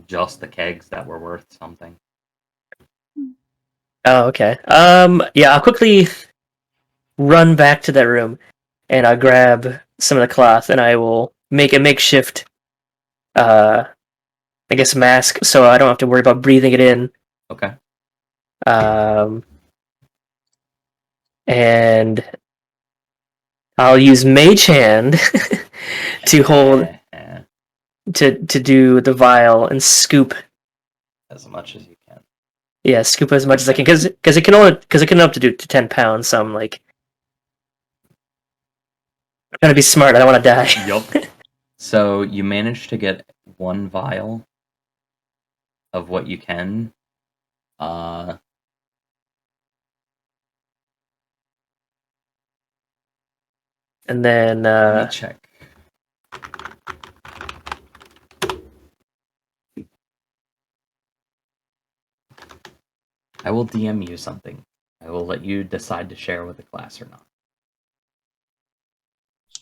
Speaker 2: Just the kegs that were worth something.
Speaker 1: Oh, okay. Yeah, I'll quickly run back to that room, and I'll grab some of the cloth, and I will make a makeshift, I guess, mask, so I don't have to worry about breathing it in.
Speaker 2: Okay.
Speaker 1: And I'll use Mage Hand to hold to do the vial and scoop.
Speaker 2: As much as you can.
Speaker 1: Yeah, scoop as much as I can, because it can up to 10 pounds. So I'm like, I'm trying to be smart. I don't want to die.
Speaker 2: Yup. So you managed to get 1 vial of what you can.
Speaker 1: And then
Speaker 2: Let me check. I will DM you something. I will let you decide to share with the class or not.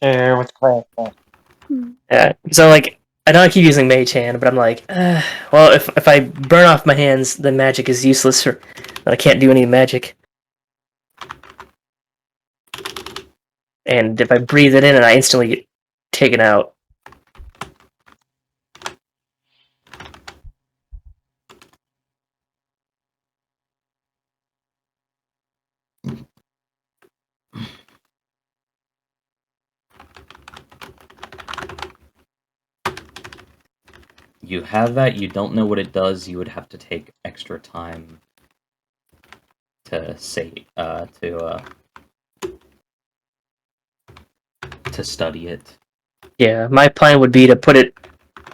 Speaker 3: Share with class.
Speaker 1: yeah. So like, I know I keep using Mage Hand, but I'm like, well, if I burn off my hands, then magic is useless, or I can't do any magic. And if I breathe it in, and I instantly get taken out.
Speaker 2: You have that, you don't know what it does, you would have to take extra time to to study it.
Speaker 1: Yeah, my plan would be to put it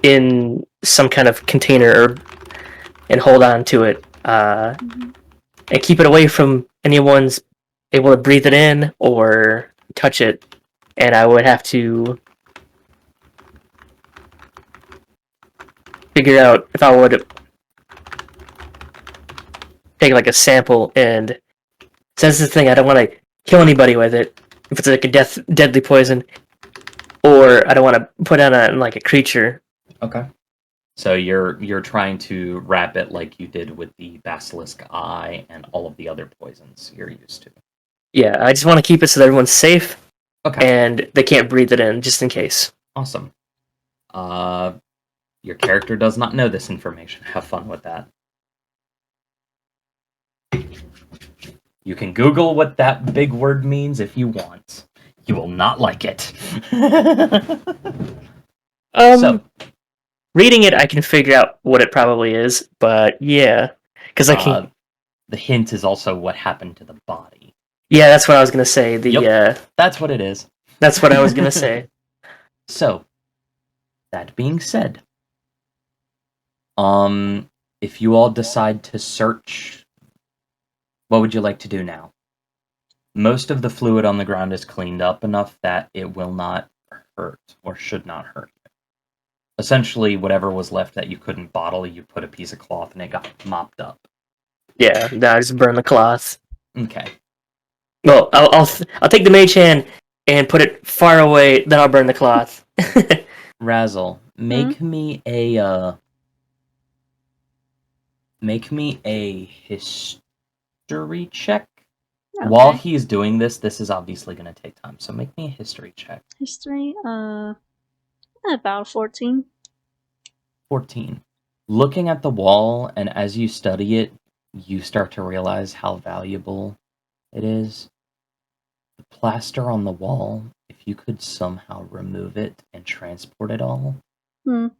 Speaker 1: in some kind of container and hold on to it, and keep it away from anyone's able to breathe it in or touch it. And I would have to figure out if I would take like a sample, and so that's the thing, I don't want to kill anybody with it if it's like a deadly poison, or I don't want to put it on like a creature.
Speaker 2: Okay. So you're trying to wrap it like you did with the basilisk eye and all of the other poisons you're used to.
Speaker 1: Yeah, I just want to keep it so that everyone's safe.
Speaker 2: Okay.
Speaker 1: And they can't breathe it in, just in case.
Speaker 2: Awesome. Your character does not know this information. Have fun with that. You can Google what that big word means if you want. You will not like it.
Speaker 1: So, reading it, I can figure out what it probably is, but yeah. Because I can.
Speaker 2: The hint is also what happened to the body.
Speaker 1: Yeah, that's what I was going to say.
Speaker 2: That's what it is.
Speaker 1: That's what I was going to say.
Speaker 2: So, that being said, if you all decide to search, what would you like to do now? Most of the fluid on the ground is cleaned up enough that it will not hurt, or should not hurt you. Essentially, whatever was left that you couldn't bottle, you put a piece of cloth and it got mopped up.
Speaker 1: Yeah, I just burn the cloth.
Speaker 2: Okay.
Speaker 1: Well, I'll take the mage hand and put it far away. Then I'll burn the cloth.
Speaker 2: Razzle, make me a history check.
Speaker 4: Okay.
Speaker 2: While he's doing this is obviously going to take time. So make me a history check.
Speaker 4: History, about 14.
Speaker 2: 14. Looking at the wall, and as you study it, you start to realize how valuable it is. The plaster on the wall, if you could somehow remove it and transport it all, it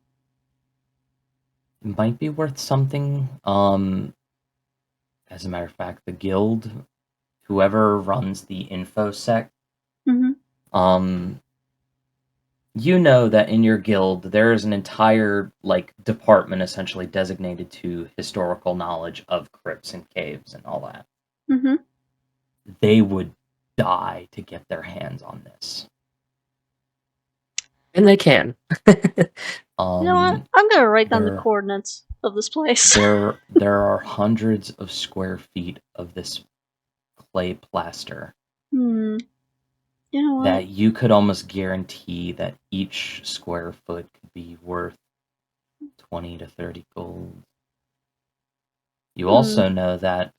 Speaker 2: might be worth something. As a matter of fact, the guild, whoever runs the infosec, you know that in your guild there is an entire department essentially designated to historical knowledge of crypts and caves and all that. They would die to get their hands on this.
Speaker 1: And they can.
Speaker 4: You know what? I'm gonna write down the coordinates of this place.
Speaker 2: there are hundreds of square feet of this clay plaster.
Speaker 4: You know what?
Speaker 2: That you could almost guarantee that each square foot could be worth 20 to 30 gold. You also know that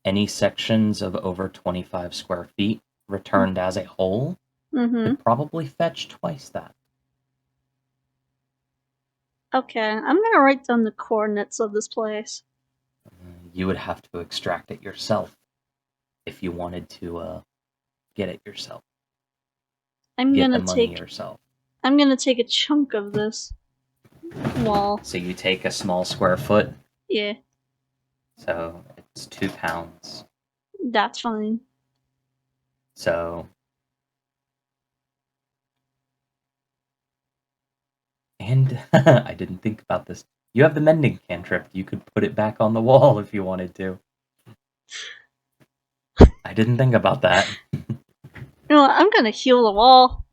Speaker 2: any sections of over 25 square feet returned as a whole could probably fetch twice that.
Speaker 4: Okay, I'm gonna write down the coordinates of this place.
Speaker 2: You would have to extract it yourself if you wanted to get it yourself.
Speaker 4: I'm gonna take a chunk of this wall.
Speaker 2: So you take a small square foot?
Speaker 4: Yeah.
Speaker 2: So it's 2 pounds.
Speaker 4: That's fine.
Speaker 2: So... And I didn't think about this. You have the mending cantrip. You could put it back on the wall if you wanted to. I didn't think about that.
Speaker 4: You know what? I'm gonna heal the wall.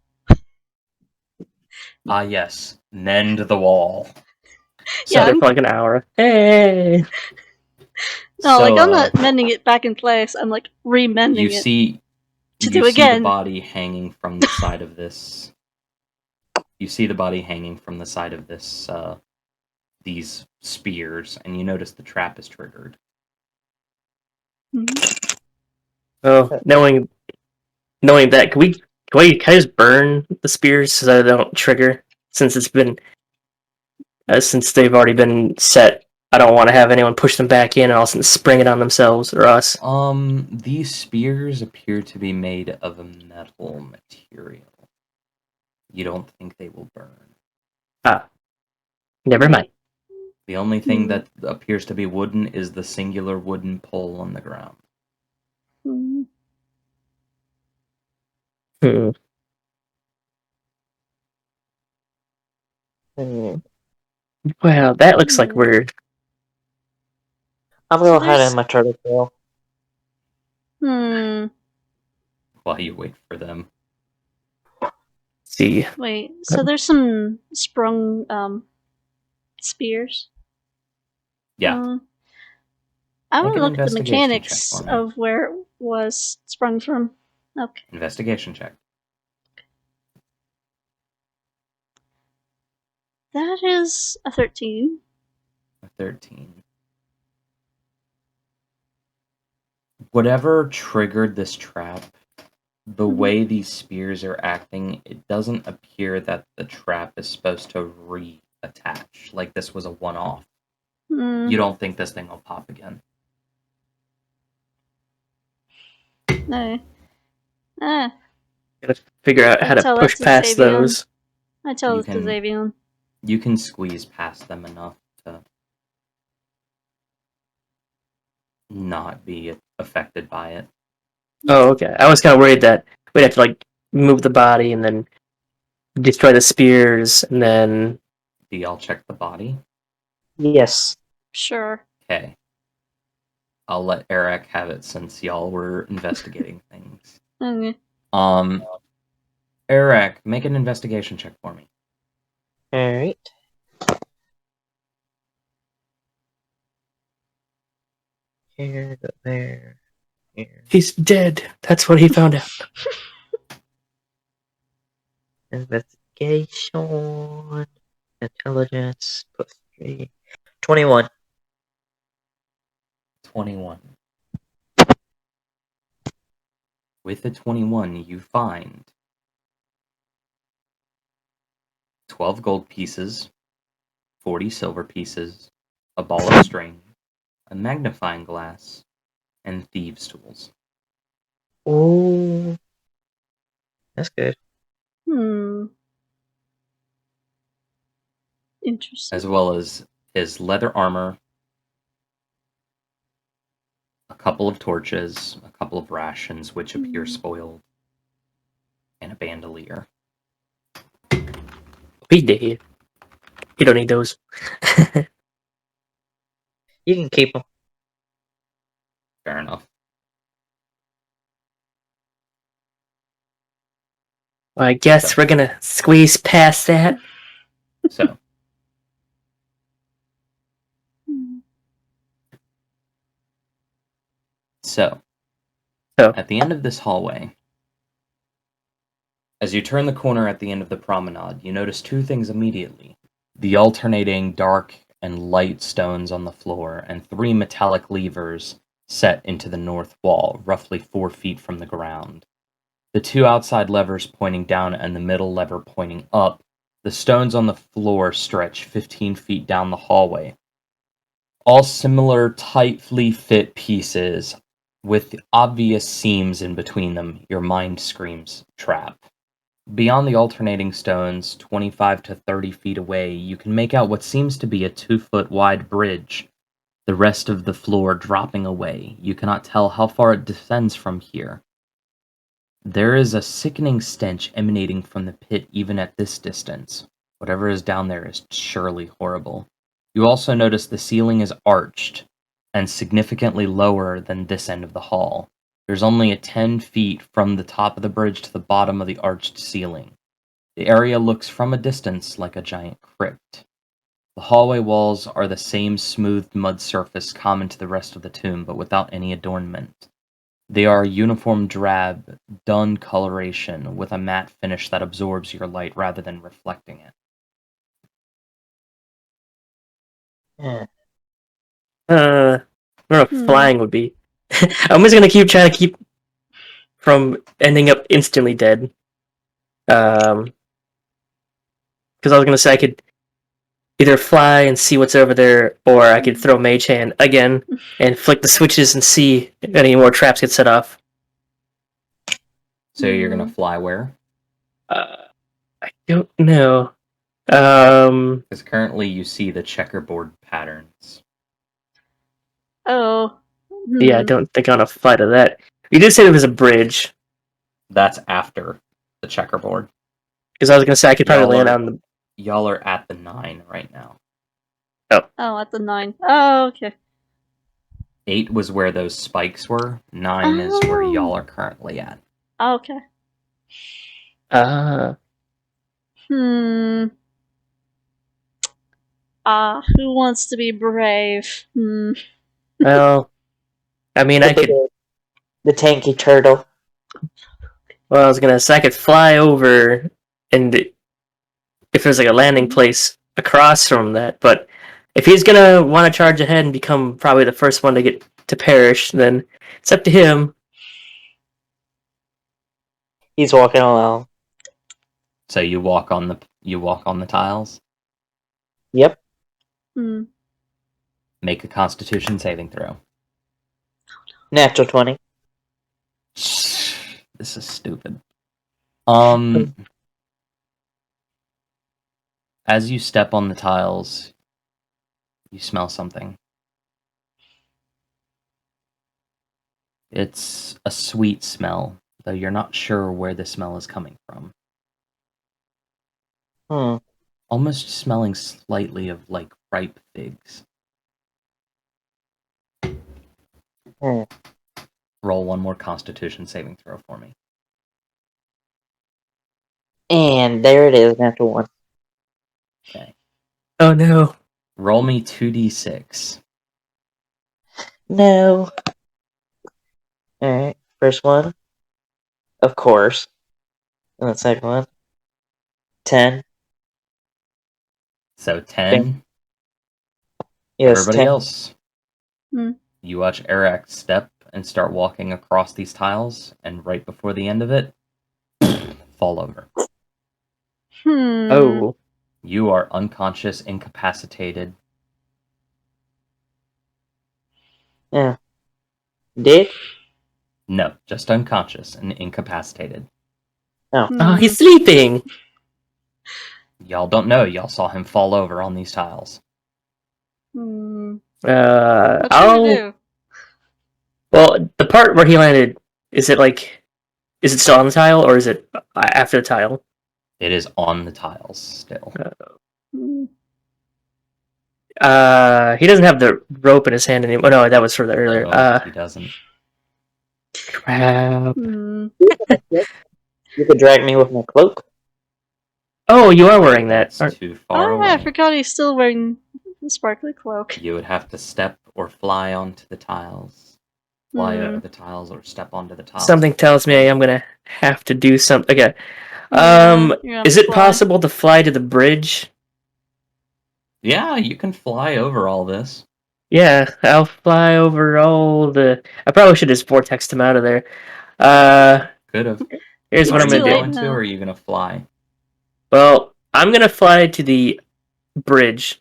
Speaker 2: Ah, yes. Mend the wall.
Speaker 1: Set it for like an hour. Hey!
Speaker 4: No, I'm not mending it back in place. I'm remending it.
Speaker 2: You see the body hanging from the side of this. You see the body hanging from the side of this, these spears, and you notice the trap is triggered.
Speaker 1: Oh, knowing that, can I just burn the spears so that they don't trigger? Since since they've already been set, I don't want to have anyone push them back in and all of a sudden spring it on themselves or us.
Speaker 2: These spears appear to be made of a metal material. You don't think they will burn.
Speaker 1: Ah. Never mind.
Speaker 2: The only thing that appears to be wooden is the singular wooden pole on the ground.
Speaker 1: Well, that looks like weird.
Speaker 3: I'm gonna hide in my turtle shell.
Speaker 2: While you wait for them.
Speaker 1: See.
Speaker 4: Wait, so there's some sprung spears?
Speaker 2: Yeah.
Speaker 4: I want to look at the mechanics of where it was sprung from. Okay.
Speaker 2: Investigation check.
Speaker 4: That is a 13.
Speaker 2: A 13. Whatever triggered this trap, the way these spears are acting, it doesn't appear that the trap is supposed to reattach. Like this was a one-off. You don't think this thing will pop again?
Speaker 4: No.
Speaker 1: Gotta figure out how to push past those.
Speaker 4: I tell this to Xavion.
Speaker 2: You can squeeze past them enough to not be affected by it.
Speaker 1: Oh, okay. I was kind of worried that we'd have to like move the body and then destroy the spears, and then
Speaker 2: Do y'all check the body?
Speaker 3: Yes.
Speaker 4: Sure.
Speaker 2: Okay. I'll let Eric have it since y'all were investigating things.
Speaker 4: Okay.
Speaker 2: Eric, make an investigation check for me.
Speaker 3: Alright. Here, go there. Here.
Speaker 1: he's dead. That's what he found out.
Speaker 3: Investigation. Intelligence. +3. 21.
Speaker 2: 21. With the 21, you find 12 gold pieces, 40 silver pieces, a ball of string, a magnifying glass, and thieves' tools.
Speaker 3: Oh. That's good.
Speaker 4: Interesting.
Speaker 2: As well as his leather armor, a couple of torches, a couple of rations which appear spoiled, and a bandolier.
Speaker 1: He did. You don't need those.
Speaker 3: You can keep them.
Speaker 2: Fair enough.
Speaker 1: Well, I guess we're gonna squeeze past that.
Speaker 2: So,
Speaker 1: So.
Speaker 2: at the end of this hallway, as you turn the corner at the end of the promenade, you notice two things immediately. The alternating dark and light stones on the floor, and 3 metallic levers set into the north wall, roughly 4 feet from the ground. The 2 outside levers pointing down and the middle lever pointing up. The stones on the floor stretch 15 feet down the hallway. All similar, tightly fit pieces, with obvious seams in between them. Your mind screams, trap. Beyond the alternating stones, 25 to 30 feet away, you can make out what seems to be a 2-foot wide bridge, the rest of the floor dropping away. You cannot tell how far it descends from here. There is a sickening stench emanating from the pit even at this distance. Whatever is down there is surely horrible. You also notice the ceiling is arched and significantly lower than this end of the hall. There's only a 10 feet from the top of the bridge to the bottom of the arched ceiling. The area looks from a distance like a giant crypt. The hallway walls are the same smoothed mud surface common to the rest of the tomb, but without any adornment. They are uniform drab, dun coloration with a matte finish that absorbs your light rather than reflecting it.
Speaker 3: Yeah.
Speaker 1: I don't know if flying would be. I'm just gonna try to keep from ending up instantly dead. Because I was gonna say I could either fly and see what's over there, or I could throw Mage Hand again and flick the switches and see if any more traps get set off.
Speaker 2: So you're gonna fly where?
Speaker 1: I don't know.
Speaker 2: Because currently you see the checkerboard patterns.
Speaker 4: Oh.
Speaker 1: Yeah, I don't think I'm gonna fly to that. You did say there was a bridge,
Speaker 2: That's after the checkerboard.
Speaker 1: because I was gonna say I could probably land on the.
Speaker 2: Y'all are at the 9 right now.
Speaker 4: Oh, at the 9. Oh, okay.
Speaker 2: 8 was where those spikes were. 9 is where y'all are currently at.
Speaker 4: Okay. Who wants to be brave?
Speaker 1: Well, I mean, I could.
Speaker 3: The tanky turtle.
Speaker 1: Well, I was gonna say I could fly over, and if there's like a landing place across from that, but if he's gonna want to charge ahead and become probably the first one to get to perish, then it's up to him.
Speaker 3: He's walking along.
Speaker 2: So you walk on the tiles.
Speaker 3: Yep.
Speaker 2: Make a Constitution saving throw.
Speaker 3: Natural 20.
Speaker 2: This is stupid. As you step on the tiles, you smell something. It's a sweet smell, though you're not sure where the smell is coming from. Almost smelling slightly of like ripe figs. Roll one more Constitution saving throw for me.
Speaker 3: And there it is, natural one.
Speaker 2: Okay.
Speaker 1: Oh no.
Speaker 2: Roll me 2d6.
Speaker 3: No. Alright, first one. Of course. And the second one. 10.
Speaker 2: So 10.
Speaker 3: Yes,
Speaker 2: Everybody
Speaker 3: 10.
Speaker 2: else. You watch Eric step and start walking across these tiles, and right before the end of it, fall over.
Speaker 1: Oh.
Speaker 2: You are unconscious, incapacitated.
Speaker 3: Yeah. Dick?
Speaker 2: No, just unconscious and incapacitated.
Speaker 1: Oh, he's sleeping.
Speaker 2: Y'all don't know. Y'all saw him fall over on these tiles.
Speaker 4: What should
Speaker 1: I'll.
Speaker 4: we do?
Speaker 1: Well, the part where he landed, is it still on the tile or is it after the tile?
Speaker 2: It is on the tiles still.
Speaker 1: He doesn't have the rope in his hand anymore. No, that was for the earlier.
Speaker 2: No, he doesn't.
Speaker 1: Crap.
Speaker 3: You could drag me with my cloak.
Speaker 1: Oh, you are wearing that.
Speaker 2: That's too far
Speaker 4: Oh
Speaker 2: away.
Speaker 4: yeah, I forgot he's still wearing the sparkly cloak.
Speaker 2: You would have to step or fly onto the tiles. Fly over the tiles or step onto the tiles.
Speaker 1: Something tells me I am gonna have to do something. Okay.
Speaker 4: Yeah,
Speaker 1: Is it
Speaker 4: fly.
Speaker 1: possible to fly to the bridge?
Speaker 2: Yeah, you can fly over all this.
Speaker 1: Yeah, I'll fly over all the. I probably should just vortex him out of there.
Speaker 2: Could have.
Speaker 1: Here's what I'm
Speaker 4: too
Speaker 1: gonna
Speaker 4: late
Speaker 1: do.
Speaker 2: Going to,
Speaker 4: now.
Speaker 2: or are you gonna fly?
Speaker 1: Well, I'm gonna fly to the bridge,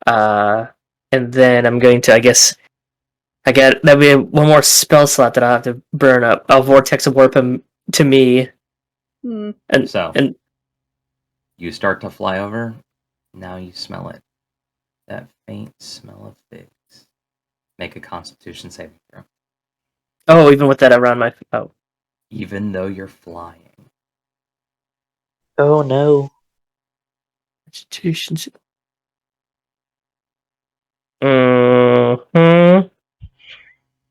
Speaker 1: and then I'm going to. I guess that'll be one more spell slot that I'll have to burn up. I'll vortex warp him to me, and
Speaker 2: So.
Speaker 1: and
Speaker 2: You start to fly over. Now you smell it. That faint smell of figs. Make a Constitution saving throw.
Speaker 1: oh, even with that around my
Speaker 2: Even though you're flying.
Speaker 3: Oh no.
Speaker 1: Constitution. Mm-hmm.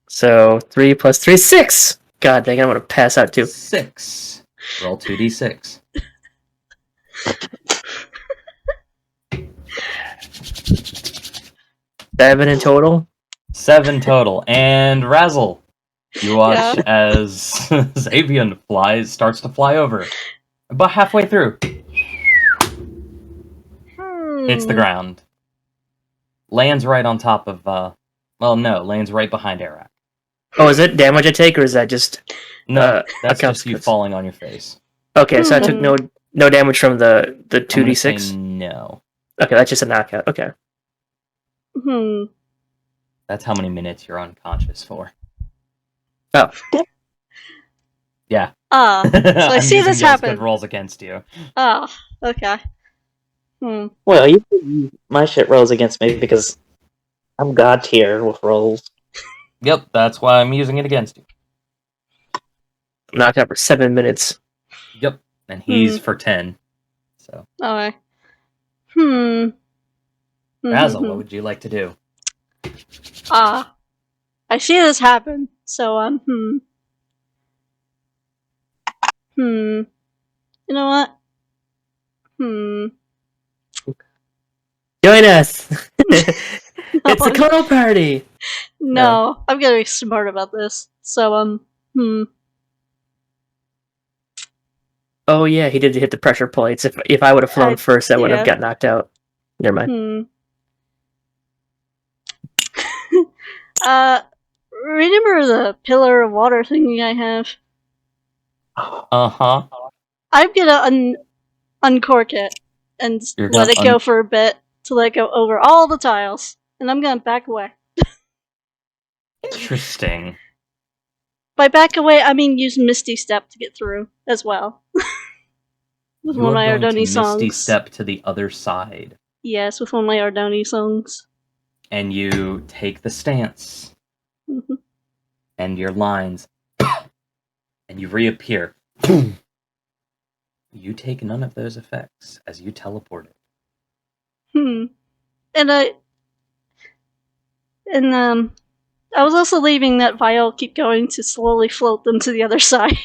Speaker 1: So 3 plus 3, 6. God dang, I'm gonna pass out too.
Speaker 2: 6. Roll 2d6.
Speaker 1: Seven in total.
Speaker 2: 7 total. And Razzle, you watch as Xavian starts to fly over. About halfway through, hits the ground. Lands right on top of, lands right behind Eric.
Speaker 1: Oh, is it damage I take, or is that just
Speaker 2: No, that's
Speaker 1: a
Speaker 2: just you
Speaker 1: consequence?
Speaker 2: falling on your face.
Speaker 1: Okay, so I took no damage from the 2d6.
Speaker 2: No.
Speaker 1: Okay, that's just a knockout. Okay.
Speaker 2: That's how many minutes you're unconscious for.
Speaker 1: Oh.
Speaker 2: Yeah.
Speaker 4: So I see this happen.
Speaker 2: Good rolls against you.
Speaker 4: Oh, okay.
Speaker 3: Well, you could use my shit rolls against me because I'm god tier with rolls.
Speaker 2: Yep, that's why I'm using it against you.
Speaker 1: Knocked out for 7 minutes.
Speaker 2: Yep, and he's for 10. So.
Speaker 4: Okay.
Speaker 2: Basil, what would you like to do?
Speaker 4: I see this happen. So You know what?
Speaker 1: Join us. It's a cuddle party.
Speaker 4: No, I'm gonna be smart about this. So
Speaker 1: Oh yeah, he did hit the pressure plates. If I would have flown first, I would have got knocked out. Never mind.
Speaker 4: Remember the pillar of water thingy I have?
Speaker 2: Uh-huh.
Speaker 4: I'm gonna uncork it and let it go for a bit to let it go over all the tiles, and I'm gonna back away.
Speaker 2: Interesting.
Speaker 4: By back away, I mean use Misty Step to get through as well. With
Speaker 2: You
Speaker 4: one
Speaker 2: are
Speaker 4: of my
Speaker 2: going to
Speaker 4: Ardoni
Speaker 2: Misty
Speaker 4: songs.
Speaker 2: step to the other side,
Speaker 4: Yes, with one of my Ardoni songs.
Speaker 2: and you take the stance,
Speaker 4: Mhm.
Speaker 2: and your lines, and you reappear. You take none of those effects as you teleported.
Speaker 4: And I was also leaving that vial keep going to slowly float them to the other side.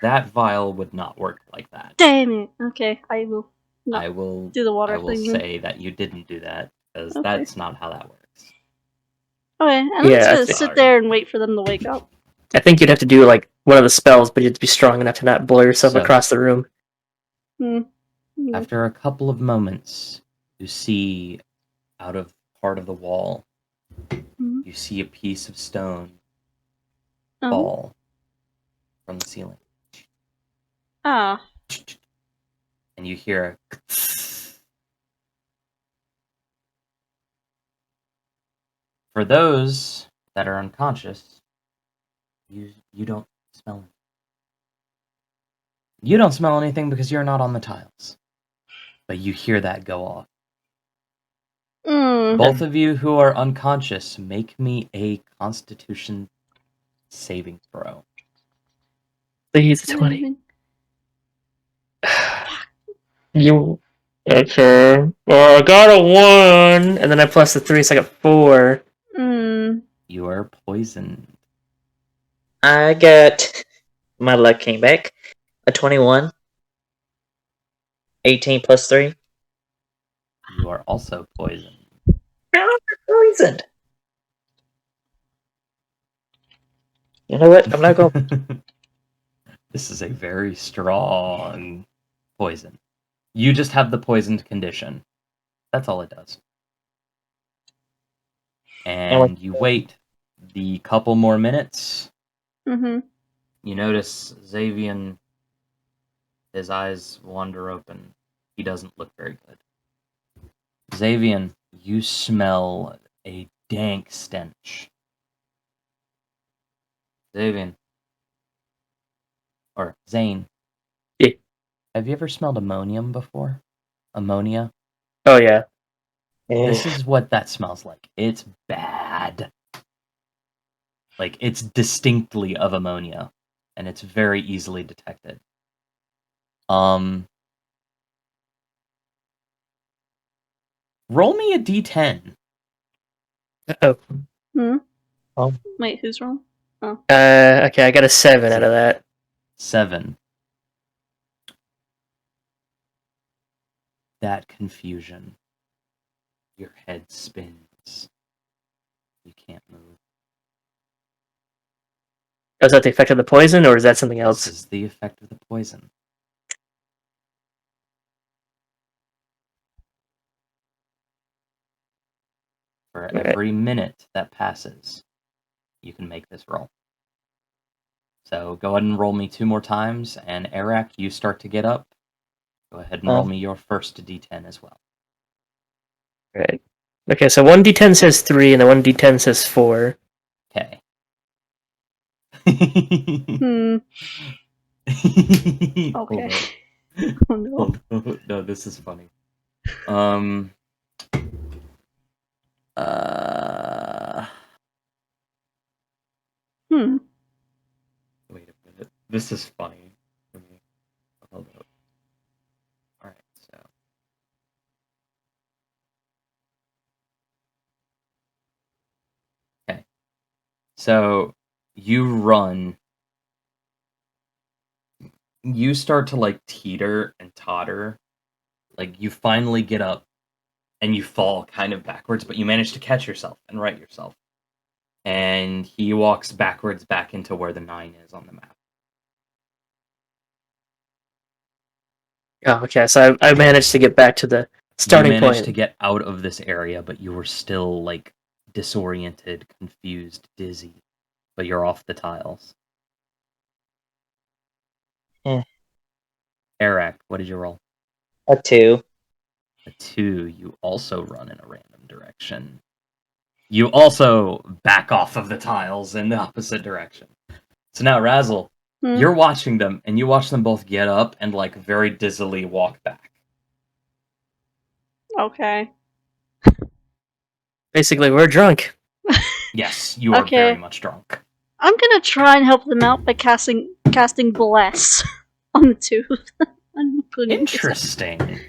Speaker 2: That vial would not work like that.
Speaker 4: Damn it. Okay, I will not
Speaker 2: I will
Speaker 4: do the water
Speaker 2: I will
Speaker 4: thing.
Speaker 2: say that you didn't do that because
Speaker 4: Okay.
Speaker 2: that's not how that works.
Speaker 4: Okay, I'm
Speaker 1: Yeah,
Speaker 4: just
Speaker 1: I
Speaker 4: gonna
Speaker 1: think-
Speaker 4: sit there and wait for them to wake up.
Speaker 1: I think you'd have to do like one of the spells, but you have to be strong enough to not blow yourself
Speaker 2: So-
Speaker 1: across the room.
Speaker 2: After a couple of moments, you see out of part of the wall,
Speaker 4: Mhm.
Speaker 2: you see a piece of stone
Speaker 4: Oh.
Speaker 2: fall from the ceiling.
Speaker 4: Ah.
Speaker 2: And you hear a For those that are unconscious, you don't smell anything. You don't smell anything because you're not on the tiles. But you hear that go off. Both of you who are unconscious, make me a Constitution saving throw.
Speaker 1: Please, 20. You okay? Well, I got a 1, and then I plus the 3, so I got 4.
Speaker 2: You are poisoned.
Speaker 3: I got my luck came back. A 21. 18 plus 3.
Speaker 2: You are also poisoned.
Speaker 3: I'm poisoned. You know what? I'm not going.
Speaker 2: This is a very strong poison. You just have the poisoned condition. That's all it does. And you wait the couple more minutes. You notice Xavian, his eyes wander open. He doesn't look very good. Xavian, you smell a dank stench. Xavian. Or Zane.
Speaker 1: Yeah.
Speaker 2: Have you ever smelled ammonium before? Ammonia?
Speaker 1: Oh, yeah.
Speaker 2: This is what that smells like. It's bad. Like, it's distinctly of ammonia. And it's very easily detected. Roll me a d10.
Speaker 1: Oh.
Speaker 4: Wait, who's wrong?
Speaker 1: Okay, I got a 7 out of that.
Speaker 2: 7. That confusion. Your head spins. You can't move.
Speaker 1: Is that the effect of the poison, or is that something else?
Speaker 2: This is the effect of the poison. For every minute that passes, you can make this roll. So go ahead and roll me 2 more times, and Eric, you start to get up. Go ahead and roll me your first d10 as well.
Speaker 1: Right. Okay, so 1d10 says 3, and the 1d10 says 4.
Speaker 2: Okay.
Speaker 4: Okay. Oh no.
Speaker 2: No, this is funny. Wait a minute. This is funny for me. Hold up. Alright, so. Okay. So, you run. You start to, like, teeter and totter. Like, you finally get up, and you fall kind of backwards, but you manage to catch yourself and right yourself. And he walks backwards back into where the 9 is on the map.
Speaker 1: Oh, okay, so I managed to get back to the starting
Speaker 2: You managed
Speaker 1: point.
Speaker 2: to get out of this area, but you were still, like, disoriented, confused, dizzy. But you're off the tiles. Eric, what did you roll?
Speaker 3: A 2.
Speaker 2: A 2. You also run in a random direction. You also back off of the tiles in the opposite direction. So now, Razzle,
Speaker 4: Hmm.
Speaker 2: You're watching them, and you watch them both get up and, like, very dizzily walk back.
Speaker 4: Okay.
Speaker 1: Basically, we're drunk.
Speaker 2: Yes, you are
Speaker 4: Okay.
Speaker 2: very much drunk.
Speaker 4: I'm gonna try and help them out by casting bless on the two.
Speaker 2: Interesting.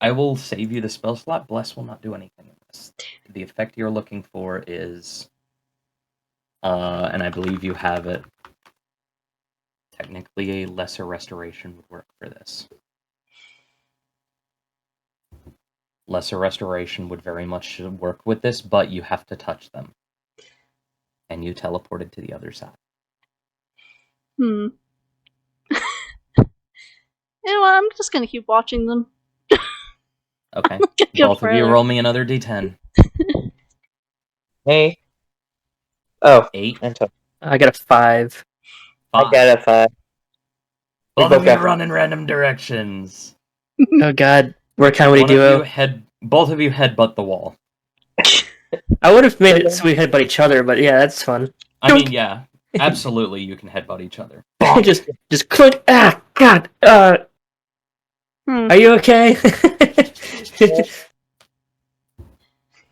Speaker 2: I will save you the spell slot. Bless will not do anything in this. The effect you're looking for is, and I believe you have it. Technically, a lesser restoration would work for this. Lesser restoration would very much work with this, but you have to touch them. And you teleported to the other side.
Speaker 4: Hmm. You know what? I'm just gonna keep watching them.
Speaker 2: Okay.
Speaker 4: Go
Speaker 2: Both of you
Speaker 4: further.
Speaker 2: roll me another d10.
Speaker 3: Me? Oh,
Speaker 2: 8.
Speaker 3: Anton.
Speaker 1: I got a 5.
Speaker 2: 5.
Speaker 3: I got a 5. We
Speaker 2: Both of
Speaker 3: both
Speaker 2: you
Speaker 3: got-
Speaker 2: run in random directions.
Speaker 1: Oh god, we're a comedy
Speaker 2: One of
Speaker 1: duo.
Speaker 2: you both of you headbutt the wall.
Speaker 1: I would have made it so we headbutt each other, but yeah, that's fun.
Speaker 2: I mean, yeah, absolutely, you can headbutt each other.
Speaker 1: just click. Ah, God.
Speaker 4: Hmm.
Speaker 1: Are you okay?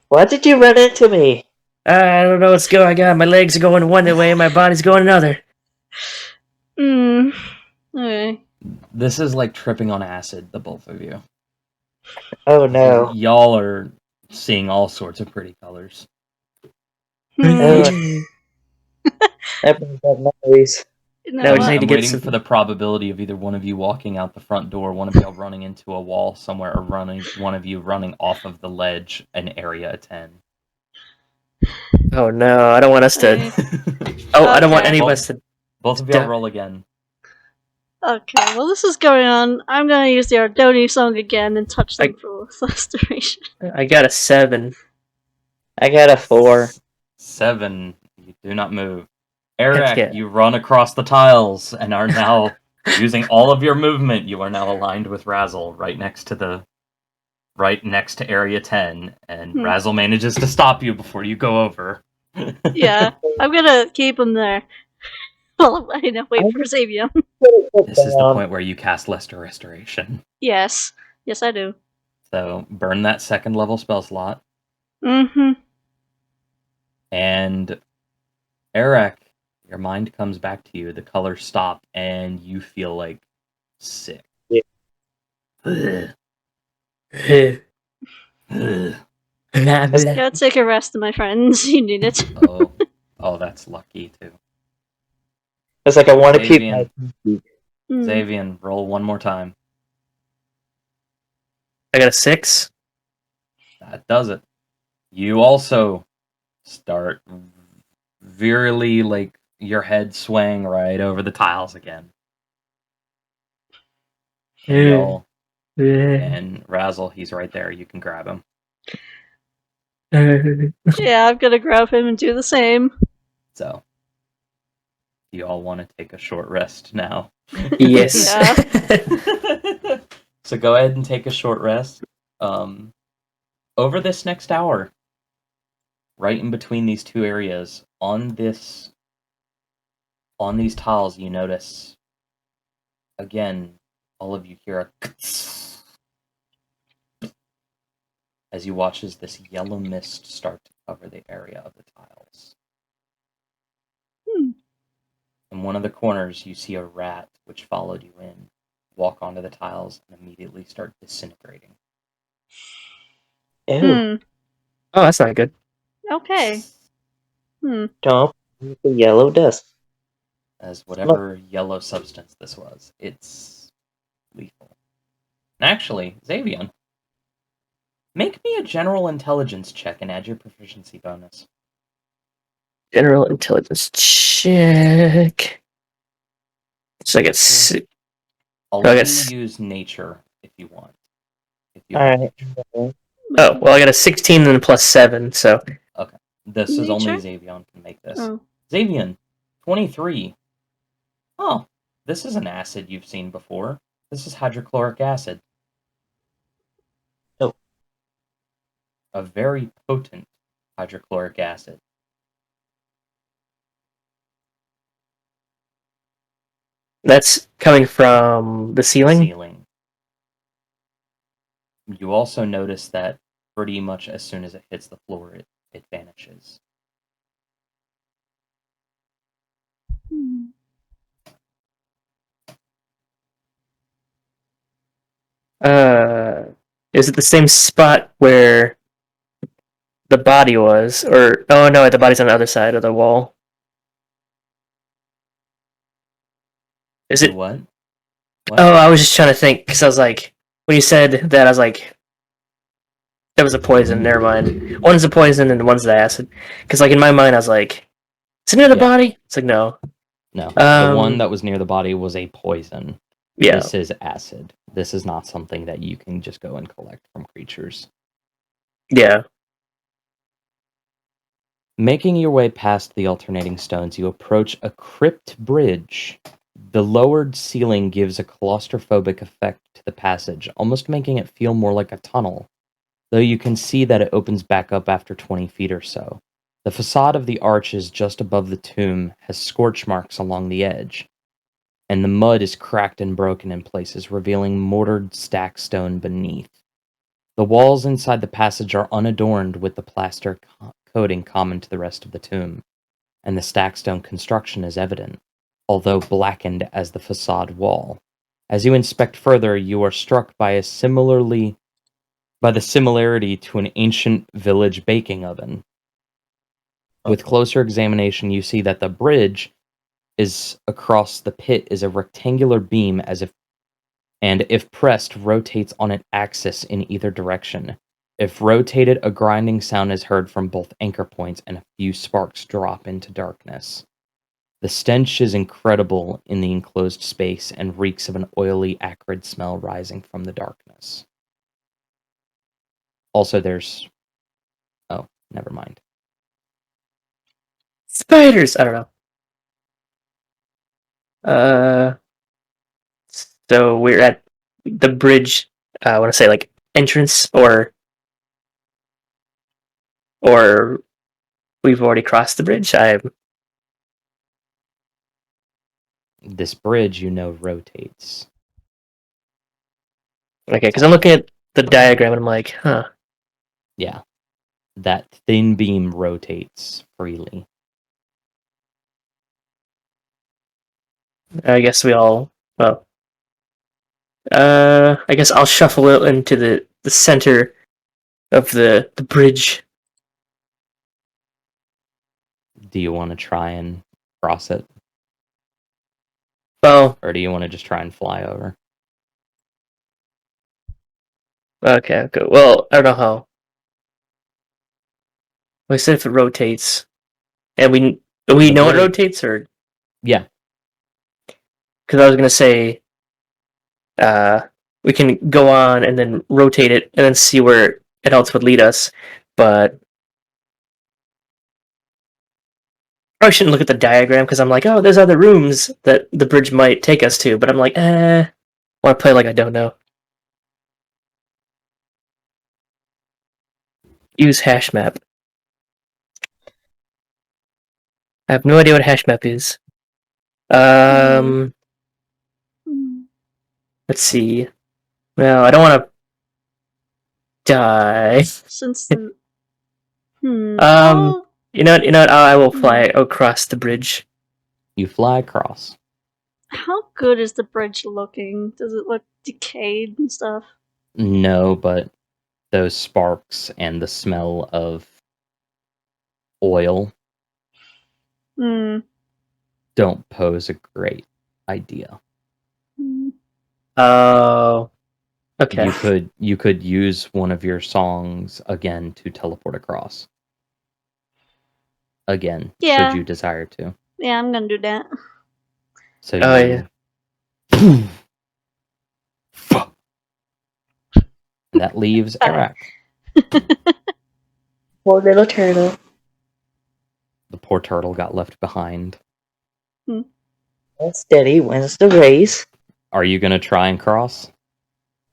Speaker 3: Why did you run into me?
Speaker 1: I don't know what's going on. My legs are going one way, my body's going another.
Speaker 4: Hmm. Okay.
Speaker 2: This is like tripping on acid, the both of you.
Speaker 3: Oh no.
Speaker 2: Y'all are seeing all sorts of pretty colors.
Speaker 3: Oh. That brings up memories.
Speaker 4: You
Speaker 1: No,
Speaker 4: know
Speaker 1: we just
Speaker 4: what?
Speaker 1: need to
Speaker 2: I'm
Speaker 1: get
Speaker 2: waiting
Speaker 1: some-
Speaker 2: for the probability of either one of you walking out the front door, one of y'all running into a wall somewhere, or one of you running off of the ledge in area 10.
Speaker 1: Oh no, I don't want us to. Oh, I don't want
Speaker 4: Okay.
Speaker 1: any of us to.
Speaker 2: Both of y'all roll again.
Speaker 4: Okay, well this is going on. I'm gonna use the Ardoni song again and touch them for restoration.
Speaker 1: I got a 7.
Speaker 3: I got a 4.
Speaker 2: 7. You do not move. Eric,
Speaker 1: Yeah.
Speaker 2: you run across the tiles and are now using all of your movement. You are now aligned with Razzle right next to area 10, and Razzle manages to stop you before you go over.
Speaker 4: Yeah, I'm gonna keep him there. Well, I know, wait for Xavier.
Speaker 2: This is the point where you cast Lesser Restoration.
Speaker 4: Yes. Yes, I do.
Speaker 2: So burn that second level spell slot.
Speaker 4: Mm-hmm.
Speaker 2: And Eric, your mind comes back to you. The colors stop, and you feel like sick.
Speaker 3: Yeah.
Speaker 4: Go take a rest, my friends. You need it.
Speaker 2: Oh, that's lucky too.
Speaker 3: It's like I want to keep
Speaker 2: Xavian.
Speaker 3: my...
Speaker 2: Xavian, roll one more time.
Speaker 1: I got a 6.
Speaker 2: That does it. You also start veerily, like, your head swaying right over the tiles again. And Razzle, he's right there. You can grab him.
Speaker 4: Yeah, I'm gonna grab him and do the same.
Speaker 2: So, you all want to take a short rest now.
Speaker 1: Yes.
Speaker 4: Yeah.
Speaker 2: So go ahead and take a short rest. Over this next hour, right in between these two areas, on these tiles, you notice again, all of you hear a as you watch as this yellow mist start to cover the area of the tiles. In one of the corners, you see a rat which followed you in, walk onto the tiles, and immediately start disintegrating.
Speaker 3: Ew.
Speaker 1: Oh, that's not good.
Speaker 4: Okay.
Speaker 3: Don't eat the yellow dust.
Speaker 2: As whatever yellow substance this was, it's lethal. And actually, Xavian, make me a general intelligence check and add your proficiency bonus.
Speaker 1: General intelligence check. So I get 6.
Speaker 2: I'll
Speaker 1: I
Speaker 2: let
Speaker 1: guess-
Speaker 2: you use nature if you want. If you
Speaker 3: Alright.
Speaker 1: Oh, well, I got a 16 and a plus 7, so.
Speaker 2: Okay. This is only
Speaker 4: Nature?
Speaker 2: Xavian can make this.
Speaker 4: Oh.
Speaker 2: Xavian, 23. Oh, this is an acid you've seen before. This is hydrochloric acid.
Speaker 3: Oh.
Speaker 2: A very potent hydrochloric acid.
Speaker 1: That's coming from the ceiling?
Speaker 2: You also notice that pretty much as soon as it hits the floor, it vanishes.
Speaker 4: Hmm.
Speaker 1: Is it the same spot where the body was? Or, oh no, the body's on the other side of the wall. Is
Speaker 2: The
Speaker 1: it?
Speaker 2: what?
Speaker 1: Oh, I was just trying to think, because I was like, when you said that, I was like, that was a poison, never mind. One's a poison and one's the acid. Because, like, in my mind, I was like, is it near the
Speaker 2: Yeah.
Speaker 1: body? It's like, no.
Speaker 2: No. The one that was near the body was a poison.
Speaker 1: Yeah.
Speaker 2: This is acid. This is not something that you can just go and collect from creatures.
Speaker 1: Yeah.
Speaker 2: Making your way past the alternating stones, you approach a crypt bridge. The lowered ceiling gives a claustrophobic effect to the passage, almost making it feel more like a tunnel, though you can see that it opens back up after 20 feet or so. The facade of the arches just above the tomb has scorch marks along the edge, and the mud is cracked and broken in places, revealing mortared stack stone beneath. The walls inside the passage are unadorned with the plaster coating common to the rest of the tomb, and the stackstone construction is evident, although blackened as the facade wall. As you inspect further, you are struck by the similarity to an ancient village baking oven. With closer examination, you see that the bridge is across the pit is a rectangular beam and if pressed, rotates on an axis in either direction. If rotated, a grinding sound is heard from both anchor points and a few sparks drop into darkness. The stench is incredible in the enclosed space and reeks of an oily, acrid smell rising from the darkness. Also, there's... Oh, never mind.
Speaker 1: Spiders! I don't know. So we're at the bridge, I want to say, like, entrance, or we've already crossed the bridge.
Speaker 2: This bridge, rotates.
Speaker 1: Okay, because I'm looking at the diagram and I'm like, huh.
Speaker 2: Yeah. That thin beam rotates freely.
Speaker 1: I guess we all, well, I guess I'll shuffle it into the center of the bridge.
Speaker 2: Do you want to try and cross it?
Speaker 1: Well,
Speaker 2: Or do you want to just try and fly over?
Speaker 1: okay, good. Well, I don't know how. I said if it rotates, and we know it rotates, or
Speaker 2: Yeah.
Speaker 1: because I was gonna say, we can go on and then rotate it and then see where it else would lead us, but I shouldn't look at the diagram because I'm like, oh, there's other rooms that the bridge might take us to, but I'm like, want to play like I don't know. Use hash map. I have no idea what a hash map is.
Speaker 4: Hmm.
Speaker 1: Let's see. Well, I don't want to die.
Speaker 4: Since the
Speaker 1: You know what? I will fly across the bridge.
Speaker 2: You fly across.
Speaker 4: How good is the bridge looking? Does it look decayed and stuff?
Speaker 2: No, but those sparks and the smell of oil don't pose a great idea.
Speaker 1: Oh, okay.
Speaker 2: You could use one of your songs again to teleport across. Again,
Speaker 4: Yeah.
Speaker 2: should you desire to.
Speaker 4: Yeah, I'm gonna do that.
Speaker 2: So
Speaker 1: yeah.
Speaker 2: And that leaves Eric.
Speaker 3: Poor little turtle.
Speaker 2: The poor turtle got left behind.
Speaker 3: Steady wins the race.
Speaker 2: Are you gonna try and cross?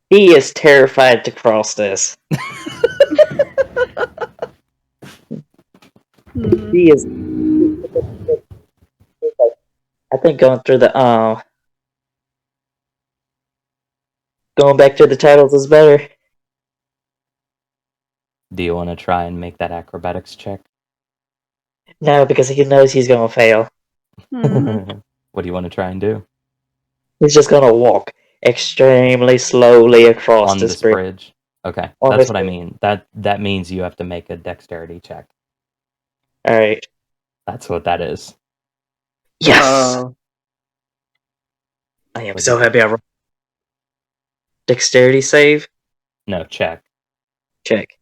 Speaker 3: He is terrified to cross this. He is. I think going through the Going back to the titles is better.
Speaker 2: Do you want to try and make that acrobatics check?
Speaker 3: No, because he knows he's gonna fail.
Speaker 4: Mhm.
Speaker 2: What do you want to try and do?
Speaker 3: He's just gonna walk extremely slowly across
Speaker 2: On
Speaker 3: this
Speaker 2: this
Speaker 3: bridge.
Speaker 2: bridge? Okay,
Speaker 3: On
Speaker 2: that's
Speaker 3: this
Speaker 2: what I
Speaker 3: bridge.
Speaker 2: mean. That means you have to make a dexterity check.
Speaker 3: Alright.
Speaker 2: That's what that is.
Speaker 3: Yes!
Speaker 1: Oh,
Speaker 3: I am
Speaker 2: What'd
Speaker 3: so
Speaker 2: you-
Speaker 3: happy I rolled. Dexterity save?
Speaker 2: No, check.
Speaker 3: Check.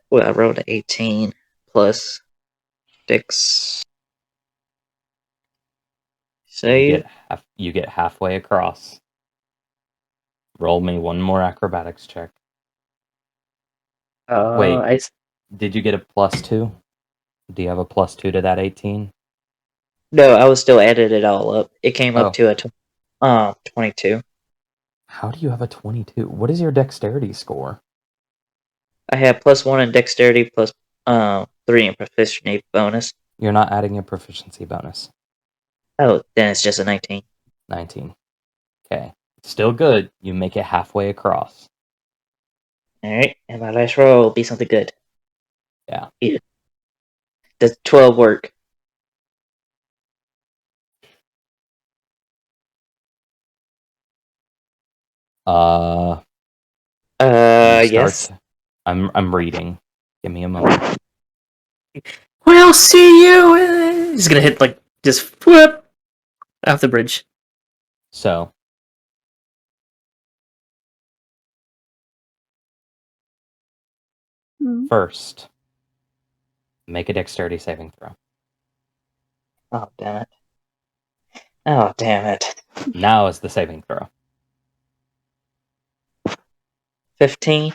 Speaker 3: Well, I rolled an 18 plus Dex save.
Speaker 2: You get halfway across. Roll me one more acrobatics check. Wait.
Speaker 1: I
Speaker 2: Did you get a +2? Do you have a +2 to that 18?
Speaker 3: No, I was still added it all up. It came
Speaker 2: Oh.
Speaker 3: up to a 22.
Speaker 2: How do you have a 22? What is your dexterity score?
Speaker 3: I have +1 in dexterity plus 3 in proficiency bonus.
Speaker 2: You're not adding a proficiency bonus.
Speaker 3: Oh, then it's just a 19.
Speaker 2: 19. Okay. Still good. You make it halfway across.
Speaker 3: Alright, and my last roll will be something good.
Speaker 2: Yeah.
Speaker 3: Does 12 work?
Speaker 2: You
Speaker 3: Yes.
Speaker 2: start- I'm reading. Give me a moment.
Speaker 1: We'll see you. He's gonna hit like just whoop off the bridge.
Speaker 2: So,
Speaker 4: Mm.
Speaker 2: first, make a dexterity saving throw.
Speaker 3: Oh, damn it. Oh, damn it.
Speaker 2: Now is the saving throw.
Speaker 3: 15?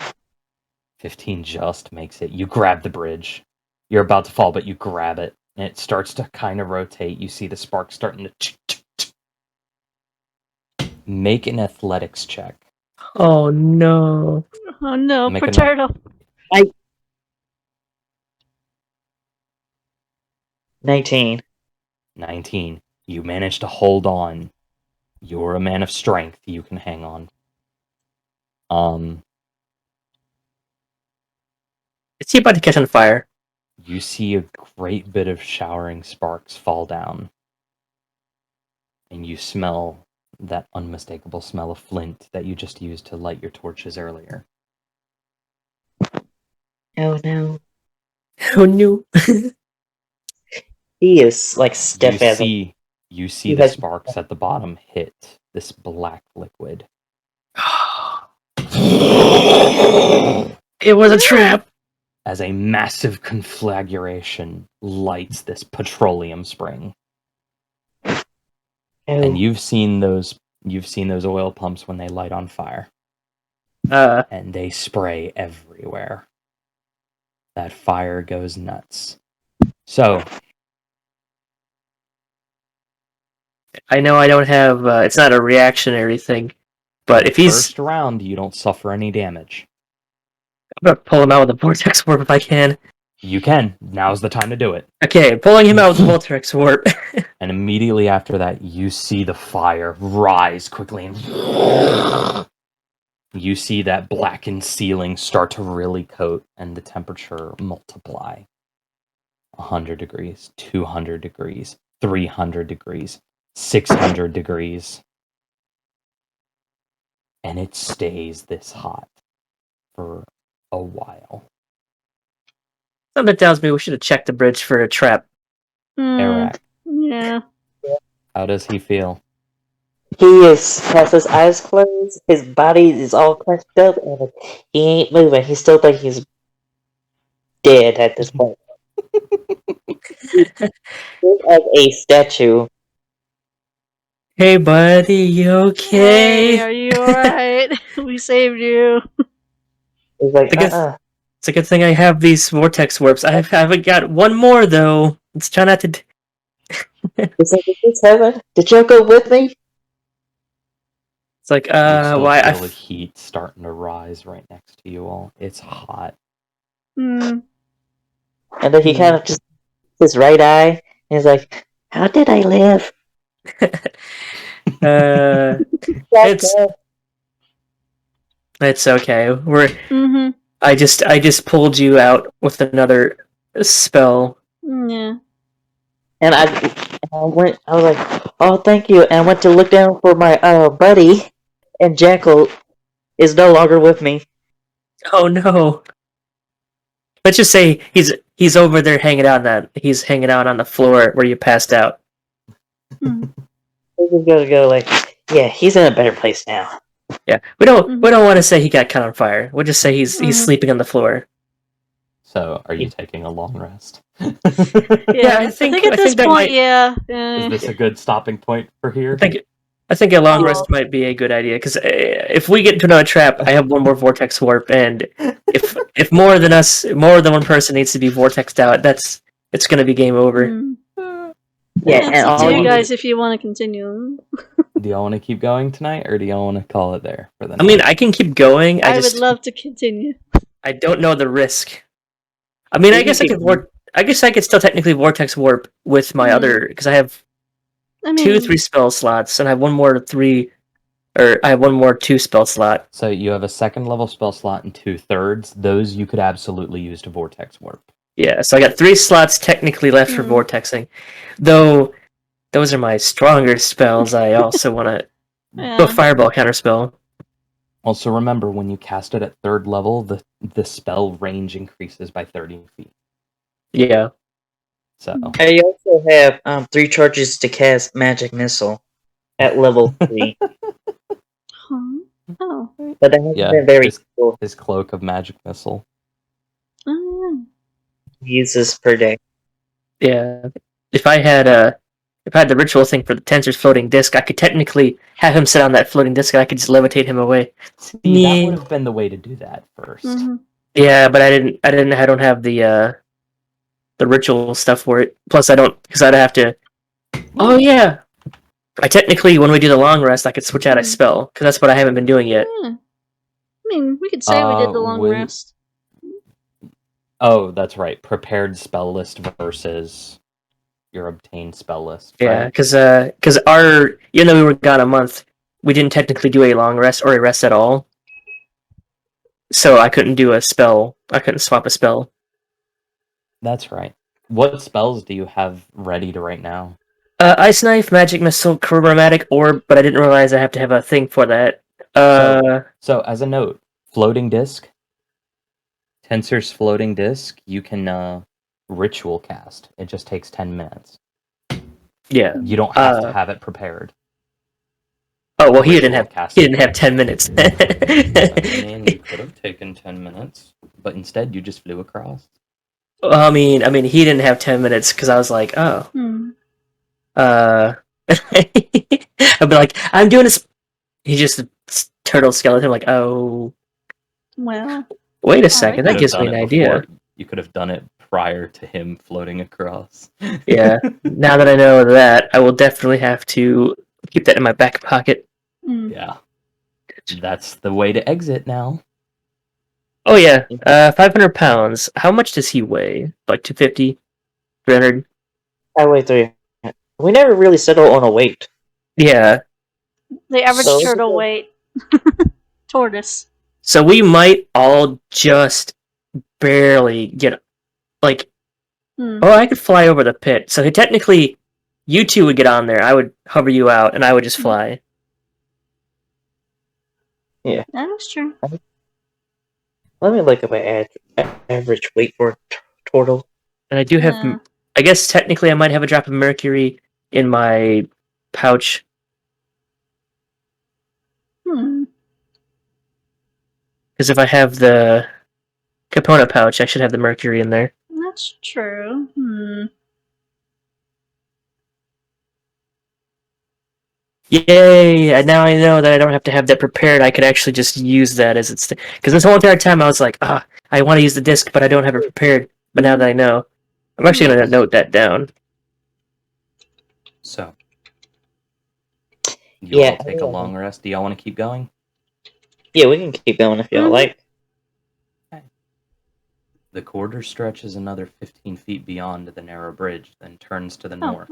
Speaker 2: 15 just makes it. You grab the bridge. You're about to fall, but you grab it, and it starts to kind of rotate. You see the sparks starting to... Make an athletics check.
Speaker 1: Oh no!
Speaker 4: Oh no,
Speaker 2: Make a
Speaker 4: potato.
Speaker 3: 19.
Speaker 2: 19. You manage to hold on. You're a man of strength. You can hang on.
Speaker 1: Is he about to catch on fire?
Speaker 2: You see a great bit of showering sparks fall down. And you smell that unmistakable smell of flint that you just used to light your torches earlier.
Speaker 3: Oh no.
Speaker 1: Oh no!
Speaker 3: He is like stiff as a.
Speaker 2: You see
Speaker 3: He
Speaker 2: the
Speaker 3: has-
Speaker 2: sparks at the bottom hit this black liquid.
Speaker 1: It was a trap.
Speaker 2: As a massive conflagration lights this petroleum spring.
Speaker 3: Oh,
Speaker 2: And you've seen those oil pumps when they light on fire. And they spray everywhere. That fire goes nuts. So,
Speaker 1: I know I don't have. It's not a reactionary thing, but if he's,
Speaker 2: first round, you don't suffer any damage.
Speaker 1: I'm gonna pull him out with a vortex warp if I can.
Speaker 2: You can. Now's the time to do it.
Speaker 1: Okay, pulling him out with the vortex warp.
Speaker 2: And immediately after that, you see the fire rise quickly, and you see that blackened ceiling start to really coat, and the temperature multiply. 100 degrees, 200 degrees, 300 degrees, 600 degrees. And it stays this hot for a while.
Speaker 1: Something tells me we should have checked the bridge for a trap.
Speaker 2: Eric,
Speaker 4: Yeah.
Speaker 2: how does he feel?
Speaker 3: He has his eyes closed, his body is all clenched up, and he ain't moving. He still thinks he's dead at this point. He's as a statue.
Speaker 1: Hey, buddy, you okay?
Speaker 4: Hey, are you alright? We saved you.
Speaker 3: He's like,
Speaker 1: I guess- It's a good thing I have these vortex warps. I haven't got one more though. Let's try not to.
Speaker 3: He's like, is this heaven? Did you go with me?
Speaker 1: It's like,
Speaker 2: You still
Speaker 1: why?
Speaker 2: feel the heat starting to rise right next to you all. It's hot.
Speaker 4: Hmm.
Speaker 3: And then he kind of just his right eye. And he's like, how did I live?
Speaker 1: It's It's okay.
Speaker 4: Mm-hmm.
Speaker 1: I just pulled you out with another spell.
Speaker 4: Yeah.
Speaker 3: And I was like, oh, thank you. And I went to look down for my buddy, and Jackal is no longer with me.
Speaker 1: Oh no. Let's just say he's over there hanging out he's hanging out on the floor where you passed out.
Speaker 4: Mm.
Speaker 3: We're just gonna go like, yeah, he's in a better place now.
Speaker 1: Yeah. We don't want to say he got caught on fire. We'll just say he's sleeping on the floor.
Speaker 2: So, are you taking a long rest?
Speaker 4: Yeah, I think at this
Speaker 1: that
Speaker 4: point,
Speaker 1: might-
Speaker 4: yeah.
Speaker 2: Is this a good stopping point for here?
Speaker 1: I think a long rest might be a good idea because if we get into another trap, I have one more vortex warp, and if more than one person needs to be vortexed out, it's going to be game over.
Speaker 4: Mm.
Speaker 3: Yeah,
Speaker 4: It's
Speaker 3: and
Speaker 4: up to
Speaker 3: all
Speaker 4: you
Speaker 3: you
Speaker 4: guys if you want to continue.
Speaker 2: Do y'all want to keep going tonight, or do y'all want to call it there for the night?
Speaker 1: I mean, I can keep going.
Speaker 4: I would love to continue.
Speaker 1: I don't know the risk. I mean, I guess I could still technically vortex warp with my other because I have
Speaker 4: I mean,
Speaker 1: 2 3 spell slots, and I have one more 3, or I have one more 2 spell slot.
Speaker 2: So you have a second level spell slot and 2/3. Those you could absolutely use to vortex warp.
Speaker 1: Yeah, so I got 3 slots technically left for vortexing, though those are my stronger spells. I also want to go fireball counterspell.
Speaker 2: Also, remember when you cast it at 3rd level, the spell range increases by 30 feet.
Speaker 1: Yeah.
Speaker 2: So
Speaker 3: I also have 3 charges to cast Magic Missile at level 3.
Speaker 4: Huh? Oh.
Speaker 3: But that hasn't been very cool.
Speaker 2: His cloak of magic missile.
Speaker 4: Oh,
Speaker 3: Uses per day.
Speaker 1: Yeah. If I had the ritual thing for the Tensor's floating disc, I could technically have him sit on that floating disc and I could just levitate him away.
Speaker 2: See, that would have been the way to do that first.
Speaker 4: Mm-hmm.
Speaker 1: Yeah, but I don't have the ritual stuff for it. Plus because I'd have to. Oh yeah. I technically, when we do the long rest, I could switch out a spell because that's what I haven't been doing yet.
Speaker 4: Yeah. I mean, we could say we did the long rest.
Speaker 2: Oh, that's right. Prepared spell list versus your obtained spell list. Right?
Speaker 1: Yeah, because even though we were gone a month, we didn't technically do a long rest or a rest at all. So I couldn't do a spell. I couldn't swap a spell.
Speaker 2: That's right. What spells do you have ready to right now?
Speaker 1: Ice Knife, Magic Missile, Chromatic Orb, but I didn't realize I have to have a thing for that.
Speaker 2: So as a note, floating disc, Tensor's floating disc, you can ritual cast. It just takes 10 minutes.
Speaker 1: Yeah.
Speaker 2: You don't have to have it prepared.
Speaker 1: Oh well, he didn't have 10 minutes.
Speaker 2: I mean, you could have taken 10 minutes, but instead you just flew across.
Speaker 1: I mean, he didn't have 10 minutes because I was like, oh. I'd be like, I'm doing this. He just turtle skeleton, like, oh.
Speaker 4: Well.
Speaker 1: Wait a second, that gives me an idea.
Speaker 2: You could have done it prior to him floating across.
Speaker 1: Yeah, now that I know that, I will definitely have to keep that in my back pocket.
Speaker 2: Yeah. That's the way to exit now.
Speaker 1: Oh yeah, 500 pounds. How much does he weigh? Like 250? 300?
Speaker 3: I weigh 300. We never really settled on a weight.
Speaker 1: Yeah.
Speaker 4: The average turtle weight. Tortoise.
Speaker 1: So we might all just barely get, like... Oh, I could fly over the pit. So technically, you two would get on there. I would hover you out, and I would just fly.
Speaker 3: Yeah.
Speaker 4: That's true.
Speaker 3: Let me look at my average weight for a turtle.
Speaker 1: And I do have... I guess technically I might have a drop of mercury in my pouch. Because if I have the Capona pouch, I should have the mercury in there.
Speaker 4: That's true.
Speaker 1: Yay! And now I know that I don't have to have that prepared. I could actually just use that as it's... Because this whole entire time I was like, I want to use the disc, but I don't have it prepared. But now that I know, I'm actually going to note that down.
Speaker 2: So, you all take a long rest. Do y'all want to keep going?
Speaker 3: Yeah, we can keep going if y'all like.
Speaker 2: Okay. The corridor stretches another 15 feet beyond the narrow bridge, then turns to the north.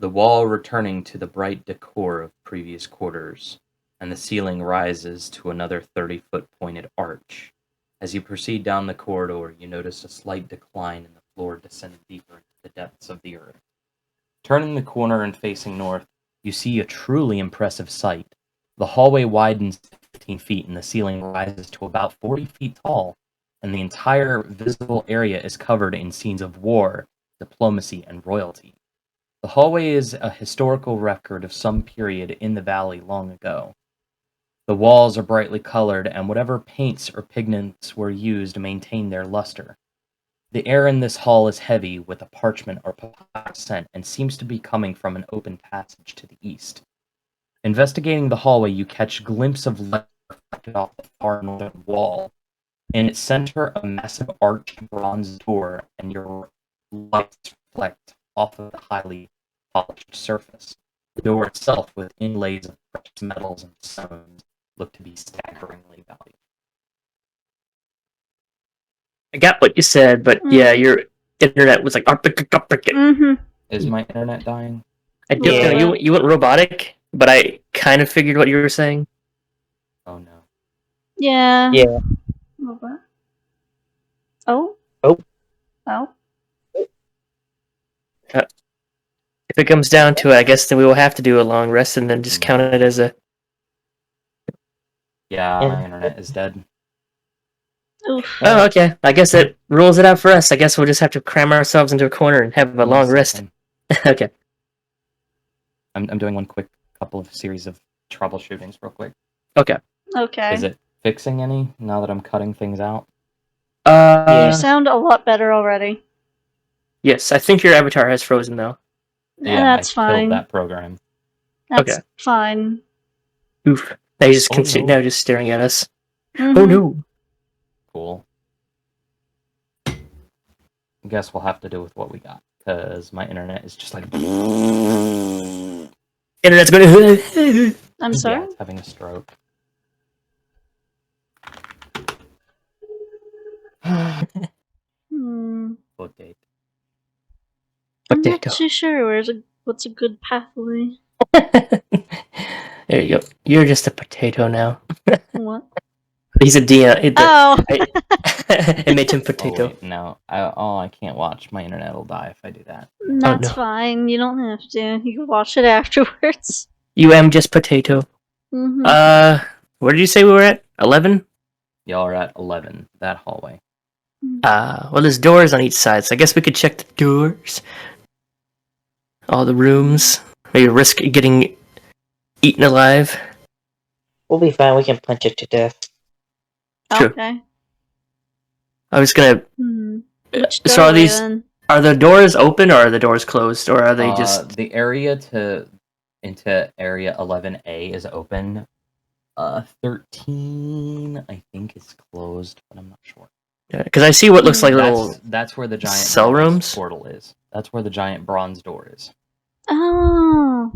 Speaker 2: The wall returning to the bright decor of previous quarters. and the ceiling rises to another 30-foot pointed arch. As you proceed down the corridor, you notice a slight decline in the floor descending deeper into the depths of the earth. Turning the corner and facing north, you see a truly impressive sight. The hallway widens 15 feet and the ceiling rises to about 40 feet tall, and the entire visible area is covered in scenes of war, diplomacy, and royalty. The hallway is a historical record of some period in the valley long ago. The walls are brightly colored, and whatever paints or pigments were used maintain their luster. The air in this hall is heavy with a parchment or papyrus scent and seems to be coming from an open passage to the east. Investigating the hallway, you catch a glimpse of light reflected off the far northern wall. In its center, a massive arched bronze door, and your lights reflect off of the highly polished surface. The door itself, with inlays of precious metals and stones, look to be staggeringly valuable.
Speaker 1: I got what you said, but yeah, your internet was like.
Speaker 4: Mm-hmm.
Speaker 2: Is my internet dying?
Speaker 1: I don't know.
Speaker 3: Yeah.
Speaker 1: You went robotic, but I kind of figured what you were saying.
Speaker 2: Oh no.
Speaker 4: Yeah.
Speaker 3: Yeah.
Speaker 4: What? Oh.
Speaker 3: Oh.
Speaker 4: Oh.
Speaker 1: If it comes down to it, I guess then we will have to do a long rest and then just count it as a.
Speaker 2: Yeah,
Speaker 3: Yeah.
Speaker 2: my internet is dead.
Speaker 4: Oof.
Speaker 1: Oh, okay. I guess it rules it out for us. I guess we'll just have to cram ourselves into a corner and have a
Speaker 2: Give me
Speaker 1: long rest.
Speaker 2: second.
Speaker 1: Okay.
Speaker 2: I'm doing one quick couple of series of troubleshootings real quick.
Speaker 1: Okay.
Speaker 4: Okay.
Speaker 2: Is it fixing any now that I'm cutting things out?
Speaker 4: You sound a lot better already.
Speaker 1: Yes, I think your avatar has frozen though.
Speaker 2: Yeah,
Speaker 4: That's
Speaker 2: I
Speaker 4: fine.
Speaker 2: killed that program.
Speaker 4: That's
Speaker 1: Okay.
Speaker 4: fine.
Speaker 1: Oof. Now he's just
Speaker 2: Oh, no.
Speaker 1: now just staring at us.
Speaker 4: Mhm.
Speaker 1: Oh no.
Speaker 2: Cool. I guess we'll have to do with what we got, because my internet is just like...
Speaker 1: Internet's going to.
Speaker 4: I'm
Speaker 2: Yeah,
Speaker 4: sorry?
Speaker 2: it's having a stroke.
Speaker 4: Hmm.
Speaker 2: Update.
Speaker 4: I'm not
Speaker 1: Potato.
Speaker 4: too sure what's a good pathway.
Speaker 1: There you go. You're just a potato now.
Speaker 4: What?
Speaker 1: He's a DM.
Speaker 4: Oh!
Speaker 1: It made him
Speaker 2: Oh,
Speaker 1: potato.
Speaker 2: wait, no. I can't watch. My internet will die if I do that.
Speaker 4: That's
Speaker 1: no.
Speaker 4: fine. You don't have to. You can watch it afterwards.
Speaker 1: You am just potato.
Speaker 4: Mm-hmm.
Speaker 1: Where did you say we were at? 11?
Speaker 2: Y'all are at 11, that hallway.
Speaker 1: Well, there's doors on each side, so I guess we could check the doors. All the rooms. Maybe risk getting eaten alive.
Speaker 3: We'll be fine. We can punch it to death.
Speaker 1: True.
Speaker 4: Okay.
Speaker 1: I was gonna.
Speaker 4: Which
Speaker 1: So are
Speaker 4: doorway,
Speaker 1: these?
Speaker 4: then?
Speaker 1: Are the doors open or are the doors closed, or are they just?
Speaker 2: The area into area 11A is open. 13, I think, is closed, but I'm not sure.
Speaker 1: Because I see what looks like little.
Speaker 2: That's where the giant
Speaker 1: cell
Speaker 2: bronze
Speaker 1: rooms?
Speaker 2: portal is. That's where the giant bronze door is.
Speaker 4: Oh.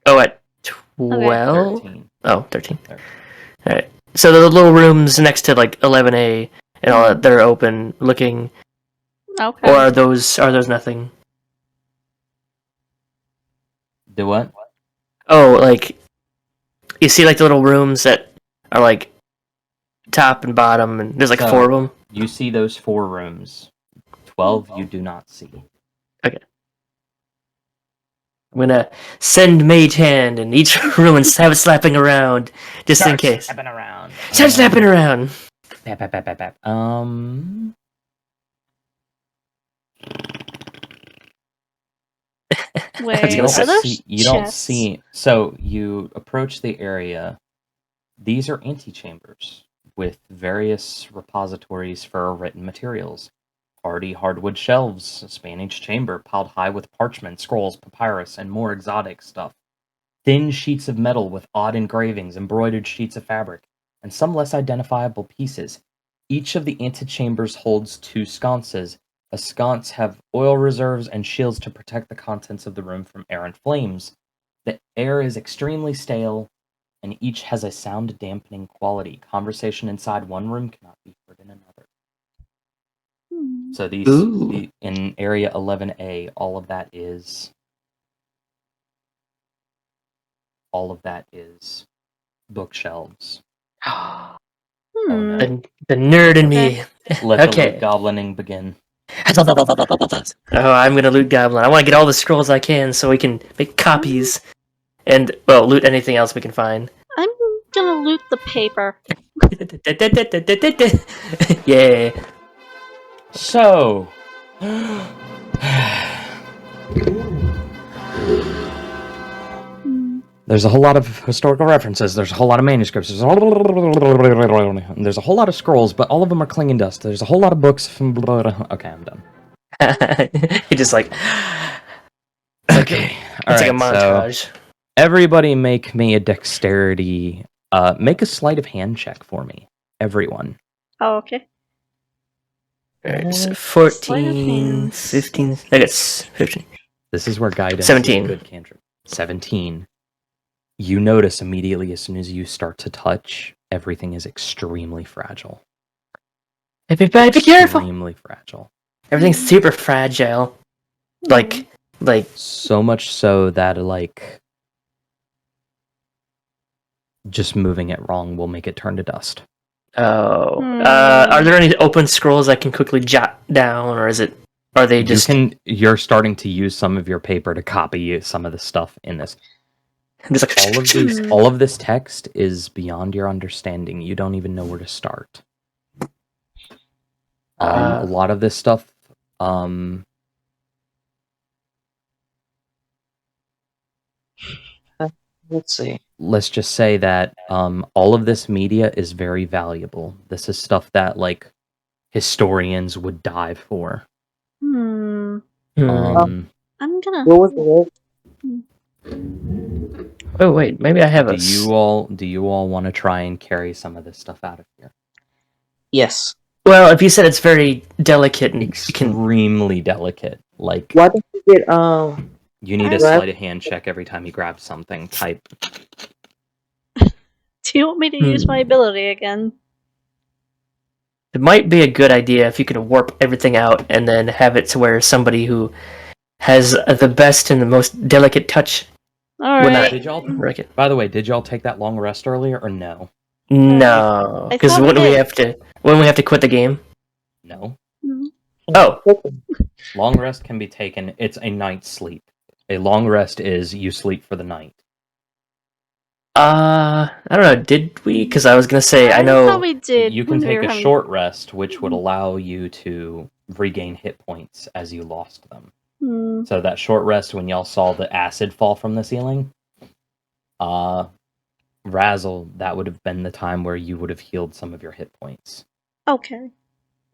Speaker 1: Oh, at 12.
Speaker 2: 13.
Speaker 1: Oh, 13.
Speaker 2: 13.
Speaker 1: All right. So the little rooms next to like 11A and all that, they're open, looking.
Speaker 4: Okay.
Speaker 1: Or are those nothing?
Speaker 2: Do what?
Speaker 1: Oh, like you see, like the little rooms that are like top and bottom, and there's like
Speaker 2: So,
Speaker 1: 4 of them.
Speaker 2: You see those 4 rooms. 12 you do not see.
Speaker 1: Okay. I'm gonna send Mage Hand in each room and have it slapping around, just in case.
Speaker 2: Slapping around.
Speaker 1: Start slapping around.
Speaker 2: Bap, bap, bap, bap, bap.
Speaker 4: Wait,
Speaker 1: You don't
Speaker 4: are there
Speaker 2: You don't
Speaker 4: chests?
Speaker 2: see. So you approach the area. These are antechambers with various repositories for written materials. Hardy hardwood shelves, span each chamber, piled high with parchment, scrolls, papyrus, and more exotic stuff. Thin sheets of metal with odd engravings, embroidered sheets of fabric, and some less identifiable pieces. Each of the antechambers holds 2 sconces. A sconce have oil reserves and shields to protect the contents of the room from air and flames. The air is extremely stale, and each has a sound dampening quality. Conversation inside one room cannot be heard in another. So in area 11A, all of that is bookshelves.
Speaker 1: Oh,
Speaker 4: Hmm.
Speaker 2: no.
Speaker 1: the nerd in me.
Speaker 2: Let
Speaker 1: Okay.
Speaker 2: the loot goblining begin.
Speaker 1: Oh, I'm gonna loot goblin. I want to get all the scrolls I can so we can make copies and loot anything else we can find.
Speaker 4: I'm gonna loot the paper.
Speaker 1: Yeah.
Speaker 2: So, there's a whole lot of historical references. There's a whole lot of manuscripts. There's a whole lot of scrolls, but all of them are clinging dust. There's a whole lot of books from. Okay, I'm done.
Speaker 1: He just like.
Speaker 2: Okay,
Speaker 1: It's like a
Speaker 2: alright,
Speaker 1: montage.
Speaker 2: so everybody make me a dexterity. Make a sleight of hand check for me. Everyone.
Speaker 4: Oh, okay.
Speaker 1: Alright, so
Speaker 4: Sleight of
Speaker 1: 14,
Speaker 4: hand.
Speaker 1: 15. I guess 15.
Speaker 2: This is where guidance
Speaker 1: 17.
Speaker 2: is a good cantrip. 17. You notice immediately as soon as you start to touch, everything is extremely fragile.
Speaker 1: Everybody be careful.
Speaker 2: Extremely fragile.
Speaker 1: Everything's super fragile. Like,
Speaker 2: So much so that, like, just moving it wrong will make it turn to dust.
Speaker 1: oh. Are there any open scrolls I can quickly jot down, or are they just...
Speaker 2: You're starting to use some of your paper to copy some of the stuff in this.
Speaker 1: just like...
Speaker 2: All of this text is beyond your understanding. You don't even know where to start. A lot of this stuff,
Speaker 3: Let's see.
Speaker 2: let's just say that all of this media is very valuable. This is stuff that, like, historians would die for.
Speaker 4: Hmm.
Speaker 2: Um,
Speaker 4: I'm gonna.
Speaker 3: What was the word?
Speaker 1: Oh, wait. Maybe I have
Speaker 2: do you all want to try and carry some of this stuff out of here?
Speaker 3: Yes.
Speaker 1: Well, if you said it's very delicate and you can...
Speaker 2: Extremely delicate. Like,
Speaker 3: Why don't you get
Speaker 2: you need a sleight of hand check every time you grab something. Type.
Speaker 4: Do you want me to use my ability again?
Speaker 1: It might be a good idea if you could warp everything out and then have it to where somebody who has the best and the most delicate touch
Speaker 4: All
Speaker 1: would
Speaker 4: right.
Speaker 1: not
Speaker 2: Did y'all?
Speaker 1: wreck it.
Speaker 2: By the way, did y'all take that long rest earlier or no?
Speaker 1: No,
Speaker 4: I
Speaker 1: because
Speaker 4: thought we
Speaker 1: wouldn't we
Speaker 4: did.
Speaker 1: have to quit the game?
Speaker 2: No.
Speaker 1: Oh,
Speaker 2: Long rest can be taken. It's a night's sleep. A long rest is you sleep for the night.
Speaker 1: I don't know. Did we? Because I was gonna say I know.
Speaker 4: thought we did.
Speaker 2: You can
Speaker 4: when we
Speaker 2: take
Speaker 4: were
Speaker 2: a
Speaker 4: having-
Speaker 2: short rest, which would allow you to regain hit points as you lost them.
Speaker 4: Hmm.
Speaker 2: So that short rest, when y'all saw the acid fall from the ceiling, Razzle, that would have been the time where you would have healed some of your hit points.
Speaker 4: Okay.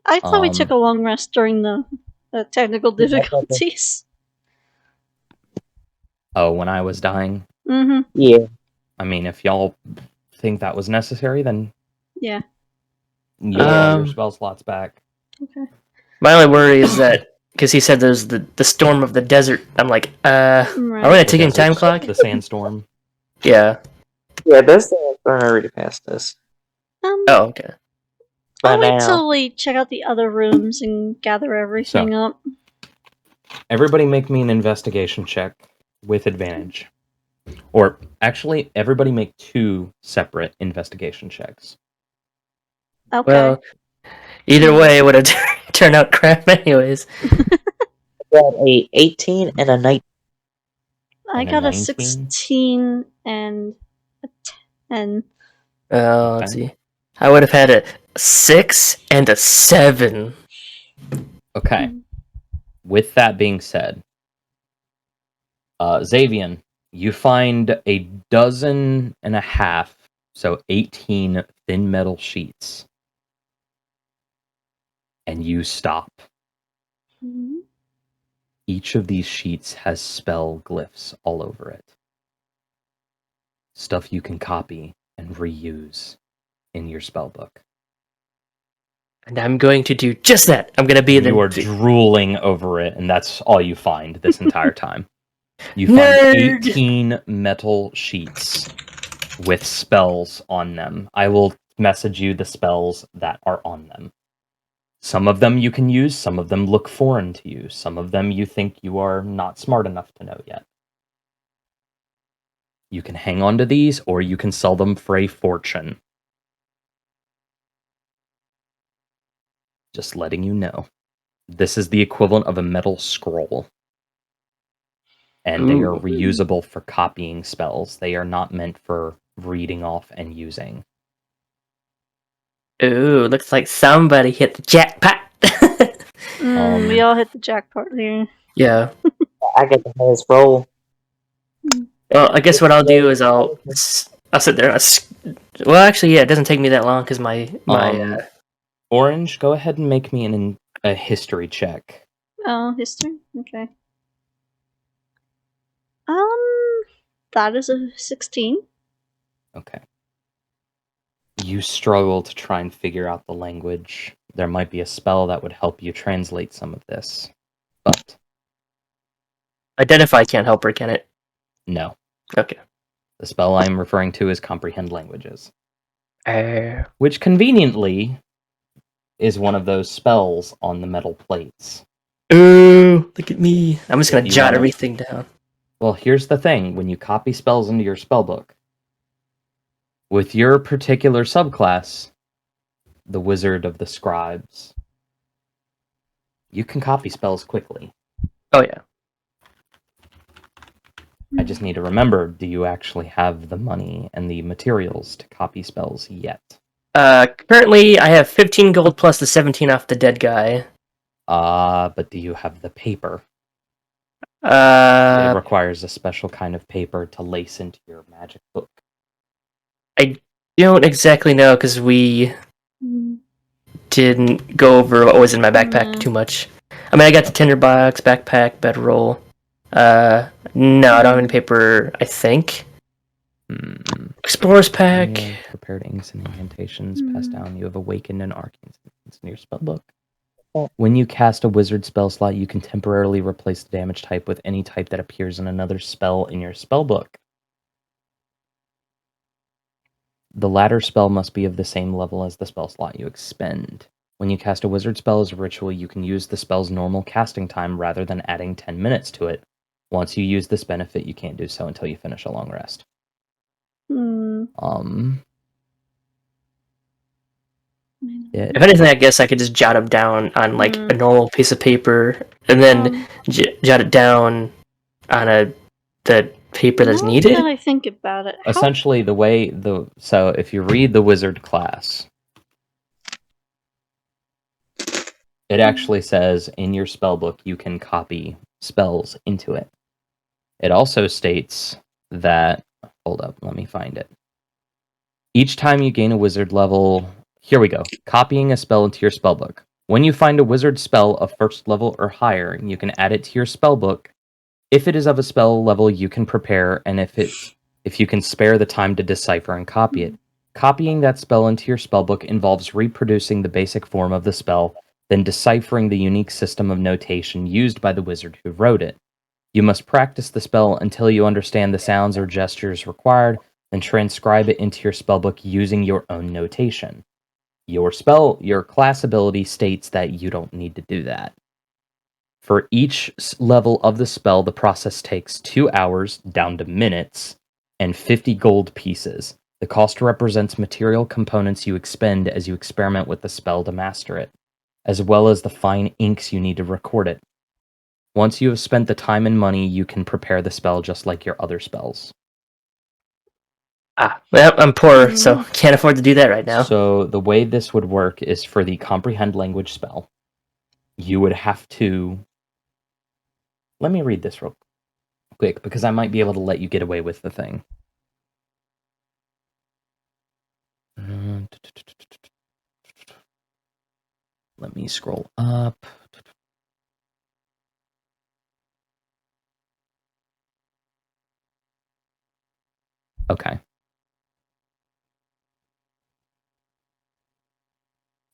Speaker 4: I thought we took a long rest during the technical difficulties.
Speaker 2: Oh, when I was dying?
Speaker 4: Mm-hmm.
Speaker 3: Yeah.
Speaker 2: I mean, if y'all think that was necessary, then
Speaker 4: Yeah.
Speaker 2: you get all your spell slots back.
Speaker 4: Okay.
Speaker 1: My only worry is that because he said there's the storm of the desert. I'm like, are we
Speaker 4: Right.
Speaker 1: gonna take in time clock?
Speaker 2: The sandstorm.
Speaker 1: Yeah.
Speaker 3: Yeah, this thing is already past this.
Speaker 1: Oh, okay.
Speaker 4: I'll wait
Speaker 3: now.
Speaker 4: till we check out the other rooms and gather everything up.
Speaker 2: Everybody make me an investigation check with advantage. Or, actually, everybody make 2 separate investigation checks.
Speaker 4: Okay.
Speaker 1: Well, either way, it would have turned out crap anyways.
Speaker 3: Got a 18 and a 19.
Speaker 4: I
Speaker 2: and a
Speaker 4: got a
Speaker 2: 19?
Speaker 4: 16 and a 10.
Speaker 1: Let's see. I would have had a 6 and a 7.
Speaker 2: Okay. With that being said, Xavian, you find a 12.5, so 18 thin metal sheets. And you stop.
Speaker 4: Mhm.
Speaker 2: Each of these sheets has spell glyphs all over it. Stuff you can copy and reuse in your spellbook.
Speaker 1: And I'm going to do just that. I'm going to be
Speaker 2: You are drooling over it, and that's all you find this entire time. You find
Speaker 1: Nerd!
Speaker 2: 18 metal sheets with spells on them. I will message you the spells that are on them. Some of them you can use, some of them look foreign to you, some of them you think you are not smart enough to know yet. You can hang on to these, or you can sell them for a fortune. Just letting you know. This is the equivalent of a metal scroll. And they are
Speaker 1: Ooh.
Speaker 2: reusable for copying spells. They are not meant for reading off and using.
Speaker 1: Ooh, looks like somebody hit the jackpot.
Speaker 4: We all hit the jackpot here.
Speaker 1: Yeah.
Speaker 3: I get the highest roll.
Speaker 1: Well, I guess what I'll do is I'll sit there. Well, actually, yeah, it doesn't take me that long because my
Speaker 2: Orange, go ahead and make me a history check.
Speaker 4: Oh, history? Okay. That is a 16.
Speaker 2: Okay. You struggle to try and figure out the language. There might be a spell that would help you translate some of this, but
Speaker 1: identify can't help her, can it?
Speaker 2: no.
Speaker 1: Okay.
Speaker 2: The spell I'm referring to is comprehend languages, which conveniently is one of those spells on the metal plates.
Speaker 1: Ooh, look at me. I'm just going to
Speaker 2: You
Speaker 1: jot
Speaker 2: wanna-
Speaker 1: everything down.
Speaker 2: Well, here's the thing. When you copy spells into your spellbook, with your particular subclass, the Wizard of the Scribes, you can copy spells quickly.
Speaker 1: Oh, yeah.
Speaker 2: I just need to remember, do you actually have the money and the materials to copy spells yet?
Speaker 1: Currently, I have 15 gold plus the 17 off the dead guy.
Speaker 2: But do you have the paper? It requires a special kind of paper to lace into your magic book.
Speaker 1: I don't exactly know because we didn't go over what was in my backpack too much. I mean, I got the tinderbox, backpack, bedroll. No, I don't have any paper, I think. Explorer's pack.
Speaker 2: Prepared inks and incantations passed down. You have awakened an arcane sense in your spellbook. When you cast a wizard spell slot, you can temporarily replace the damage type with any type that appears in another spell in your spellbook. The latter spell must be of the same level as the spell slot you expend. When you cast a wizard spell as a ritual, you can use the spell's normal casting time rather than adding 10 minutes to it. Once you use this benefit, you can't do so until you finish a long rest.
Speaker 1: If anything, I guess I could just jot them down on like a normal piece of paper, and then jot it down on the paper that's needed.
Speaker 4: Now that I think about it,
Speaker 2: Essentially, so if you read the wizard class, it actually says in your spellbook you can copy spells into it. It also states that, hold up, let me find it. Each time you gain a wizard level, here we go, copying a spell into your spellbook. When you find a wizard spell of first level or higher, you can add it to your spellbook. If it is of a spell level you can prepare, and if you can spare the time to decipher and copy it. Copying that spell into your spellbook involves reproducing the basic form of the spell, then deciphering the unique system of notation used by the wizard who wrote it. You must practice the spell until you understand the sounds or gestures required, then transcribe it into your spellbook using your own notation. Your class ability states that you don't need to do that. For each level of the spell, the process takes 2 hours, down to minutes, and 50 gold pieces. The cost represents material components you expend as you experiment with the spell to master it, as well as the fine inks you need to record it. Once you have spent the time and money, you can prepare the spell just like your other spells.
Speaker 1: Well, I'm poor, so can't afford to do that right now.
Speaker 2: So the way this would work is for the comprehend language spell, you would have to... Let me read this real quick, because I might be able to let you get away with the thing. Let me scroll up. Okay.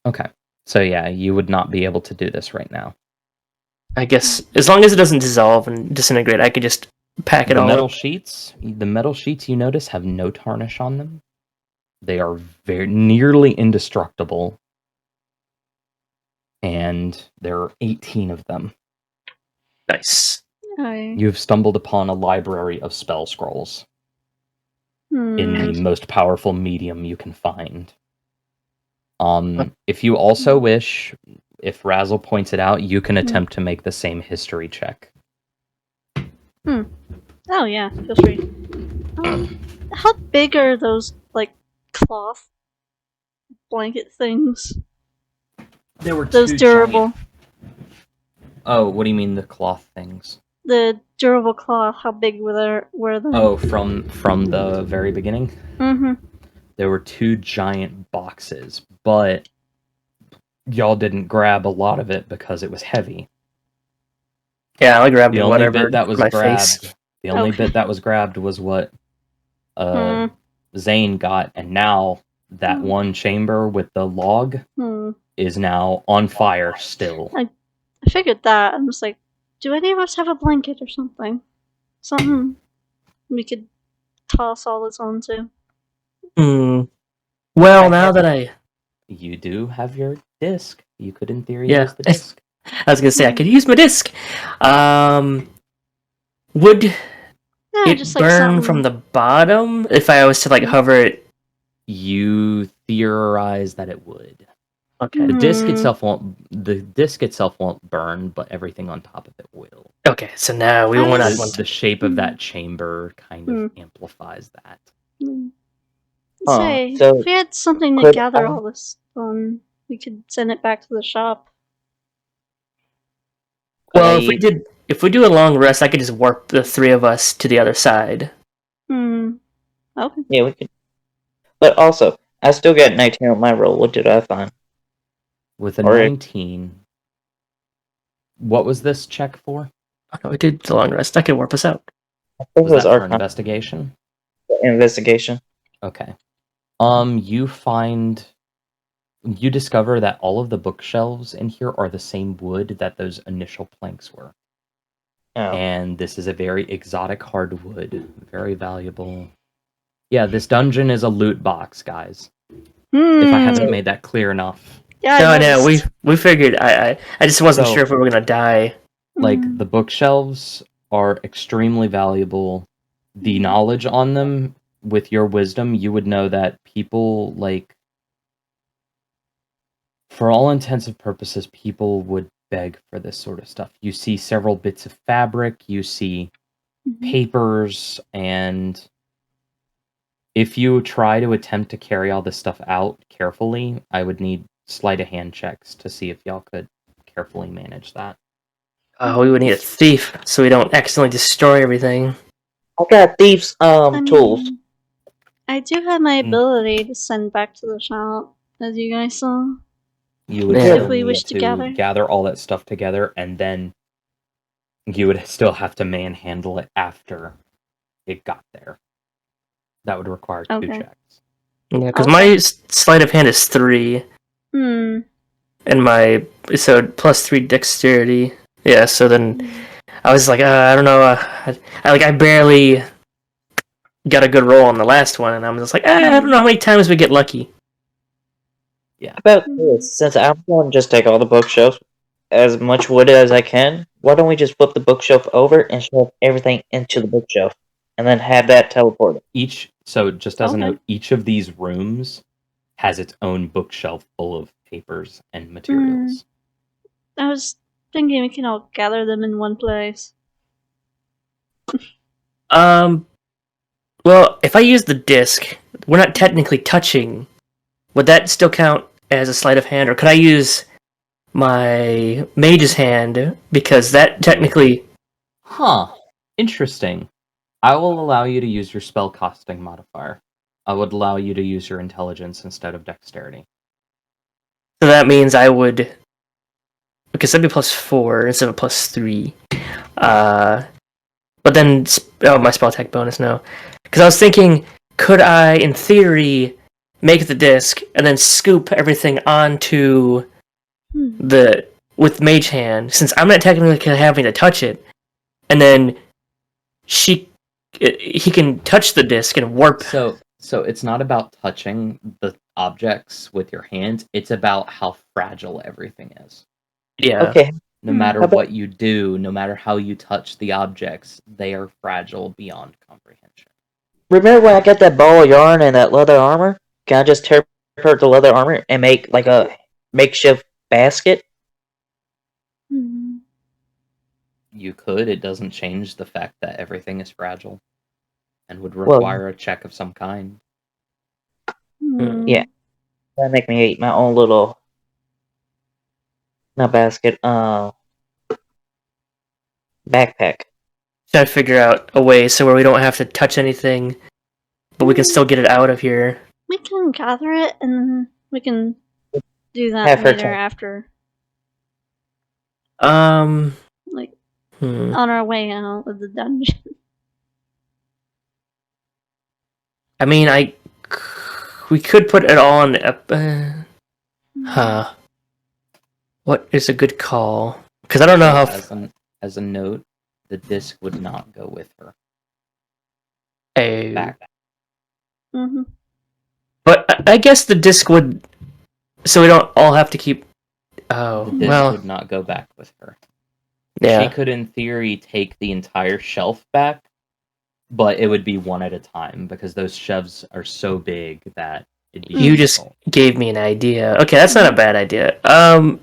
Speaker 2: Okay. So yeah, you would not be able to do this right now.
Speaker 1: I guess as long as it doesn't dissolve and disintegrate, I could just pack it all
Speaker 2: The
Speaker 1: up.
Speaker 2: metal sheets you notice have no tarnish on them. They are very nearly indestructible. And there are 18 of them.
Speaker 1: Nice.
Speaker 2: You've stumbled upon a library of spell scrolls. in the most powerful medium you can find. If you also wish, if Razzle points it out, you can attempt to make the same history check.
Speaker 4: Oh yeah, feel free. How big are those like cloth blanket things?
Speaker 2: There were
Speaker 4: Those
Speaker 2: two
Speaker 4: durable.
Speaker 2: giant... Oh, what do you mean the cloth things?
Speaker 4: The durable cloth. How big were they?
Speaker 2: Oh, from the very beginning?
Speaker 4: Mm-hmm.
Speaker 2: There were 2 giant boxes, but y'all didn't grab a lot of it because it was heavy.
Speaker 1: Yeah, I grabbed
Speaker 2: The only
Speaker 1: whatever
Speaker 2: bit that was
Speaker 1: my
Speaker 2: grabbed,
Speaker 1: face.
Speaker 2: the only
Speaker 4: Okay.
Speaker 2: bit that was grabbed was what Zane got, and now that one chamber with the log is now on fire still.
Speaker 4: I figured that. I'm just like, do any of us have a blanket or something? Something we could toss all this onto.
Speaker 1: Well, now that I...
Speaker 2: You do have your disc. You could, in theory,
Speaker 1: Yeah.
Speaker 2: use the disc.
Speaker 1: I was gonna say, I could use my disc. Would it
Speaker 4: just like
Speaker 1: burn
Speaker 4: something.
Speaker 1: from the bottom if I was to like hover it?
Speaker 2: You theorize that it would.
Speaker 1: Okay.
Speaker 2: The disc itself won't burn, but everything on top of it will.
Speaker 1: Okay, so now we want to...
Speaker 2: The shape of that chamber kind of amplifies that.
Speaker 4: Say,
Speaker 3: so
Speaker 4: if we had something to gather all this on, we could send it back to the shop.
Speaker 1: Well, if we do a long rest, I could just warp the 3 of us to the other side.
Speaker 4: Okay.
Speaker 3: Yeah, we could. But also, I still got 19 on my roll. What did I find?
Speaker 2: With a 19, what was this check for?
Speaker 1: Oh, no, we did the long rest. I could warp us out.
Speaker 3: I think
Speaker 2: Was
Speaker 3: it was
Speaker 2: that for
Speaker 3: our
Speaker 2: investigation?
Speaker 3: investigation.
Speaker 2: Okay. You discover that all of the bookshelves in here are the same wood that those initial planks were.
Speaker 3: Oh.
Speaker 2: And this is a very exotic hardwood, very valuable. Yeah, this dungeon is a loot box, guys. If I haven't made that clear enough.
Speaker 4: Yeah,
Speaker 1: no, we figured. I just wasn't sure if we were gonna die.
Speaker 2: Like, the bookshelves are extremely valuable. The knowledge on them, with your wisdom, you would know that people, like, for all intents and purposes, people would beg for this sort of stuff. You see several bits of fabric, you see papers, and if you try to attempt to carry all this stuff out carefully, I would need sleight of hand checks to see if y'all could carefully manage that.
Speaker 1: We would need a thief so we don't accidentally destroy everything.
Speaker 3: I got thieves' tools.
Speaker 4: I do have my ability to send back to the shop, as you guys saw.
Speaker 2: You would
Speaker 1: Yeah.
Speaker 2: still
Speaker 4: If we
Speaker 2: need
Speaker 4: wish to gather
Speaker 2: all that stuff together, and then you would still have to manhandle it after it got there. That would require 2 checks.
Speaker 1: Yeah, because my sleight of hand is 3. And my... So, plus 3 dexterity. Yeah, so then... I was like, I don't know, I barely got a good roll on the last one, and I'm just like, I don't know how many times we get lucky.
Speaker 2: Yeah.
Speaker 3: How about this? Since I'm going to just take all the bookshelves, as much wood as I can, why don't we just flip the bookshelf over and shove everything into the bookshelf, and then have that teleported?
Speaker 2: So just as a note, each of these rooms has its own bookshelf full of papers and materials.
Speaker 4: I was thinking we can all gather them in one place.
Speaker 1: Well, if I use the disc, we're not technically touching. Would that still count as a sleight of hand, or could I use my mage's hand, because that technically...
Speaker 2: Interesting. I will allow you to use your spell casting modifier. I would allow you to use your intelligence instead of dexterity.
Speaker 1: So that means I would... Because that'd be plus 4 instead of plus 3. But then... Oh, my spell attack bonus, no. Because I was thinking, could I, in theory, make the disc and then scoop everything onto the... with mage hand, since I'm not technically having to touch it, and then he can touch the disc and warp.
Speaker 2: So it's not about touching the objects with your hands, it's about how fragile everything is.
Speaker 1: Yeah.
Speaker 3: Okay.
Speaker 2: No matter what you do, no matter how you touch the objects, they are fragile beyond comprehension.
Speaker 3: remember when I got that ball of yarn and that leather armor? Can I just tear apart the leather armor and make like a makeshift basket?
Speaker 4: Hmm.
Speaker 2: You could. It doesn't change the fact that everything is fragile and would
Speaker 3: Well,
Speaker 2: require a check of some kind.
Speaker 4: Hmm.
Speaker 3: Yeah. That make me eat my own little not basket, backpack.
Speaker 1: Try to figure out a way so where we don't have to touch anything, but we can still get it out of here.
Speaker 4: We can gather it and we can do that
Speaker 3: Have her
Speaker 4: later
Speaker 3: turn.
Speaker 4: after,
Speaker 1: Um.
Speaker 4: like,
Speaker 1: Hmm.
Speaker 4: on our way out of the dungeon.
Speaker 1: I mean, we could put it all on. Huh. What is a good call? Because I don't know how.
Speaker 2: As a note, the disc would not go with her.
Speaker 1: Oh.
Speaker 2: Back.
Speaker 4: Mm-hmm.
Speaker 1: But I guess the disc would. So we don't all have to keep. Oh,
Speaker 2: The disc
Speaker 1: well.
Speaker 2: would not go back with her.
Speaker 1: Yeah.
Speaker 2: She could, in theory, take the entire shelf back, but it would be one at a time because those shelves are so big that it'd be
Speaker 1: You just
Speaker 2: difficult.
Speaker 1: gave me an idea. Okay, that's not a bad idea.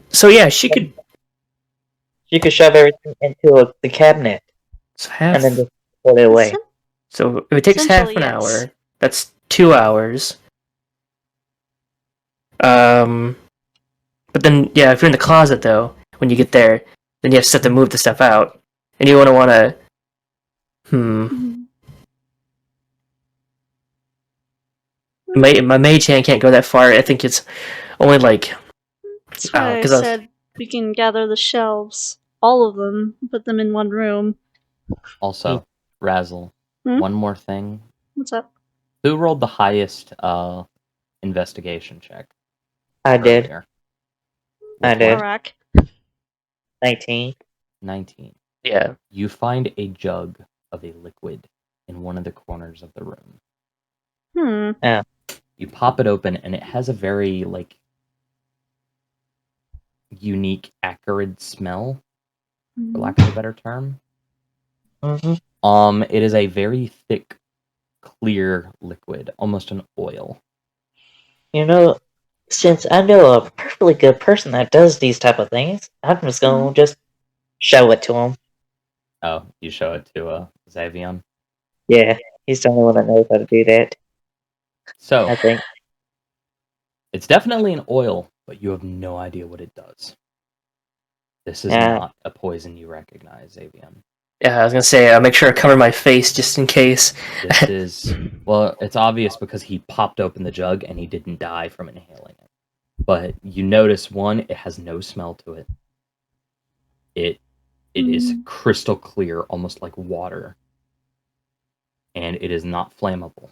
Speaker 1: So yeah, she could.
Speaker 3: She could shove everything into the cabinet
Speaker 1: So half.
Speaker 3: and then just put it away.
Speaker 1: So if it takes half
Speaker 4: Essentially,
Speaker 1: an
Speaker 4: yes.
Speaker 1: hour, that's 2 hours. But then yeah, if you're in the closet though, when you get there, then you have to move the stuff out, and you want to.
Speaker 4: Mhm.
Speaker 1: My mage hand can't go that far. I think it's only like.
Speaker 4: That's why I
Speaker 1: 'cause I was-
Speaker 4: said we can gather the shelves, all of them, put them in one room.
Speaker 2: Also, Razzle,
Speaker 4: Hmm?
Speaker 2: one more thing.
Speaker 4: What's up?
Speaker 2: Who rolled the highest investigation check?
Speaker 3: I did.
Speaker 2: earlier?
Speaker 3: I
Speaker 2: With
Speaker 3: did.
Speaker 2: what?
Speaker 4: Arak.
Speaker 3: 19.
Speaker 2: 19.
Speaker 1: Yeah.
Speaker 2: You find a jug of a liquid in one of the corners of the room. You pop it open, and it has a very, unique, acrid smell, for lack of a better term.
Speaker 3: Mm-hmm.
Speaker 2: It is a very thick, clear liquid, almost an oil.
Speaker 3: You know, since I know a perfectly good person that does these type of things, I'm just gonna just show it to him.
Speaker 2: Oh, you show it to Xavion?
Speaker 3: Yeah, he's the only one that knows how to do that.
Speaker 2: So,
Speaker 3: I think.
Speaker 2: it's definitely an oil, but you have no idea what it does. This is
Speaker 3: Yeah.
Speaker 2: not a poison you recognize, Xavion.
Speaker 1: Yeah, I was gonna say, I'll make sure I cover my face just in case.
Speaker 2: This is, well, it's obvious because he popped open the jug and he didn't die from inhaling it. But you notice, one, it has no smell to it. It is crystal clear, almost like water. And it is not flammable.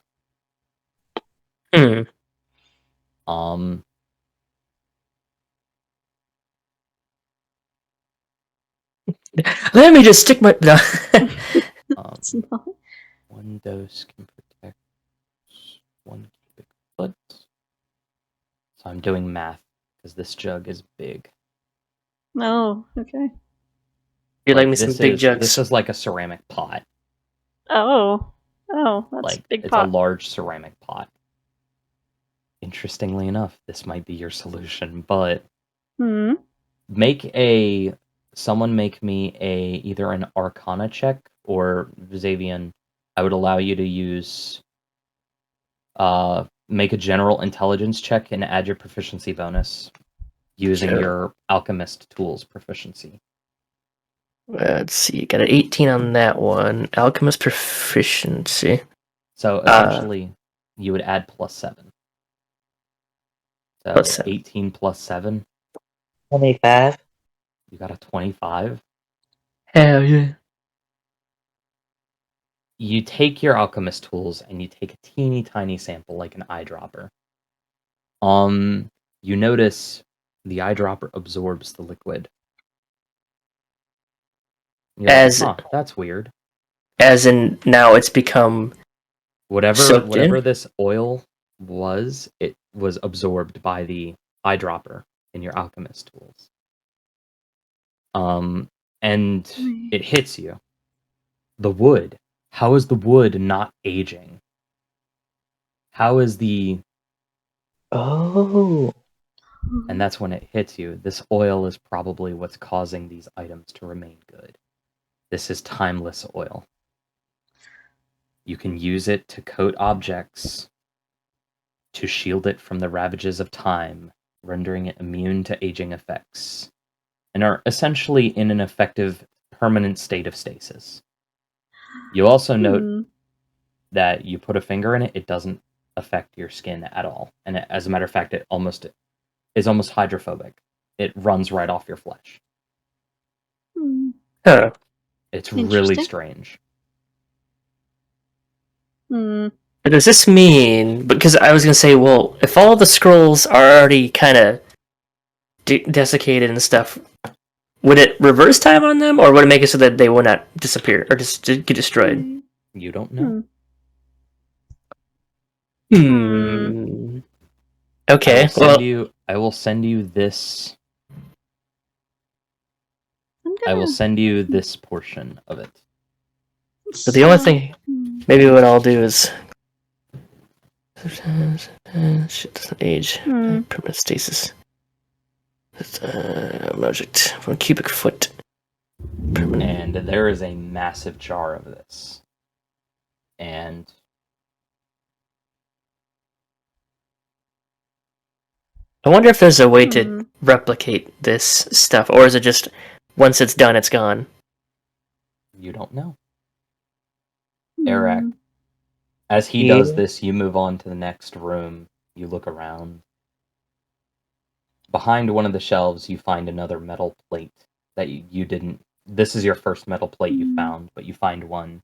Speaker 1: Let me just stick my. No.
Speaker 4: It's not.
Speaker 2: One dose can protect 1 cubic foot. So I'm doing math because this jug is big.
Speaker 4: Oh, okay.
Speaker 1: You like me some big jugs.
Speaker 2: This is like a ceramic pot.
Speaker 4: Oh, that's
Speaker 2: Like,
Speaker 4: big
Speaker 2: it's
Speaker 4: pot.
Speaker 2: a large ceramic pot. Interestingly enough, this might be your solution, but someone make me either an Arcana check, or Xavion, I would allow you to use make a general intelligence check and add your proficiency bonus using your alchemist tools proficiency.
Speaker 1: Let's see, got an 18 on that one. Alchemist proficiency.
Speaker 2: So essentially, you would add +7. So
Speaker 1: +7.
Speaker 2: 18 +7.
Speaker 3: 25.
Speaker 2: You got a 25.
Speaker 1: Hell yeah.
Speaker 2: You take your alchemist tools and you take a teeny tiny sample, like an eyedropper. You notice the eyedropper absorbs the liquid. You're like, that's weird.
Speaker 1: As in, now it's become
Speaker 2: Whatever this oil was, it was absorbed by the eyedropper in your alchemist tools. And it hits you. The wood. How is the wood not aging? How is the...
Speaker 3: Oh.
Speaker 2: And that's when it hits you. This oil is probably what's causing these items to remain good. This is timeless oil. You can use it to coat objects, to shield it from the ravages of time, rendering it immune to aging effects, and are essentially in an effective permanent state of stasis. You also note that you put a finger in it, it doesn't affect your skin at all. And as a matter of fact, it is almost hydrophobic. It runs right off your flesh.
Speaker 1: Huh.
Speaker 2: It's really
Speaker 4: Interesting.
Speaker 2: strange.
Speaker 1: But does this mean, because I was going to say, well, if all the scrolls are already kind of desiccated and stuff, would it reverse time on them, or would it make it so that they will not disappear or just get destroyed?
Speaker 2: You don't know.
Speaker 1: Okay,
Speaker 2: I will send you this. I will
Speaker 4: gonna...
Speaker 2: send you this portion of it.
Speaker 1: So the only thing, maybe what I'll do is... Shit doesn't age. Permanent stasis. Object. 1 cubic foot. Permanent.
Speaker 2: And there is a massive jar of this. And
Speaker 1: I wonder if there's a way to replicate this stuff, or is it just once it's done, it's gone?
Speaker 2: you don't know. Eric, as he does this, you move on to the next room. You look around. Behind one of the shelves, you find another metal plate that you didn't... This is your first metal plate you found, but you find one.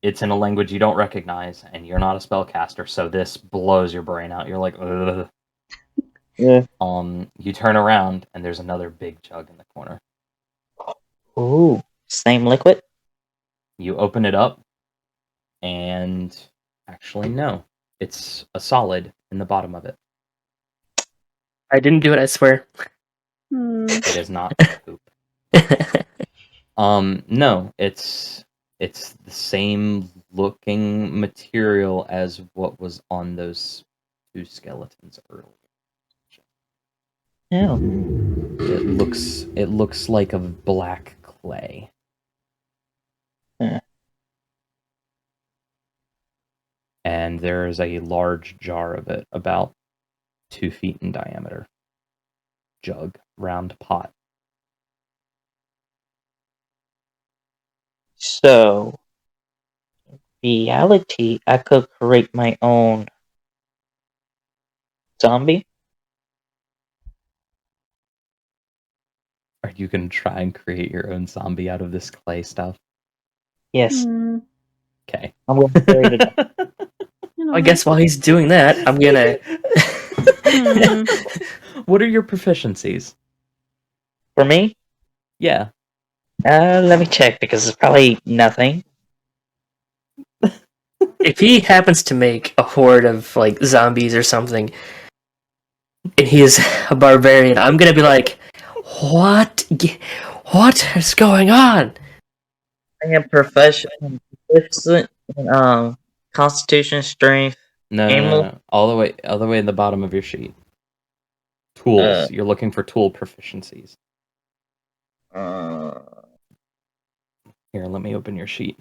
Speaker 2: It's in a language you don't recognize, and you're not a spellcaster, so this blows your brain out. You're like, ugh.
Speaker 3: Yeah.
Speaker 2: You turn around, and there's another big jug in the corner.
Speaker 3: Ooh. Same liquid?
Speaker 2: You open it up, and... Actually, no. It's a solid in the bottom of it.
Speaker 1: I didn't do it, I swear.
Speaker 2: It is not poop. No, it's the same looking material as what was on those 2 skeletons earlier.
Speaker 3: Yeah.
Speaker 2: It looks like a black clay.
Speaker 3: Yeah.
Speaker 2: And there is a large jar of it, about 2 feet in diameter. Jug, round pot.
Speaker 3: So, in reality, I could create my own zombie.
Speaker 2: Are you going to try and create your own zombie out of this clay stuff?
Speaker 3: Yes.
Speaker 2: Okay.
Speaker 3: I'm going to create it.
Speaker 1: I guess while he's doing that, I'm gonna...
Speaker 2: What are your proficiencies?
Speaker 3: For me?
Speaker 2: Yeah.
Speaker 3: Let me check, because it's probably nothing.
Speaker 1: If he happens to make a horde of, like, zombies or something, and he is a barbarian, I'm gonna be like, what is going on?
Speaker 3: I am proficient in Constitution, Strength.
Speaker 2: No. All the way in the bottom of your sheet. Tools. You're looking for tool proficiencies. Here, let me open your sheet.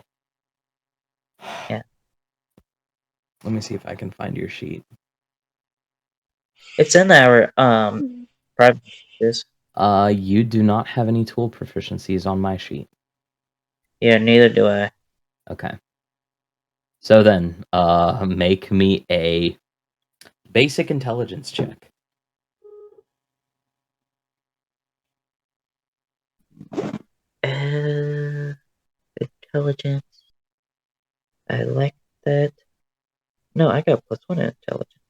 Speaker 3: Yeah.
Speaker 2: Let me see if I can find your sheet.
Speaker 3: It's in our private.
Speaker 2: You do not have any tool proficiencies on my sheet.
Speaker 3: Yeah, neither do I.
Speaker 2: Okay. So then, make me a basic intelligence check.
Speaker 3: Intelligence. I like that. No, I got +1 in intelligence.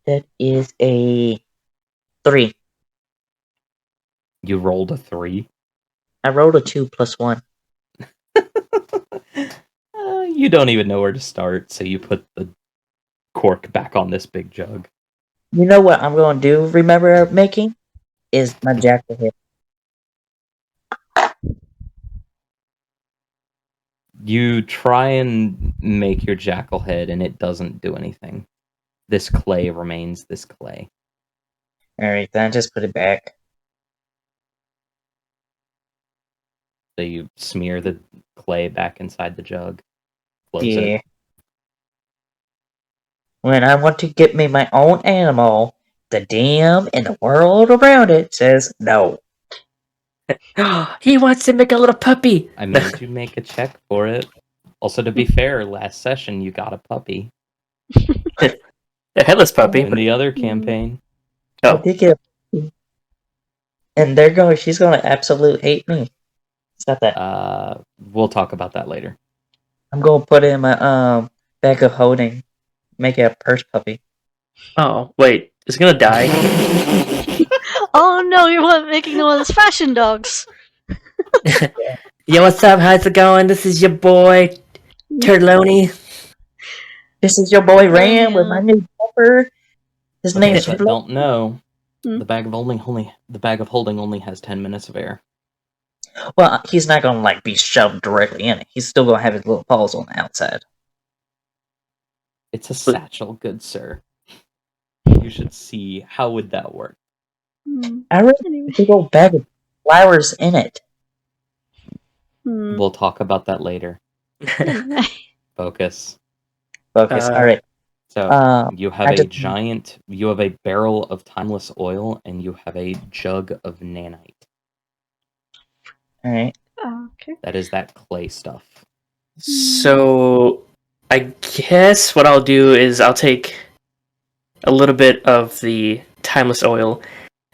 Speaker 3: That is a 3.
Speaker 2: You rolled a 3.
Speaker 3: I rolled a 2 +1.
Speaker 2: You don't even know where to start, so you put the cork back on this big jug.
Speaker 3: You know what I'm going to do, remember making? Is my jacket here.
Speaker 2: You try and make your jackal head, and it doesn't do anything. This clay remains this clay.
Speaker 3: Alright, then just put it back.
Speaker 2: So you smear the clay back inside the jug. Close
Speaker 3: Yeah.
Speaker 2: it.
Speaker 3: When I want to get me my own animal, the DM and the world around it says no.
Speaker 1: He wants to make a little puppy.
Speaker 2: I made you make a check for it. Also, to be fair, last session you got a puppy.
Speaker 1: A headless puppy.
Speaker 2: In the other campaign.
Speaker 3: I
Speaker 1: Oh,
Speaker 3: did get a... And there goes, she's gonna absolute hate me. Stop that.
Speaker 2: We'll talk about that later.
Speaker 3: I'm gonna put it in my bag of holding. Make it a purse puppy.
Speaker 1: oh, wait, it's gonna die.
Speaker 4: Oh no, you're making one of those fashion dogs.
Speaker 1: Yo, what's up? How's it going? This is your boy, Turloni.
Speaker 3: This is your boy Ram with
Speaker 4: yeah.
Speaker 3: my new pepper. His
Speaker 2: For
Speaker 3: name's
Speaker 2: those that
Speaker 3: Flo.
Speaker 2: don't know,
Speaker 4: Hmm.
Speaker 2: the bag of holding only has 10 minutes of air.
Speaker 3: Well, he's not gonna like be shoved directly in it. He's still gonna have his little paws on the outside.
Speaker 2: It's a satchel, good sir. You should see how would that work.
Speaker 3: I really
Speaker 4: Anyway.
Speaker 3: big old bag of flowers in it.
Speaker 2: We'll talk about that later.
Speaker 4: Anyway.
Speaker 2: Focus.
Speaker 3: Focus.
Speaker 1: Uh,
Speaker 3: Alright.
Speaker 2: So you have
Speaker 3: I
Speaker 2: a
Speaker 3: just-
Speaker 2: you have a barrel of timeless oil, and you have a jug of nanite.
Speaker 3: Alright.
Speaker 4: Okay.
Speaker 2: That is that clay stuff.
Speaker 1: So, I guess what I'll do is I'll take a little bit of the timeless oil,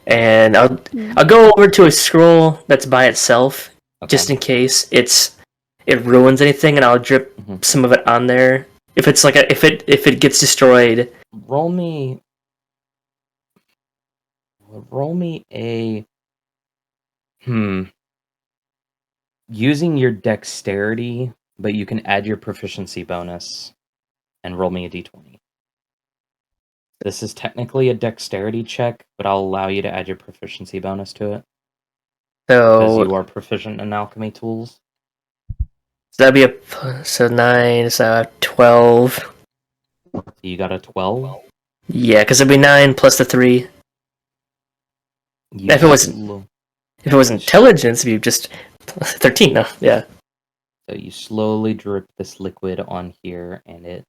Speaker 1: and I'll go over to a scroll that's by itself,
Speaker 2: Okay.
Speaker 1: just in case it ruins anything, and I'll drip some of it on there. If it's like if it gets destroyed,
Speaker 2: roll me a using your dexterity, but you can add your proficiency bonus and roll me a d20. This is technically a dexterity check, but I'll allow you to add your proficiency bonus to it because
Speaker 1: so
Speaker 2: you are proficient in alchemy tools.
Speaker 1: that'd be 9, so 12.
Speaker 2: You got a 12.
Speaker 1: Yeah, because it'd be 9 plus the 3. If it was intelligence, it'd be just 13. No, yeah.
Speaker 2: So you slowly drip this liquid on here, and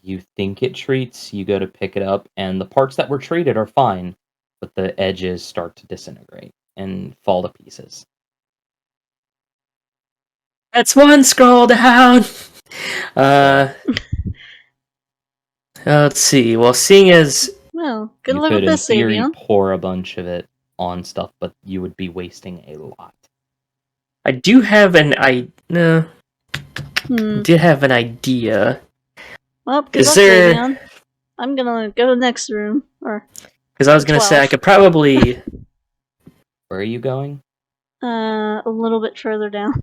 Speaker 2: you think it treats, you go to pick it up, and the parts that were treated are fine, but the edges start to disintegrate and fall to pieces.
Speaker 1: That's one scroll down. Let's see. Well, seeing as
Speaker 4: Well, good
Speaker 2: you
Speaker 4: luck
Speaker 2: could,
Speaker 4: with this,
Speaker 2: in theory,
Speaker 4: Avion.
Speaker 2: pour a bunch of it on stuff, but you would be wasting a lot.
Speaker 1: I do have did have an idea.
Speaker 4: Well, good
Speaker 1: Is
Speaker 4: luck,
Speaker 1: there-
Speaker 4: Avion. I'm gonna go to the next room.
Speaker 1: Because I was gonna say
Speaker 4: 12.
Speaker 1: I could probably.
Speaker 2: Where are you going?
Speaker 4: A little bit further down.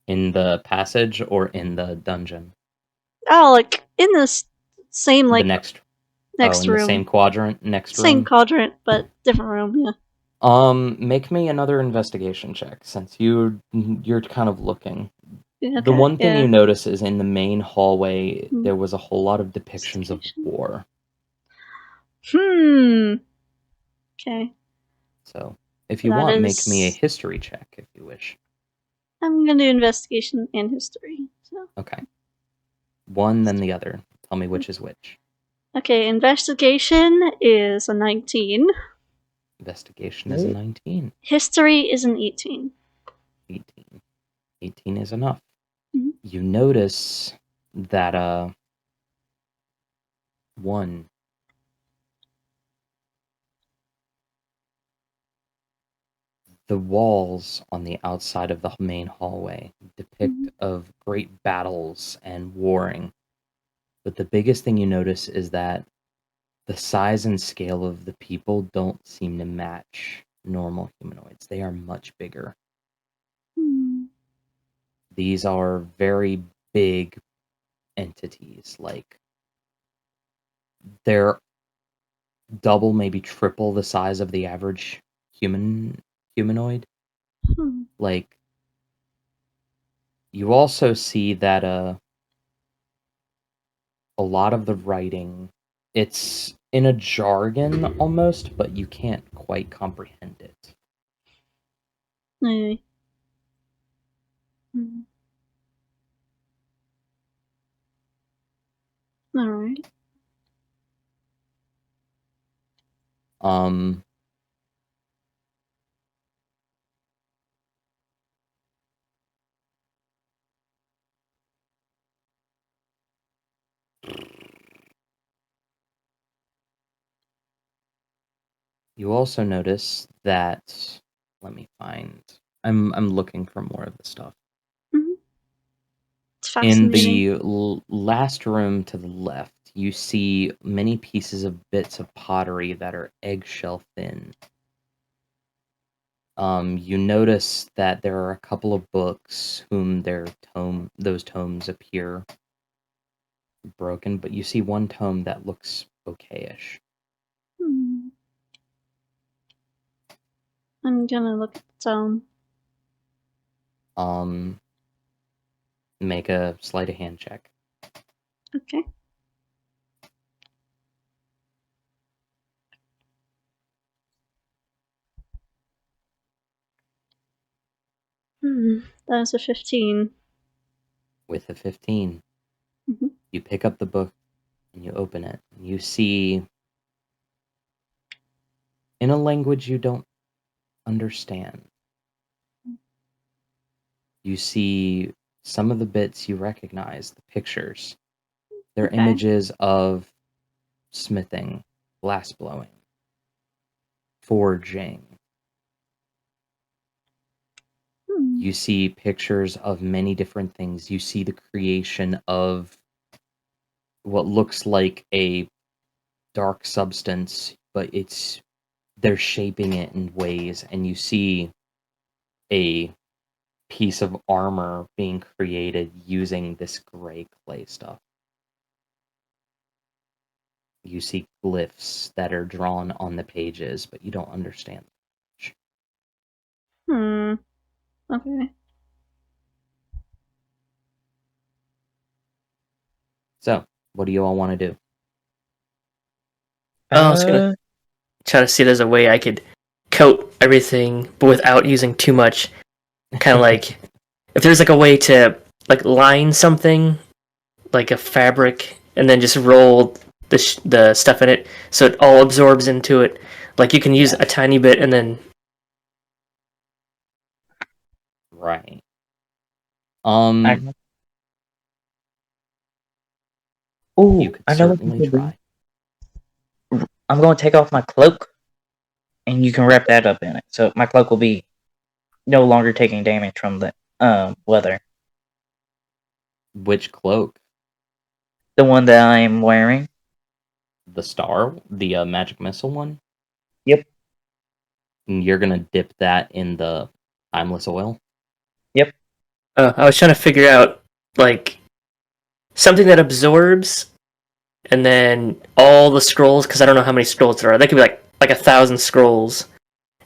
Speaker 2: In the passage or in the dungeon?
Speaker 4: Oh, like in this same
Speaker 2: The
Speaker 4: like
Speaker 2: next
Speaker 4: next
Speaker 2: in
Speaker 4: room.
Speaker 2: the same quadrant, next
Speaker 4: Same
Speaker 2: room.
Speaker 4: quadrant, but different room. Yeah.
Speaker 2: Make me another investigation check since you're kind of looking.
Speaker 4: Yeah,
Speaker 2: The
Speaker 4: okay,
Speaker 2: one thing
Speaker 4: yeah.
Speaker 2: you notice is in the main hallway
Speaker 4: Hmm.
Speaker 2: there was a whole lot of depictions of war.
Speaker 4: Okay.
Speaker 2: So if you
Speaker 4: That
Speaker 2: want, make me a
Speaker 4: is-
Speaker 2: history check if you wish.
Speaker 4: I'm gonna do investigation and history. So.
Speaker 2: Okay. One, then the other. Tell me which is which.
Speaker 4: Okay, investigation is a 19.
Speaker 2: Investigation is a 19.
Speaker 4: History is an 18.
Speaker 2: 18. 18 is enough.
Speaker 4: Mhm.
Speaker 2: You notice that, one, the walls on the outside of the main hallway depict of great battles and warring. But the biggest thing you notice is that the size and scale of the people don't seem to match normal humanoids. They are much bigger. These are very big entities. Like, they're double, maybe triple the size of the average humanoid. Like, You also see that a lot of the writing, it's in a jargon almost, but you can't quite comprehend it.
Speaker 4: Aye. Hmm. Alright.
Speaker 2: Um, you also notice that, let me find, I'm looking for more of the stuff.
Speaker 4: Mhm. It's
Speaker 2: In
Speaker 4: fascinating.
Speaker 2: the last room to the left, you see many pieces of bits of pottery that are eggshell thin. You notice that there are a couple of books whom those tomes appear broken, but you see one tome that looks okayish.
Speaker 4: Hmm. I'm gonna look at the tome.
Speaker 2: Make a sleight of hand check.
Speaker 4: Okay. That is a 15.
Speaker 2: With a 15,
Speaker 4: Mhm.
Speaker 2: you pick up the book and you open it. You see, in a language you don't understand, you see some of the bits you recognize, the pictures. They're
Speaker 4: Okay.
Speaker 2: images of smithing, glass blowing, forging.
Speaker 4: Hmm.
Speaker 2: You see pictures of many different things. You see the creation of what looks like a dark substance, but they're shaping it in ways, and you see a piece of armor being created using this gray clay stuff. You see glyphs that are drawn on the pages, but you don't understand.
Speaker 4: Hmm. Okay.
Speaker 2: So, what do you all want to do?
Speaker 1: I was gonna try to see if there's a way I could coat everything, but without using too much. Kind of like if there's like a way to like line something, like a fabric, and then just roll the stuff in it so it all absorbs into it. Like you can use a tiny bit and then
Speaker 2: Right. You could
Speaker 3: I know what you
Speaker 2: certainly
Speaker 3: can
Speaker 2: try.
Speaker 3: do. I'm going to take off my cloak, and you can wrap that up in it. So my cloak will be no longer taking damage from the weather.
Speaker 2: Which cloak?
Speaker 3: The one that I'm wearing.
Speaker 2: The star? The magic missile one?
Speaker 3: Yep.
Speaker 2: And you're gonna dip that in the timeless oil?
Speaker 3: Yep.
Speaker 1: I was trying to figure out like something that absorbs and then all the scrolls because I don't know how many scrolls there are. That could be like 1,000 scrolls,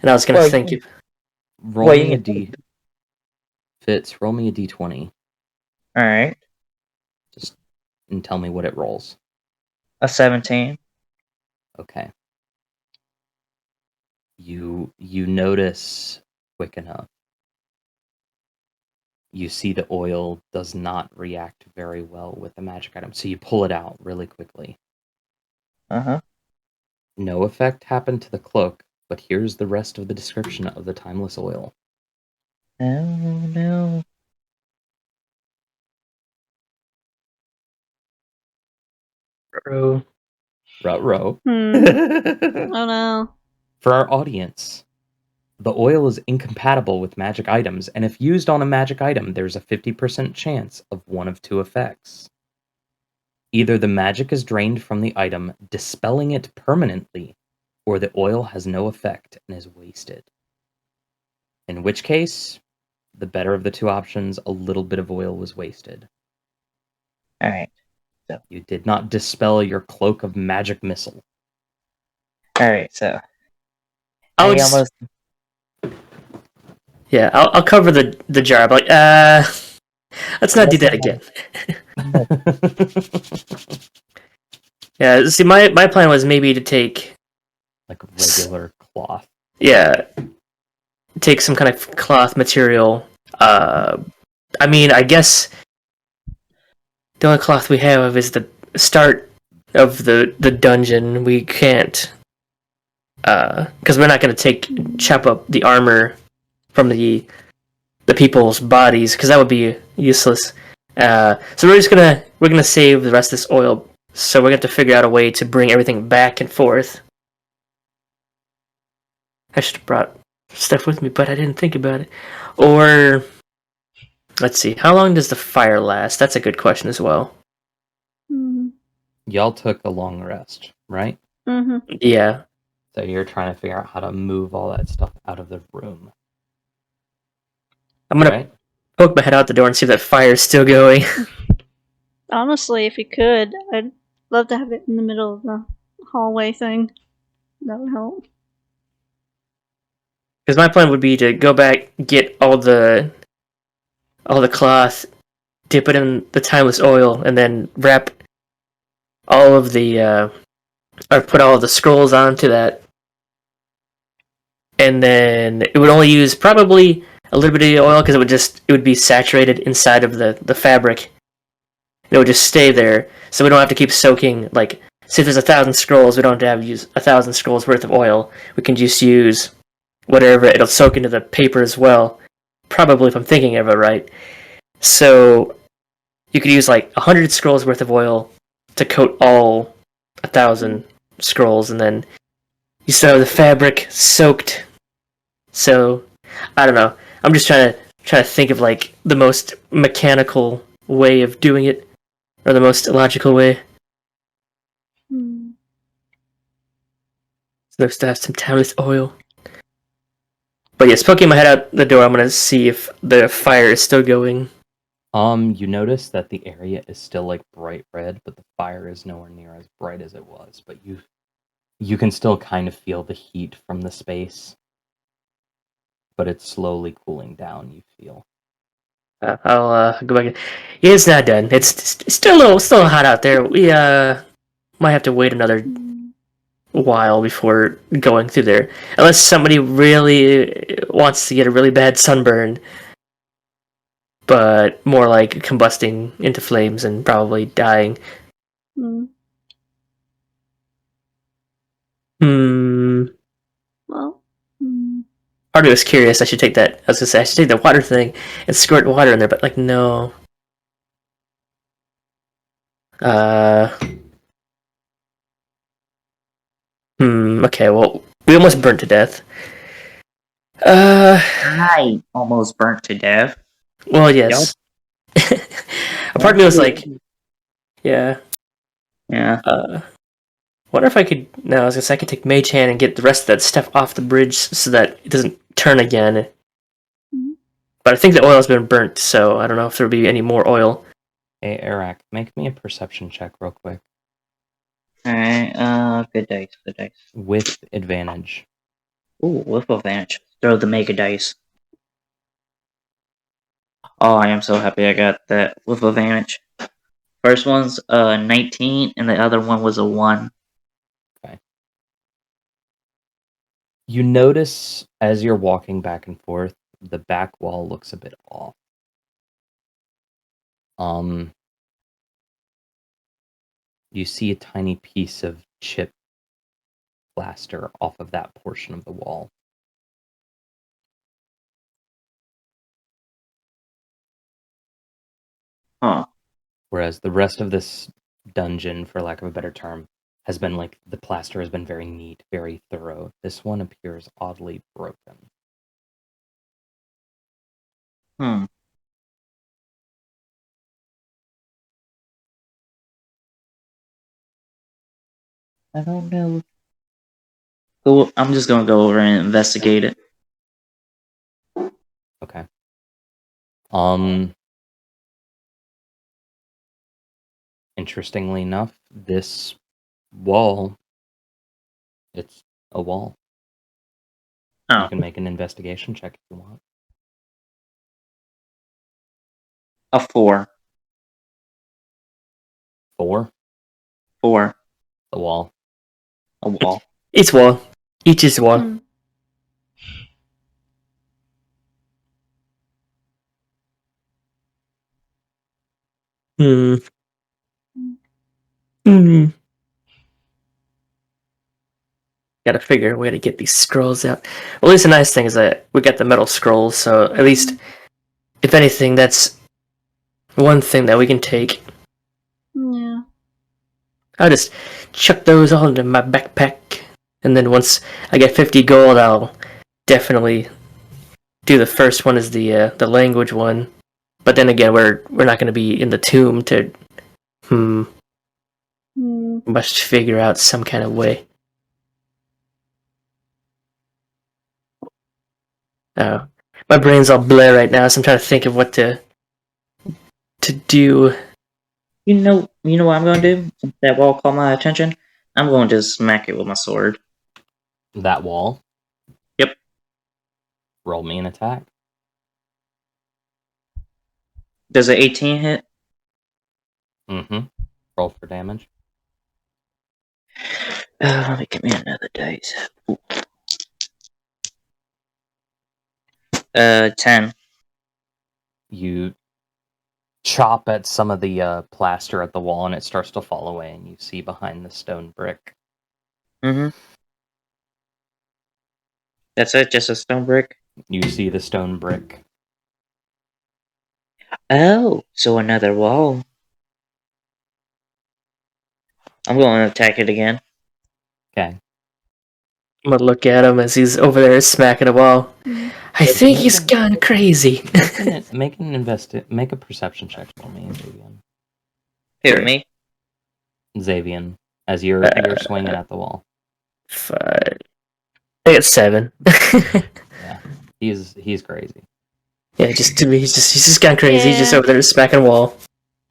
Speaker 1: and I was gonna think if
Speaker 2: Roll me a D. Fitz, roll me a D20.
Speaker 3: Alright.
Speaker 2: Just and tell me what it rolls.
Speaker 3: A 17.
Speaker 2: Okay. You notice quick enough. You see the oil does not react very well with the magic item, so you pull it out really quickly.
Speaker 3: Uh-huh.
Speaker 2: No effect happened to the cloak, but here's the rest of the description of the timeless oil.
Speaker 3: Oh no.
Speaker 2: Ruh-roh.
Speaker 4: Oh no.
Speaker 2: For our audience, the oil is incompatible with magic items, and if used on a magic item, there's a 50% chance of one of two effects. Either the magic is drained from the item, dispelling it permanently, or the oil has no effect and is wasted. In which case, the better of the two options, a little bit of oil was wasted.
Speaker 3: Alright.
Speaker 2: You did not dispel your cloak of magic missile.
Speaker 3: Alright, so
Speaker 1: I'll
Speaker 3: I
Speaker 1: just
Speaker 3: almost
Speaker 1: yeah I'll cover the jar. But Let's not do that again. Yeah, see, my plan was maybe to take,
Speaker 2: like regular cloth.
Speaker 1: yeah, take some kind of cloth material. I mean, I guess the only cloth we have is the start of the dungeon. We can't, because we're not going to chop up the armor from the people's bodies, because that would be useless. So we're gonna save the rest of this oil. So we're gonna have to figure out a way to bring everything back and forth. I should have brought stuff with me, but I didn't think about it. Or let's see, how long does the fire last? That's a good question as well.
Speaker 4: Mm-hmm.
Speaker 2: Y'all took a long rest, right?
Speaker 4: Mm-hmm.
Speaker 1: Yeah,
Speaker 2: So you're trying to figure out how to move all that stuff out of the room,
Speaker 1: I'm gonna
Speaker 2: right?
Speaker 1: poke my head out the door and see if that fire is still going.
Speaker 4: Honestly, if you could, I'd love to have it in the middle of the hallway thing. That would help.
Speaker 1: Because my plan would be to go back, get all the cloth, dip it in the timeless oil, and then wrap all of the or put all of the scrolls onto that, and then it would only use probably a little bit of oil because it would be saturated inside of the fabric. It would just stay there, so we don't have to keep soaking. Like, say if there's 1,000 scrolls, we don't have to use 1,000 scrolls worth of oil. We can just use whatever. It'll soak into the paper as well. Probably, if I'm thinking of it right. So you could use like 100 scrolls worth of oil to coat all 1,000 scrolls, and then you still have the fabric soaked. So I don't know. I'm just trying to think of like the most mechanical way of doing it, or the most logical way.
Speaker 4: Hmm.
Speaker 1: So there's to have some timeless oil. But yes, poking my head out the door, I'm gonna see if the fire is still going.
Speaker 2: You notice that the area is still like bright red, but the fire is nowhere near as bright as it was. But you can still kind of feel the heat from the space, but it's slowly cooling down. You feel.
Speaker 1: I'll go back. Yeah, it's not done. It's still still hot out there. We might have to wait another while before going through there, unless somebody really wants to get a really bad sunburn, but more like combusting into flames and probably dying.
Speaker 4: Hmm.
Speaker 1: Hmm.
Speaker 4: Well. Hmm.
Speaker 1: Part of me was curious. I should take that. I was gonna say I should take the water thing and squirt water in there, but like no. Uh. Okay. Well, we almost burnt to death.
Speaker 3: I almost burnt to death.
Speaker 1: Well, yes. A part of me was like, yeah.
Speaker 3: Yeah.
Speaker 1: Wonder if I could. No, I was gonna say I could take Mage Hand and get the rest of that stuff off the bridge so that it doesn't turn again.
Speaker 4: Mhm.
Speaker 1: But I think the oil has been burnt, so I don't know if there'll be any more oil.
Speaker 2: Hey, Eric, make me a perception check real quick
Speaker 3: Alright, good dice, good dice.
Speaker 2: with advantage.
Speaker 3: Ooh, with advantage. Throw the mega dice. Oh, I am so happy I got that with advantage. First one's 19, and the other one was a 1.
Speaker 2: You notice as you're walking back and forth, the back wall looks a bit off. You see a tiny piece of chip plaster off of that portion of the wall.
Speaker 3: Huh.
Speaker 2: Whereas the rest of this dungeon, for lack of a better term, has been like the plaster has been very neat, very thorough. This one appears oddly broken.
Speaker 3: Hmm. I don't know. I'm just gonna go over and investigate it.
Speaker 2: Okay. Interestingly enough, this wall, it's a wall. You
Speaker 3: Oh.
Speaker 2: can make an investigation check if you want.
Speaker 3: A 4.
Speaker 2: 4.
Speaker 3: 4.
Speaker 2: The wall.
Speaker 3: A wall.
Speaker 1: It's wall. Each is wall.
Speaker 4: Hmm.
Speaker 1: Hmm. Hmm. Gotta figure a way to get these scrolls out. Well, at least the nice thing is that we got the metal scrolls, so at least, if anything, that's one thing that we can take.
Speaker 4: Yeah.
Speaker 1: I'll just chuck those all into my backpack, and then once I get 50 gold, I'll definitely do the first one as the language one. But then again, we're not going to be in the tomb to must figure out some kind of way. Oh, my brain's all blur right now, so I'm trying to think of what to do.
Speaker 3: You know what I'm going to do? Since that wall caught my attention, I'm going to smack it with my sword.
Speaker 2: That wall.
Speaker 3: Yep.
Speaker 2: Roll me an attack.
Speaker 3: Does an 18 hit?
Speaker 2: Mm-hmm. Roll for damage.
Speaker 3: Let me give me another dice. Ooh. 10.
Speaker 2: You chop at some of the plaster at the wall, and it starts to fall away, and you see behind the stone brick.
Speaker 3: Mm-hmm. That's it? Just a stone brick?
Speaker 2: You see the stone brick.
Speaker 3: Oh, so another wall. I'm going to attack it again.
Speaker 2: Okay.
Speaker 1: I'm gonna look at him as he's over there smacking a wall. I think he's gone crazy.
Speaker 2: Make a perception check for me, Xavian.
Speaker 3: Here, me?
Speaker 2: Xavian, as you're swinging at the wall.
Speaker 1: 5. I got 7.
Speaker 2: Yeah, he's crazy.
Speaker 1: Yeah, just to me, he's just gone crazy. He's just
Speaker 4: Yeah.
Speaker 1: over there smacking a wall.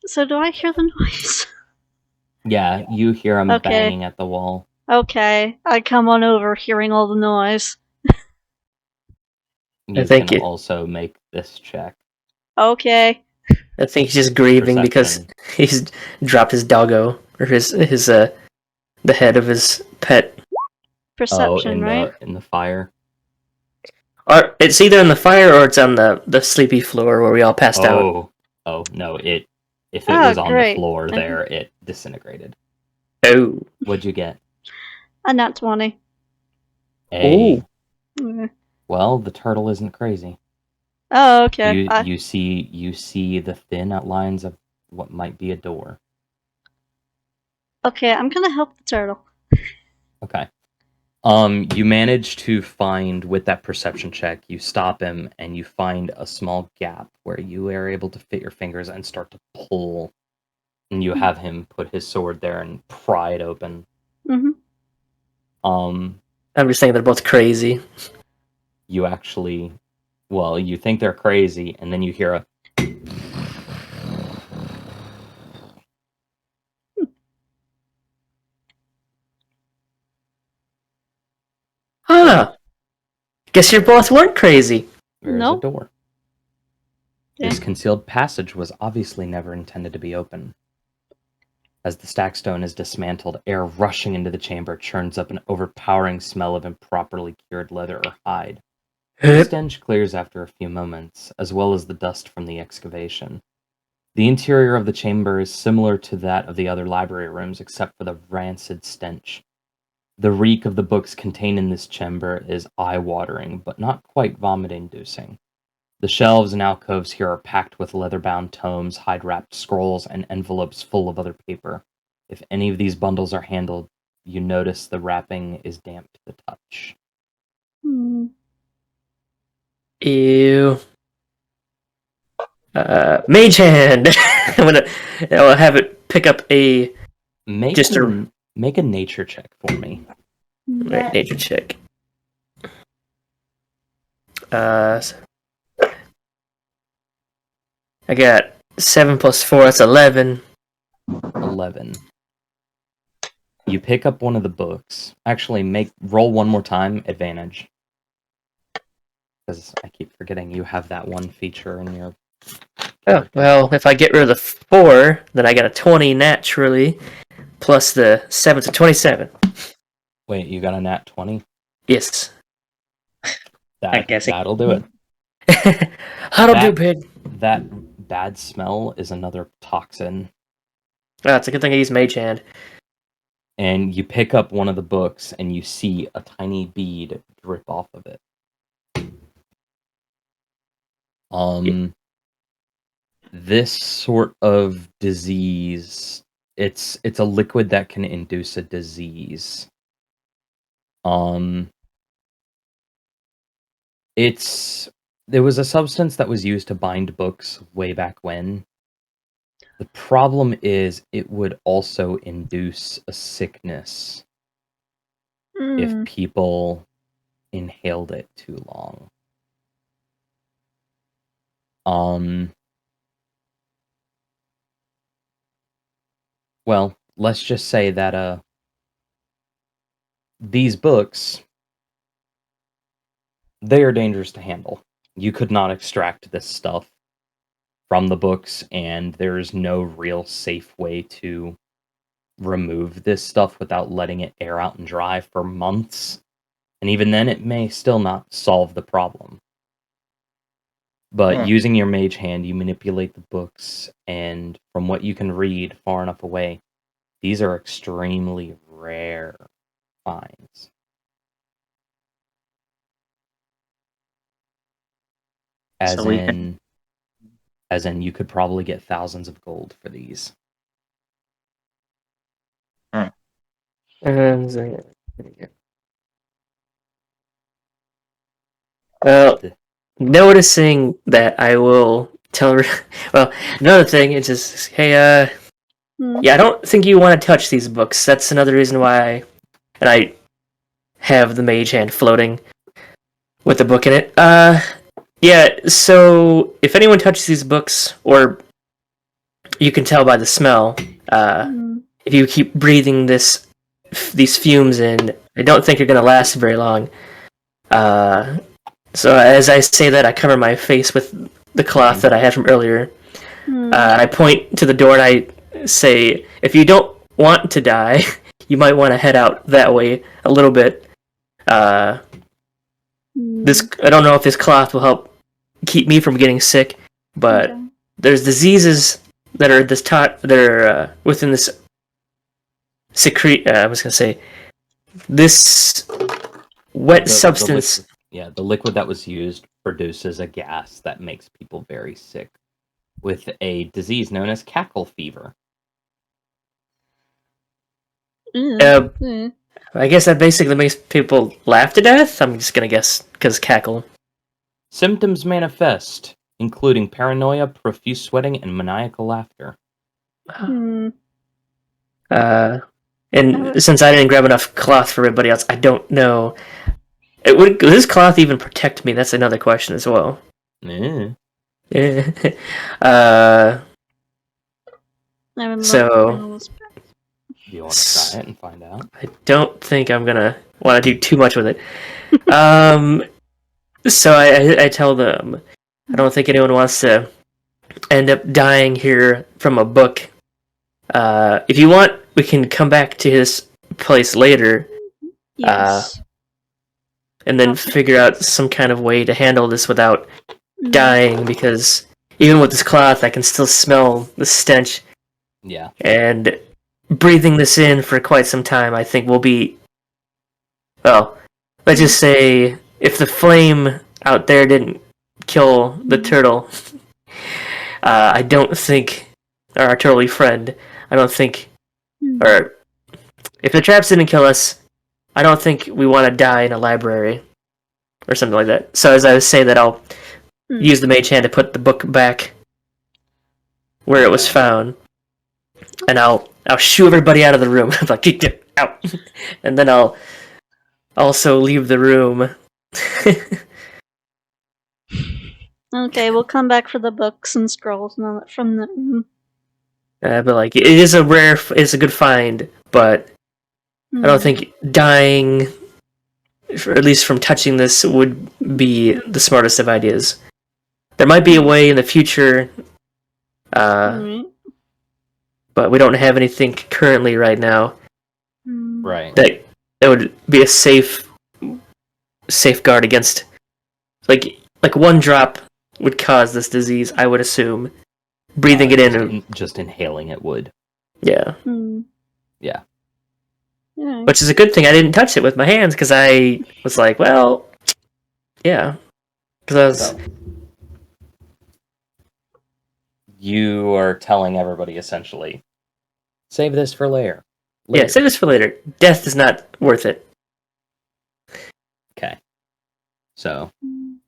Speaker 4: So do I hear the noise?
Speaker 2: Yeah, you hear him
Speaker 4: Okay.
Speaker 2: banging at the wall.
Speaker 4: Okay, I come on over, hearing all the noise.
Speaker 2: You
Speaker 1: think
Speaker 2: can
Speaker 1: it-
Speaker 2: also make this check.
Speaker 4: Okay.
Speaker 1: I think he's just grieving because
Speaker 2: Perception.
Speaker 1: he's dropped his doggo or his the head of his pet.
Speaker 4: Perception, right?
Speaker 2: in the fire.
Speaker 1: Or it's either in the fire or it's on the sleepy floor where we all passed out.
Speaker 2: Oh no! If it
Speaker 4: Oh,
Speaker 2: was on
Speaker 4: great.
Speaker 2: the floor
Speaker 4: Okay.
Speaker 2: there, it disintegrated.
Speaker 1: Oh,
Speaker 2: What'd you get?
Speaker 4: A nat 20.
Speaker 2: A.
Speaker 4: Mm.
Speaker 2: Well, the turtle isn't crazy.
Speaker 4: Oh, okay.
Speaker 2: You see the thin outlines of what might be a door.
Speaker 4: Okay, I'm gonna help the turtle.
Speaker 2: Okay. You manage to find, with that perception check, you stop him and you find a small gap where you are able to fit your fingers and start to pull. And you have him put his sword there and pry it open.
Speaker 4: Mm-hmm.
Speaker 1: I'm just saying they're both crazy.
Speaker 2: You actually, well, you think they're crazy, and then you hear a...
Speaker 1: Huh. Guess you both weren't crazy.
Speaker 2: There's
Speaker 4: Nope.
Speaker 2: a door.
Speaker 4: Yeah.
Speaker 2: This concealed passage was obviously never intended to be open. As the stack stone is dismantled, air rushing into the chamber churns up an overpowering smell of improperly cured leather or hide. The stench clears after a few moments, as well as the dust from the excavation. The interior of the chamber is similar to that of the other library rooms, except for the rancid stench. The reek of the books contained in this chamber is eye-watering, but not quite vomit-inducing. The shelves and alcoves here are packed with leather-bound tomes, hide-wrapped scrolls, and envelopes full of other paper. If any of these bundles are handled, you notice the wrapping is damp to the touch.
Speaker 4: Hmm.
Speaker 1: Ew. Mage hand. I'll have it pick up a
Speaker 2: Make a nature check for me.
Speaker 1: right, nature check. I got 7 plus 4. That's 11.
Speaker 2: 11. You pick up one of the books. Actually, roll one more time, advantage. Because I keep forgetting you have that one feature in your
Speaker 1: Oh, well, if I get rid of the 4, then I got a 20 naturally, plus the 7 to 27.
Speaker 2: Wait, you got a nat 20?
Speaker 1: Yes.
Speaker 2: That'll do it.
Speaker 1: That'll do, pig.
Speaker 2: That bad smell is another toxin.
Speaker 1: Oh, it's a good thing I used Mage Hand.
Speaker 2: And you pick up one of the books and you see a tiny bead drip off of it. This sort of disease, it's a liquid that can induce a disease. There was a substance that was used to bind books way back when. The problem is it would also induce a sickness if people inhaled it too long. Well, let's just say that these books, they are dangerous to handle. You could not extract this stuff from the books, and there's no real safe way to remove this stuff without letting it air out and dry for months. And even then, it may still not solve the problem. But using your mage hand, you manipulate the books, and from what you can read far enough away, these are extremely rare finds. As in, you could probably get thousands of gold for these.
Speaker 1: Well, noticing that, I will tell her. Well, another thing is just, hey, yeah, I don't think you want to touch these books. That's another reason why I have the mage hand floating with the book in it. Yeah, so if anyone touches these books, or you can tell by the smell, if you keep breathing these fumes in, I don't think you're going to last very long. So as I say that, I cover my face with the cloth that I had from earlier. I point to the door and I say, if you don't want to die, you might want to head out that way a little bit. I don't know if this cloth will help keep me from getting sick, but there's diseases that are within this I was gonna say this wet substance.
Speaker 2: The liquid that was used produces a gas that makes people very sick with a disease known as cackle fever.
Speaker 1: I guess that basically makes people laugh to death. I'm just gonna guess because cackle.
Speaker 2: Symptoms manifest, including paranoia, profuse sweating, and maniacal laughter.
Speaker 1: And since I didn't grab enough cloth for everybody else, I don't know. Would this cloth even protect me? That's another question as well.
Speaker 2: Yeah.
Speaker 1: So,
Speaker 2: do you want to try it and find out?
Speaker 1: I don't think I'm gonna want to do too much with it. So I tell them, I don't think anyone wants to end up dying here from a book. If you want, we can come back to his place later.
Speaker 4: Yes.
Speaker 1: And then figure out some kind of way to handle this without dying, because even with this cloth, I can still smell the stench.
Speaker 2: Yeah.
Speaker 1: And breathing this in for quite some time, I think will be... Well, let's just say, if the flame out there didn't kill the turtle, I don't think... Or our turtley friend, I don't think... Or if the traps didn't kill us, I don't think we want to die in a library or something like that. So as I was saying that, I'll use the mage hand to put the book back where it was found, and I'll shoo everybody out of the room. I'm like, get out, and then I'll also leave the room.
Speaker 4: Okay, we'll come back for the books and scrolls and all that from the.
Speaker 1: But like, it's a good find, but I don't think dying, at least from touching this, would be the smartest of ideas. There might be a way in the future
Speaker 4: Alright.
Speaker 1: But we don't have anything currently right now
Speaker 2: Right.
Speaker 1: that would be a safeguard against, like one drop would cause this disease. I would assume breathing it in.
Speaker 2: Just inhaling it would.
Speaker 1: Yeah.
Speaker 2: Yeah.
Speaker 4: Alright.
Speaker 1: Which is a good thing I didn't touch it with my hands, because I was like, well, yeah. Because I was...
Speaker 2: So, you are telling everybody, essentially, save this for later.
Speaker 1: Yeah, save this for later. Death is not worth it.
Speaker 2: Okay. So,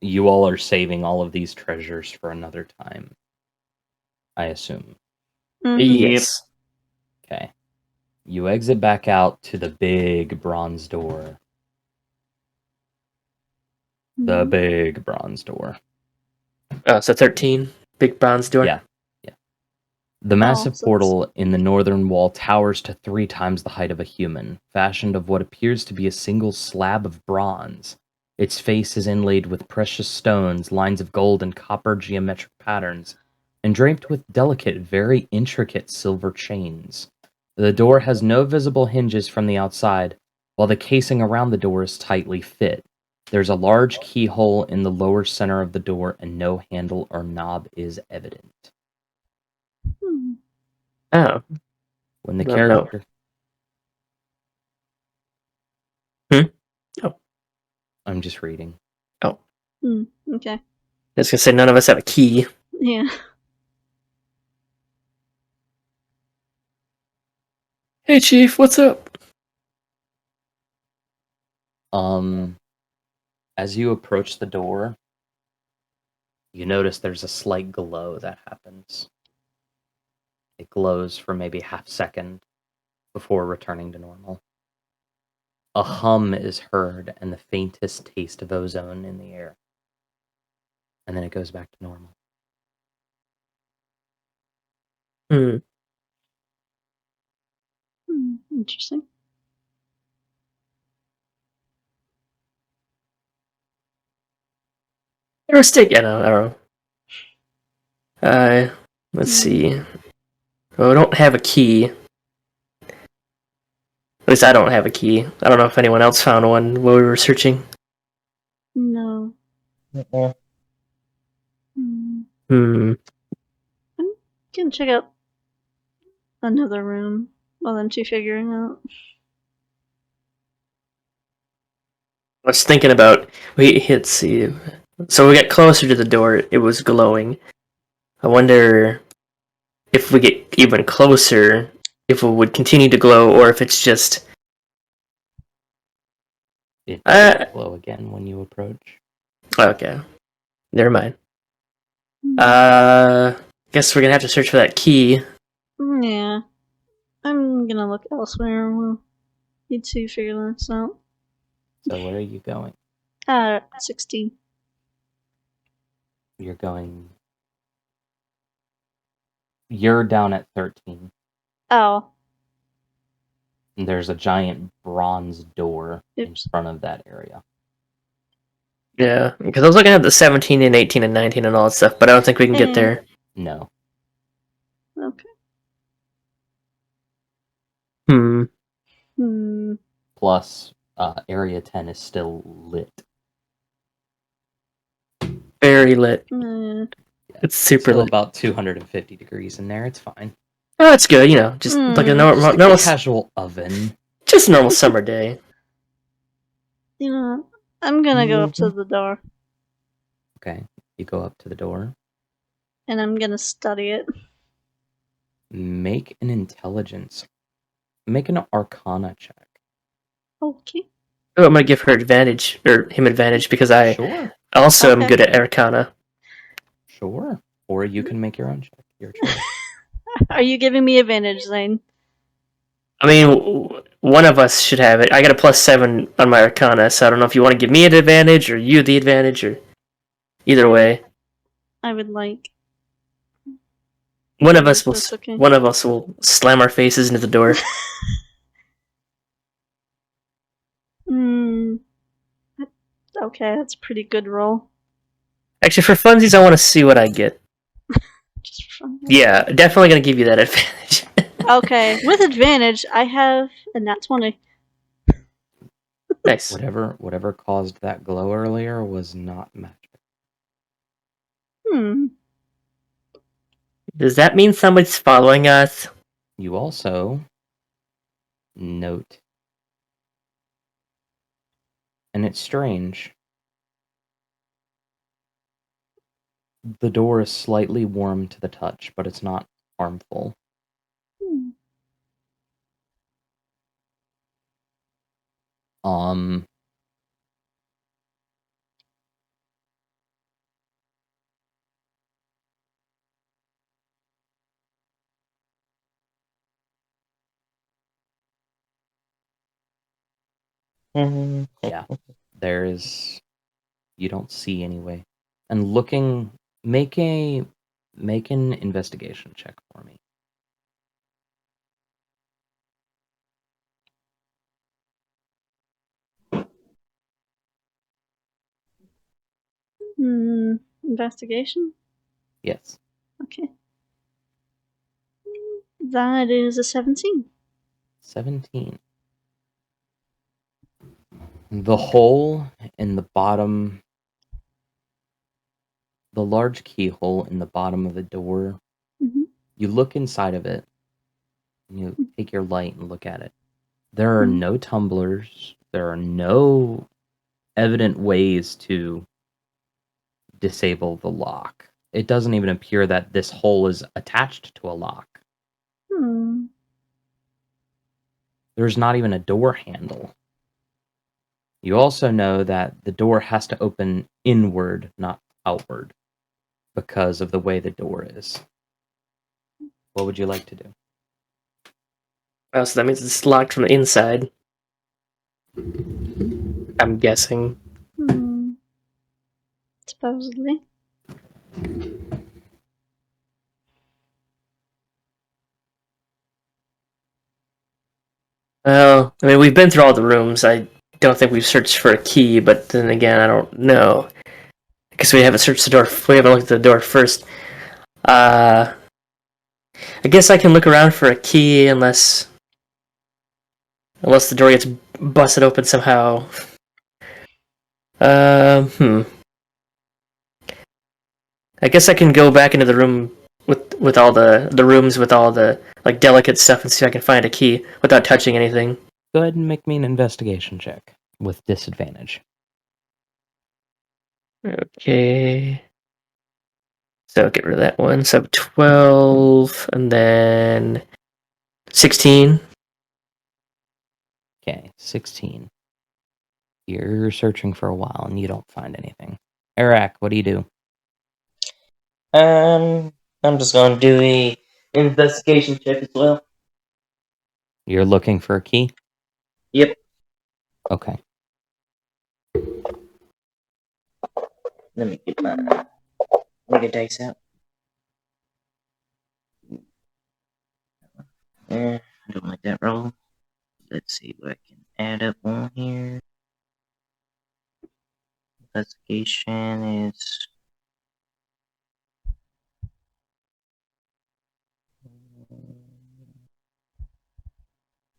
Speaker 2: you all are saving all of these treasures for another time, I assume.
Speaker 1: Yes.
Speaker 2: Okay. You exit back out to the big bronze door. The big bronze door.
Speaker 1: Oh, so 13. Big bronze door.
Speaker 2: Yeah. The massive
Speaker 4: so
Speaker 2: portal in the northern wall towers to 3 times the height of a human, fashioned of what appears to be a single slab of bronze. Its face is inlaid with precious stones, lines of gold and copper geometric patterns, and draped with delicate, very intricate silver chains. The door has no visible hinges from the outside, while the casing around the door is tightly fit. There's a large keyhole in the lower center of the door, and no handle or knob is evident.
Speaker 1: Oh.
Speaker 2: When the
Speaker 1: No.
Speaker 2: character...
Speaker 1: Oh.
Speaker 2: I'm just reading.
Speaker 4: Okay.
Speaker 1: I was going to say, none of us have a key.
Speaker 4: Yeah.
Speaker 1: Hey, Chief, what's up?
Speaker 2: As you approach the door, you notice there's a slight glow that happens. It glows for maybe half second before returning to normal. A hum is heard and the faintest taste of ozone in the air. And then it goes back to normal.
Speaker 4: Interesting.
Speaker 1: Or a stick. Yeah, no, I don't know. Let's see. Well, we don't have a key. At least I don't have a key. I don't know if anyone else found one while we were searching.
Speaker 4: No.
Speaker 3: Uh-uh.
Speaker 4: I'm gonna check out another room while them two figuring out.
Speaker 1: I was thinking about... let's see. So we got closer to the door, it was glowing. I wonder if we get even closer, if it would continue to glow, or if it's just...
Speaker 2: It will glow again when you approach.
Speaker 1: Okay. Never mind. Guess we're gonna have to search for that key.
Speaker 4: Yeah. I'm gonna look elsewhere while you two figure this out.
Speaker 2: So where are you going?
Speaker 4: 16.
Speaker 2: You're going... You're down at 13.
Speaker 4: Oh.
Speaker 2: And there's a giant bronze door in
Speaker 4: Oops.
Speaker 2: front of that area.
Speaker 1: Yeah, because I was looking at the 17 and 18 and 19 and all that stuff, but I don't think we can get there.
Speaker 2: No.
Speaker 4: Okay.
Speaker 2: Plus, Area 10 is still lit.
Speaker 1: Very lit.
Speaker 4: Yeah.
Speaker 1: It's super
Speaker 2: Still
Speaker 1: lit.
Speaker 2: about 250 degrees in there. It's fine.
Speaker 1: Oh, that's good. You know, just like a
Speaker 2: Just
Speaker 1: normal,
Speaker 2: a casual oven.
Speaker 1: just a normal summer day.
Speaker 4: You know, I'm gonna go up to the door
Speaker 2: Okay, you go up to the door.
Speaker 4: and I'm gonna study it.
Speaker 2: Make an intelligence. Make an Arcana check.
Speaker 4: Okay.
Speaker 1: Oh, I'm gonna give her advantage, or him advantage, because I
Speaker 2: Sure.
Speaker 1: also am
Speaker 4: Okay.
Speaker 1: good at Arcana.
Speaker 2: Sure. Or you can make your own check. Your choice.
Speaker 4: Are you giving me advantage, Zane?
Speaker 1: I mean, one of us should have it. I got a +7 on my Arcana, so I don't know if you want to give me an advantage or you the advantage, or either way.
Speaker 4: I would like.
Speaker 1: One of us will.
Speaker 4: That's okay.
Speaker 1: One of us will slam our faces into the door.
Speaker 4: Okay, that's a pretty good roll.
Speaker 1: Actually, for funsies, I want to see what I get.
Speaker 4: Just
Speaker 1: Yeah, definitely gonna give you that advantage.
Speaker 4: Okay, with advantage, I have a nat 20.
Speaker 1: Nice.
Speaker 2: Whatever caused that glow earlier was not magic.
Speaker 1: Does that mean somebody's following us?
Speaker 2: You also note, and it's strange, the door is slightly warm to the touch, but it's not harmful. Um, yeah, you don't see anyway. And looking, make an investigation check for me.
Speaker 4: Investigation?
Speaker 2: Yes.
Speaker 4: Okay. That is a 17.
Speaker 2: 17. The hole in the bottom, the large keyhole in the bottom of the door, you look inside of it, and you take your light and look at it. There are no tumblers, there are no evident ways to disable the lock. It doesn't even appear that this hole is attached to a lock. There's not even a door handle. You also know that the door has to open inward, not outward, because of the way the door is. What would you like to do?
Speaker 1: Oh, so that means it's locked from the inside. I'm guessing.
Speaker 4: Supposedly.
Speaker 1: Well, I mean, we've been through all the rooms. I don't think we've searched for a key, but then again, I don't know. Because we haven't searched the door. We haven't looked at the door first. I guess I can look around for a key unless the door gets busted open somehow. I guess I can go back into the room with all the rooms with all the like delicate stuff and see if I can find a key without touching anything.
Speaker 2: Go ahead and make me an investigation check with disadvantage.
Speaker 1: Okay. So get rid of that one. So 12 and then 16.
Speaker 2: Okay, 16. You're searching for a while and you don't find anything. Eric, what do you do?
Speaker 3: I'm just gonna do a investigation check as well.
Speaker 2: You're looking for a key?
Speaker 3: Yep.
Speaker 2: Okay.
Speaker 3: Let me get dice out. I don't like that roll. Let's see what I can add up on here. Investigation is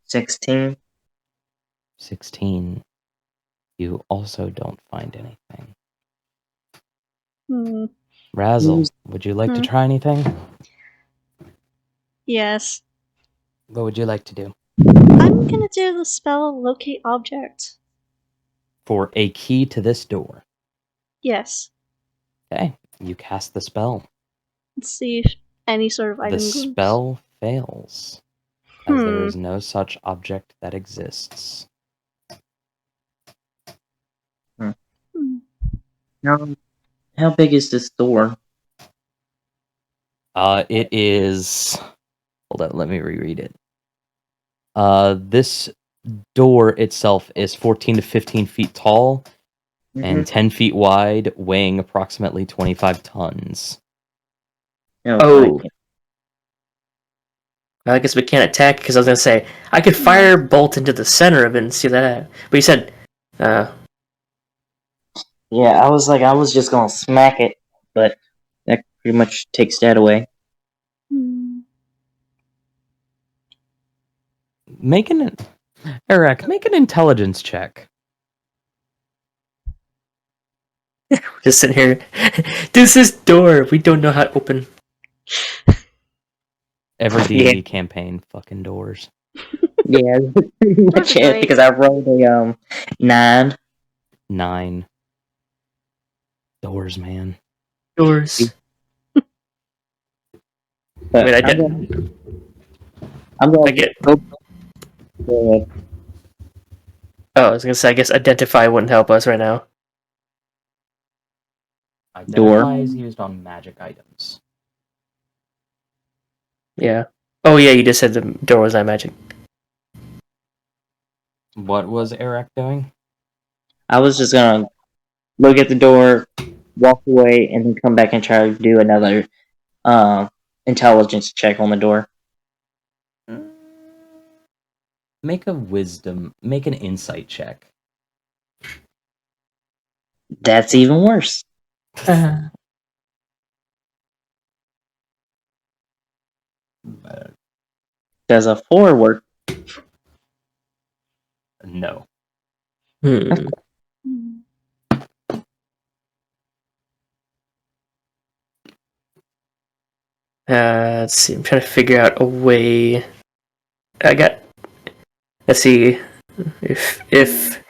Speaker 3: 16.
Speaker 2: 16. You also don't find anything. Razzle, would you like to try anything?
Speaker 4: Yes.
Speaker 2: What would you like to do?
Speaker 4: I'm gonna do the spell Locate Object.
Speaker 2: For a key to this door.
Speaker 4: Yes.
Speaker 2: Okay, you cast the spell.
Speaker 4: Let's see if any sort of item
Speaker 2: The
Speaker 4: goes.
Speaker 2: spell fails, as there is no such object that exists.
Speaker 3: How big is this door?
Speaker 2: It is... Hold on, let me reread it. This door itself is 14 to 15 feet tall and 10 feet wide, weighing approximately 25 tons.
Speaker 1: Oh. I guess we can't attack because I was going to say, I could fire bolt into the center of it and see that. But you said,
Speaker 3: Yeah, I was just gonna smack it, but that pretty much takes that away.
Speaker 2: Eric, make an intelligence check.
Speaker 1: Just sitting here. This is door. We don't know how to open.
Speaker 2: Every D&D campaign, fucking doors.
Speaker 3: Yeah, that's pretty much it,
Speaker 4: great.
Speaker 3: because I rolled a 9.
Speaker 2: 9. Doors, man.
Speaker 1: Doors.
Speaker 3: But
Speaker 1: Wait,
Speaker 3: I'm going
Speaker 1: I get.
Speaker 3: to go.
Speaker 1: Oh, I was gonna say. I guess identify wouldn't help us right now.
Speaker 3: Door.
Speaker 2: Identify is used on magic items.
Speaker 1: Yeah. Oh yeah, you just said the door was not magic.
Speaker 2: What was Eric doing?
Speaker 3: I was just gonna look at the door, walk away, and then come back and try to do another intelligence check on the door.
Speaker 2: Make an insight check.
Speaker 3: That's even worse. Does a 4 work?
Speaker 2: No.
Speaker 1: Hmm. Let's see. I'm trying to figure out a way. Let's see. If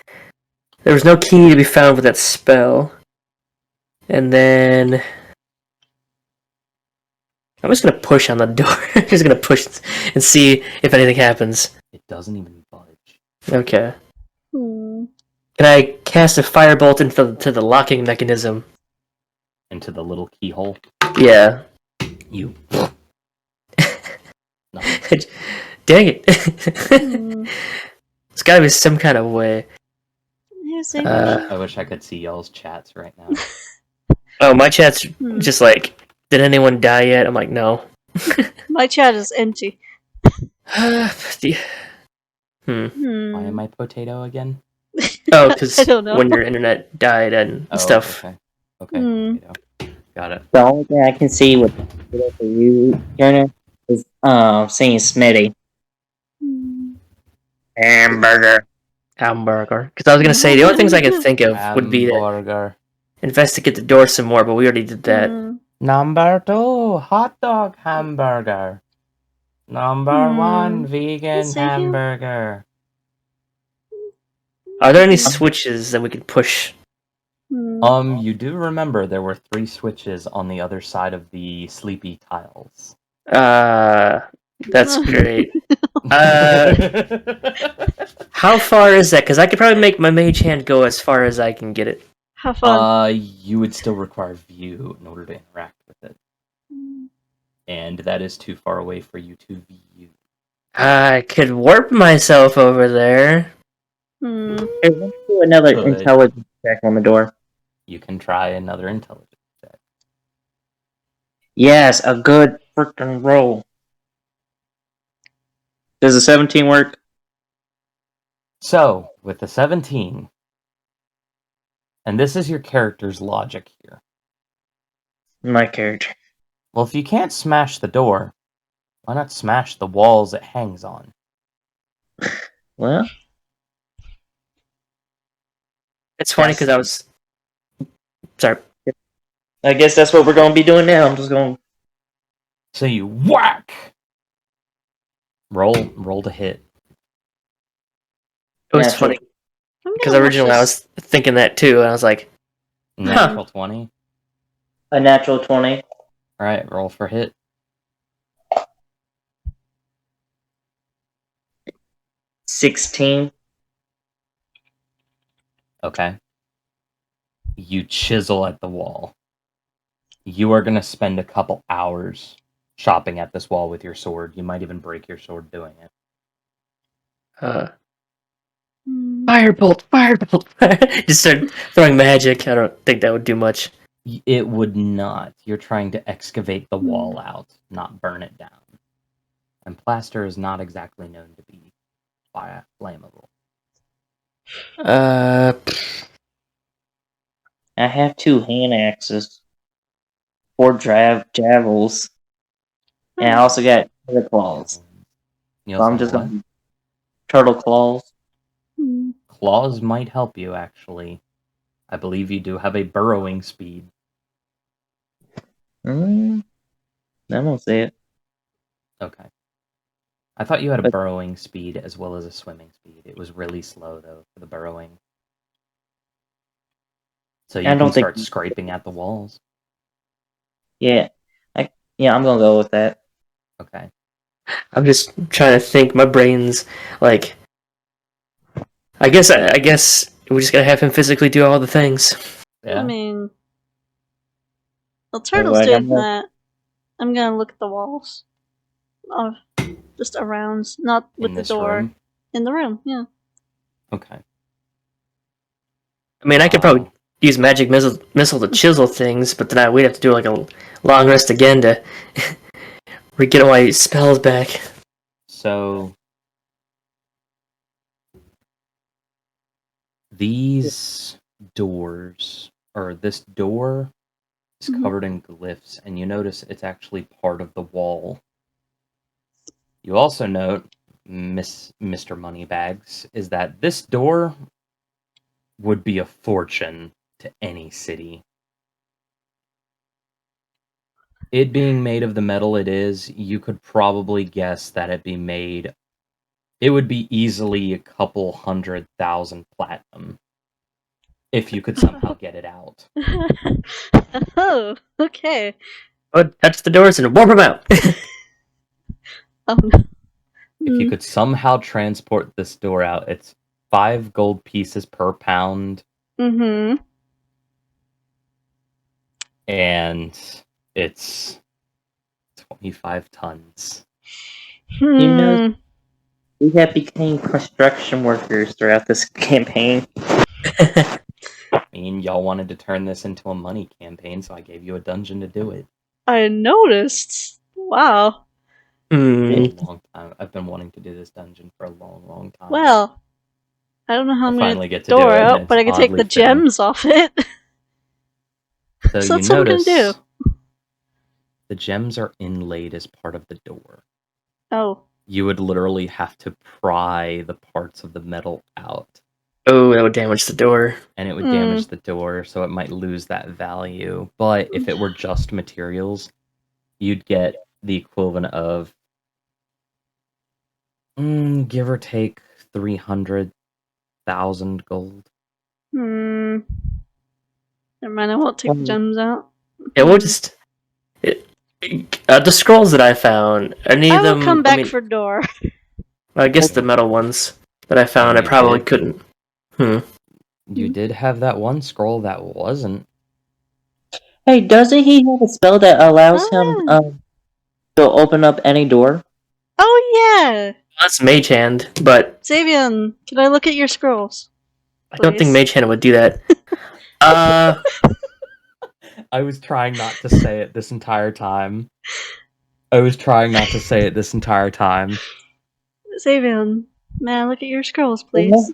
Speaker 1: there was no key to be found with that spell, and then I'm just gonna push on the door. I'm just gonna push and see if anything happens.
Speaker 2: It doesn't even budge.
Speaker 1: Okay.
Speaker 4: Hmm.
Speaker 1: Can I cast a firebolt into the locking mechanism?
Speaker 2: Into the little keyhole.
Speaker 1: Yeah.
Speaker 2: You. No.
Speaker 1: Dang it.
Speaker 4: Hmm.
Speaker 1: There's gotta be some kind of way.
Speaker 4: Yeah, same
Speaker 2: I wish I could see y'all's chats right now.
Speaker 1: Oh, my chat's just like, did anyone die yet? I'm like, no.
Speaker 4: My chat is empty.
Speaker 2: Why am I potato again?
Speaker 1: Oh, because
Speaker 4: I don't know.
Speaker 1: when your internet died and stuff.
Speaker 2: Okay. Potato. Got it.
Speaker 3: The only thing I can see with for you, Turner, is seeing Smitty. Hamburger.
Speaker 1: Hamburger. Because I was gonna say the only things I could think of would be to
Speaker 2: Hamburger.
Speaker 1: investigate the door some more, but we already did that.
Speaker 2: Number 2, hot dog hamburger. Number 1, vegan
Speaker 4: Let's say you-
Speaker 2: hamburger.
Speaker 1: Are there any switches that we could push?
Speaker 2: You do remember there were 3 switches on the other side of the sleepy tiles.
Speaker 1: That's great. How far is that? Because I could probably make my mage hand go as far as I can get it.
Speaker 4: Have fun.
Speaker 2: You would still require view in order to interact with it. And that is too far away for you to view.
Speaker 1: I could warp myself over there.
Speaker 3: Hey, let's do another
Speaker 2: Good.
Speaker 3: intelligence check on the door.
Speaker 2: You can try another intelligence check.
Speaker 3: Yes, a good freaking roll. Does a 17 work?
Speaker 2: So, with the 17, and this is your character's logic here.
Speaker 3: My character.
Speaker 2: Well, if you can't smash the door, why not smash the walls it hangs on?
Speaker 3: Well,
Speaker 1: It's funny because I was. Sorry.
Speaker 3: I guess that's what we're going to be doing now. I'm just going.
Speaker 2: So you whack! Roll to hit.
Speaker 1: It was
Speaker 3: Natural.
Speaker 1: funny because originally I was thinking that too, and I was like,
Speaker 2: Natural 20.
Speaker 3: A natural 20.
Speaker 2: Alright, roll for hit.
Speaker 3: 16.
Speaker 2: Okay. You chisel at the wall. You are going to spend a couple hours chopping at this wall with your sword. You might even break your sword doing it.
Speaker 1: Firebolt, firebolt. Just start throwing magic. I don't think that would do much.
Speaker 2: It would not. You're trying to excavate the wall out, not burn it down. And plaster is not exactly known to be flammable.
Speaker 3: I have 2 hand axes, 4 javels, and I also got other claws.
Speaker 2: You
Speaker 3: So
Speaker 2: also
Speaker 3: I'm just
Speaker 2: have what?
Speaker 3: going turtle claws.
Speaker 4: Hmm.
Speaker 2: Claws might help you, actually. I believe you do have a burrowing speed.
Speaker 3: I won't say it.
Speaker 2: Okay. I thought you had a
Speaker 3: But-
Speaker 2: burrowing speed as well as a swimming speed. It was really slow, though, for the burrowing. So you
Speaker 3: I don't
Speaker 2: can start
Speaker 3: think-
Speaker 2: scraping at the walls.
Speaker 3: Yeah, I'm gonna go with that.
Speaker 2: Okay.
Speaker 1: I'm just trying to think. My brain's like. I guess we just gotta have him physically do all the things.
Speaker 2: Yeah.
Speaker 4: I mean, well,
Speaker 3: So,
Speaker 4: Turtle's
Speaker 3: like,
Speaker 4: doing that. I'm gonna look at the walls. Oh, just around, not with
Speaker 2: In
Speaker 4: the
Speaker 2: this
Speaker 4: door.
Speaker 2: room?
Speaker 4: In the room, yeah.
Speaker 2: Okay.
Speaker 1: I mean, I could probably use magic missile to chisel things, but then we'd have to do like a long rest again to get all my spells back.
Speaker 2: So these doors, or this door, is
Speaker 4: Mhm.
Speaker 2: covered in glyphs, and you notice it's actually part of the wall. You also note, Mr. Moneybags, is that this door would be a fortune to any city. It being made of the metal it is, you could probably guess that it would be easily a couple 100,000 platinum if you could somehow get it out.
Speaker 4: Oh, okay.
Speaker 1: Oh, touch the doors and warp them out.
Speaker 4: Oh, no.
Speaker 2: If you could somehow transport this door out, it's 5 gold pieces per pound,
Speaker 4: Mm-hmm.
Speaker 2: and it's 25 tons.
Speaker 3: You know,
Speaker 4: Hmm.
Speaker 3: we have become construction workers throughout this campaign.
Speaker 2: I mean, y'all wanted to turn this into a money campaign, so I gave you a dungeon to do it.
Speaker 4: I noticed. Wow.
Speaker 2: A long time. I've been wanting to do this dungeon for a long, long time.
Speaker 4: Well, I don't know how
Speaker 2: I
Speaker 4: I'm gonna
Speaker 2: finally get
Speaker 4: get
Speaker 2: to
Speaker 4: the
Speaker 2: do
Speaker 4: door
Speaker 2: it, and
Speaker 4: out, but I
Speaker 2: it's
Speaker 4: can take the
Speaker 2: oddly fitting.
Speaker 4: gems off it.
Speaker 2: So
Speaker 4: So
Speaker 2: you
Speaker 4: that's what we're gonna
Speaker 2: notice
Speaker 4: do.
Speaker 2: the gems are inlaid as part of the door.
Speaker 4: Oh.
Speaker 2: You would literally have to pry the parts of the metal out,
Speaker 1: Oh, that would damage the door.
Speaker 2: and it would damage the door, so it might lose that value. But if it were just materials, you'd get the equivalent of, give or take, 300,000 gold.
Speaker 4: Hmm. Never mind, I won't take the gems out.
Speaker 1: Yeah, we'll just. The scrolls that I found, any
Speaker 4: I
Speaker 1: of
Speaker 4: will
Speaker 1: them.
Speaker 4: come back
Speaker 1: I mean,
Speaker 4: for door.
Speaker 1: I guess the metal ones that I found, I
Speaker 2: You
Speaker 1: probably
Speaker 2: did.
Speaker 1: couldn't.
Speaker 2: You did have that one scroll that wasn't.
Speaker 3: Hey, doesn't he have a spell that allows
Speaker 4: Oh,
Speaker 3: him
Speaker 4: yeah.
Speaker 3: to open up any door?
Speaker 4: Oh yeah!
Speaker 1: That's Mage Hand, but
Speaker 4: Xavian, can I look at your scrolls?
Speaker 1: I don't think
Speaker 4: Please.
Speaker 1: Mage Hand would do that.
Speaker 2: I was trying not to say it this entire time.
Speaker 4: Xavian, may I look at your scrolls, please?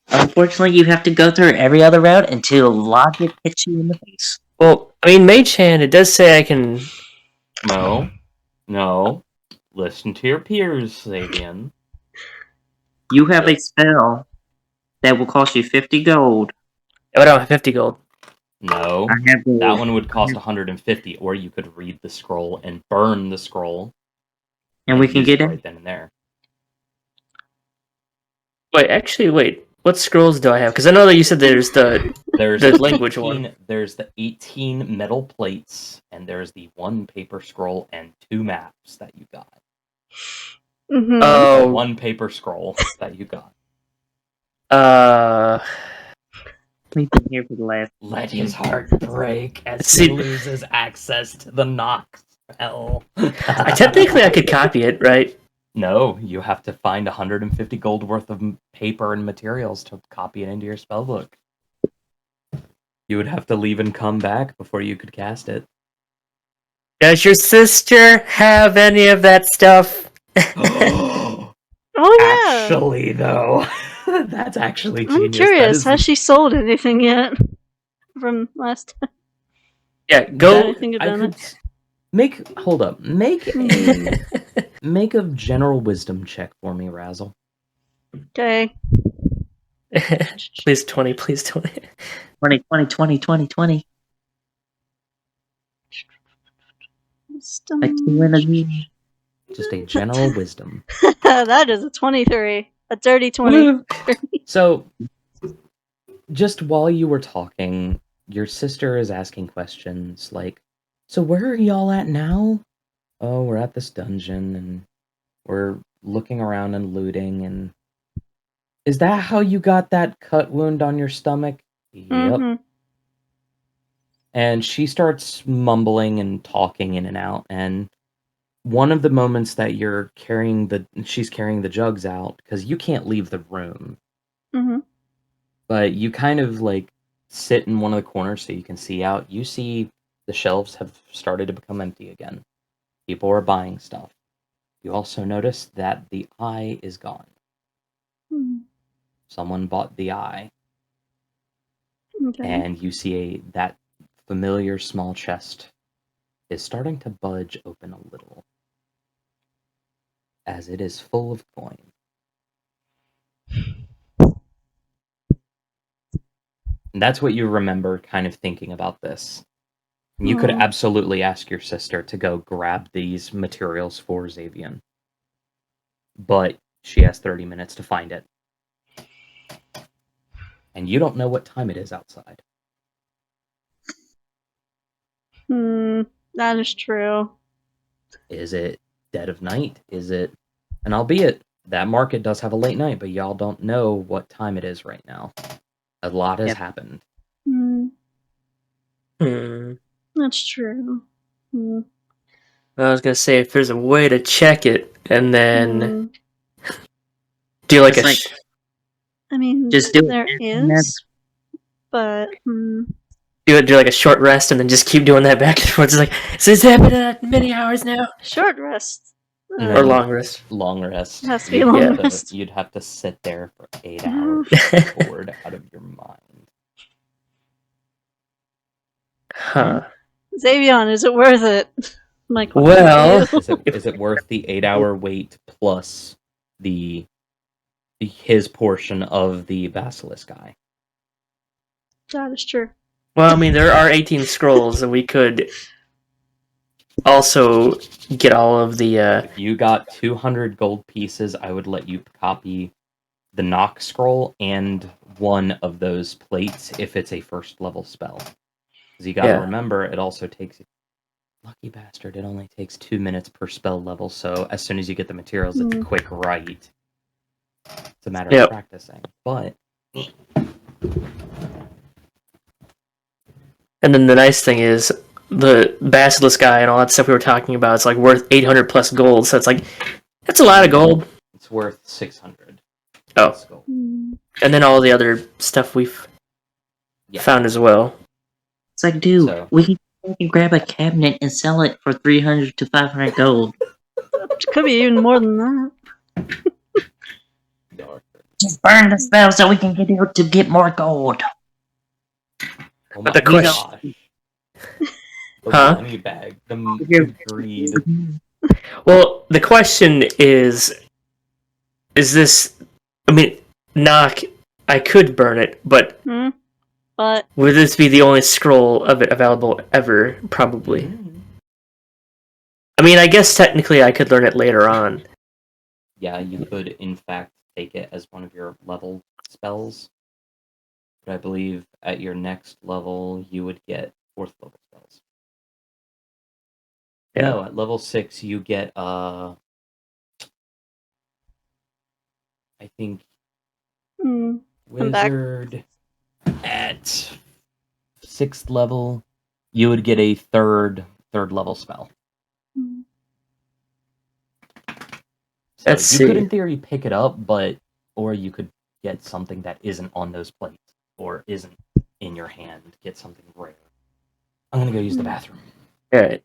Speaker 3: Unfortunately, you have to go through every other route until logic hits you in the face.
Speaker 1: Well, I mean, Mage Hand, it does say I can.
Speaker 2: No. Listen to your peers, Xavian.
Speaker 3: You have a spell that will cost you 50 gold.
Speaker 1: I don't have 50 gold.
Speaker 2: No.
Speaker 3: I have the,
Speaker 2: That one would cost 150, or you could read the scroll and burn the scroll.
Speaker 3: and we can
Speaker 2: use
Speaker 3: get
Speaker 2: it
Speaker 3: it.
Speaker 2: right then and there.
Speaker 1: Wait. What scrolls do I have? Because I know that you said there's the language
Speaker 2: 18,
Speaker 1: one.
Speaker 2: There's the 18 metal plates, and there's the 1 paper scroll and 2 maps that you got.
Speaker 4: Mm-hmm.
Speaker 1: Oh.
Speaker 2: 1 paper scroll that you got.
Speaker 3: We've been here for the last.
Speaker 2: Let his heart break as
Speaker 1: See-
Speaker 2: he loses access to the knock spell.
Speaker 1: Technically, I could copy it, right?
Speaker 2: No, you have to find 150 gold worth of paper and materials to copy it into your spellbook. You would have to leave and come back before you could cast it.
Speaker 1: Does your sister have any of that stuff?
Speaker 2: Oh
Speaker 4: yeah!
Speaker 2: Actually, though, that's actually genius.
Speaker 4: I'm curious, has she sold anything yet? From last time?
Speaker 1: Yeah, go.
Speaker 4: Anything you've
Speaker 2: I
Speaker 4: done
Speaker 2: could make. Hold up. Make a Make a general wisdom check for me, Razzle.
Speaker 4: Okay.
Speaker 1: Please 20, please 20.
Speaker 3: 20, 20, 20, 20, 20.
Speaker 4: Wisdom.
Speaker 3: I can win again.
Speaker 2: Just a general wisdom.
Speaker 4: That is a 23. A dirty 20.
Speaker 2: So, just while you were talking, your sister is asking questions like, so where are y'all at now? Oh, we're at this dungeon, and we're looking around and looting, and... Is that how you got that cut wound on your stomach? Yep.
Speaker 4: Mhm.
Speaker 2: And she starts mumbling and talking in and out, and one of the moments that she's carrying the jugs out, because you can't leave the room,
Speaker 4: Mhm.
Speaker 2: but you kind of like sit in one of the corners so you can see out. You see the shelves have started to become empty again. People are buying stuff. You also notice that the eye is gone.
Speaker 4: Mhm.
Speaker 2: Someone bought the eye,
Speaker 4: Okay.
Speaker 2: and you see that familiar small chest is starting to budge open a little, as it is full of coin. And that's what you remember kind of thinking about this. You could
Speaker 4: Aw.
Speaker 2: absolutely ask your sister to go grab these materials for Xavian. But she has 30 minutes to find it. And you don't know what time it is outside.
Speaker 4: That is true.
Speaker 2: Is it dead of night? Is it... And albeit, that market does have a late night, but y'all don't know what time it is right now. A lot has happened.
Speaker 4: That's true.
Speaker 1: I was gonna say, if there's a way to check it, and then do
Speaker 3: It's like-
Speaker 4: I mean,
Speaker 3: Just do it.
Speaker 4: there is, but
Speaker 1: do like a short rest, and then just keep doing that back and forth. It's like, so it's happened at many hours now,
Speaker 4: short rest.
Speaker 1: or long rest.
Speaker 2: Long rest.
Speaker 4: It has to be a long rest.
Speaker 2: You'd have to sit there for 8 hours, bored out of your mind.
Speaker 1: Huh.
Speaker 4: Xavion, is it worth it? My question
Speaker 1: Well,
Speaker 4: to you.
Speaker 2: Is it worth the 8-hour wait plus his portion of the basilisk eye?
Speaker 4: That is true.
Speaker 1: well, I mean, there are 18 scrolls, and we could also get all of the.
Speaker 2: If you got 200 gold pieces, I would let you copy the knock scroll and one of those plates if it's a first level spell. Because you gotta remember, it also takes... Lucky bastard, it only takes 2 minutes per spell level, so as soon as you get the materials, it's a quick write. It's a matter of practicing. But...
Speaker 1: And then the nice thing is, the basilisk guy and all that stuff we were talking about, it's like worth 800 plus gold, so it's like, that's a lot of gold.
Speaker 2: It's worth 600.
Speaker 1: Oh.
Speaker 2: Gold.
Speaker 1: And then all the other stuff we've found as well.
Speaker 3: It's like, dude, we can grab a cabinet and sell it for 300 to 500 gold.
Speaker 4: It could be even more than that.
Speaker 3: Just burn the spell so we can get out to get more gold.
Speaker 2: Oh
Speaker 1: But the question...
Speaker 2: Huh? Money bag. The greed.
Speaker 1: Well, the question is this... I mean, knock, I could burn it, but...
Speaker 4: But...
Speaker 1: Would this be the only scroll of it available ever? Probably. I mean, I guess technically I could learn it later on.
Speaker 2: Yeah, you could, in fact, take it as one of your level spells. But I believe at your next level, you would get 4th level spells. Yeah. No, at level 6, you get, I think... Wizard... At 6th level, you would get a third level spell. So you could, in theory, pick it up, or you could get something that isn't on those plates, or isn't in your hand. Get something rare. I'm gonna go use the bathroom.
Speaker 1: Alright.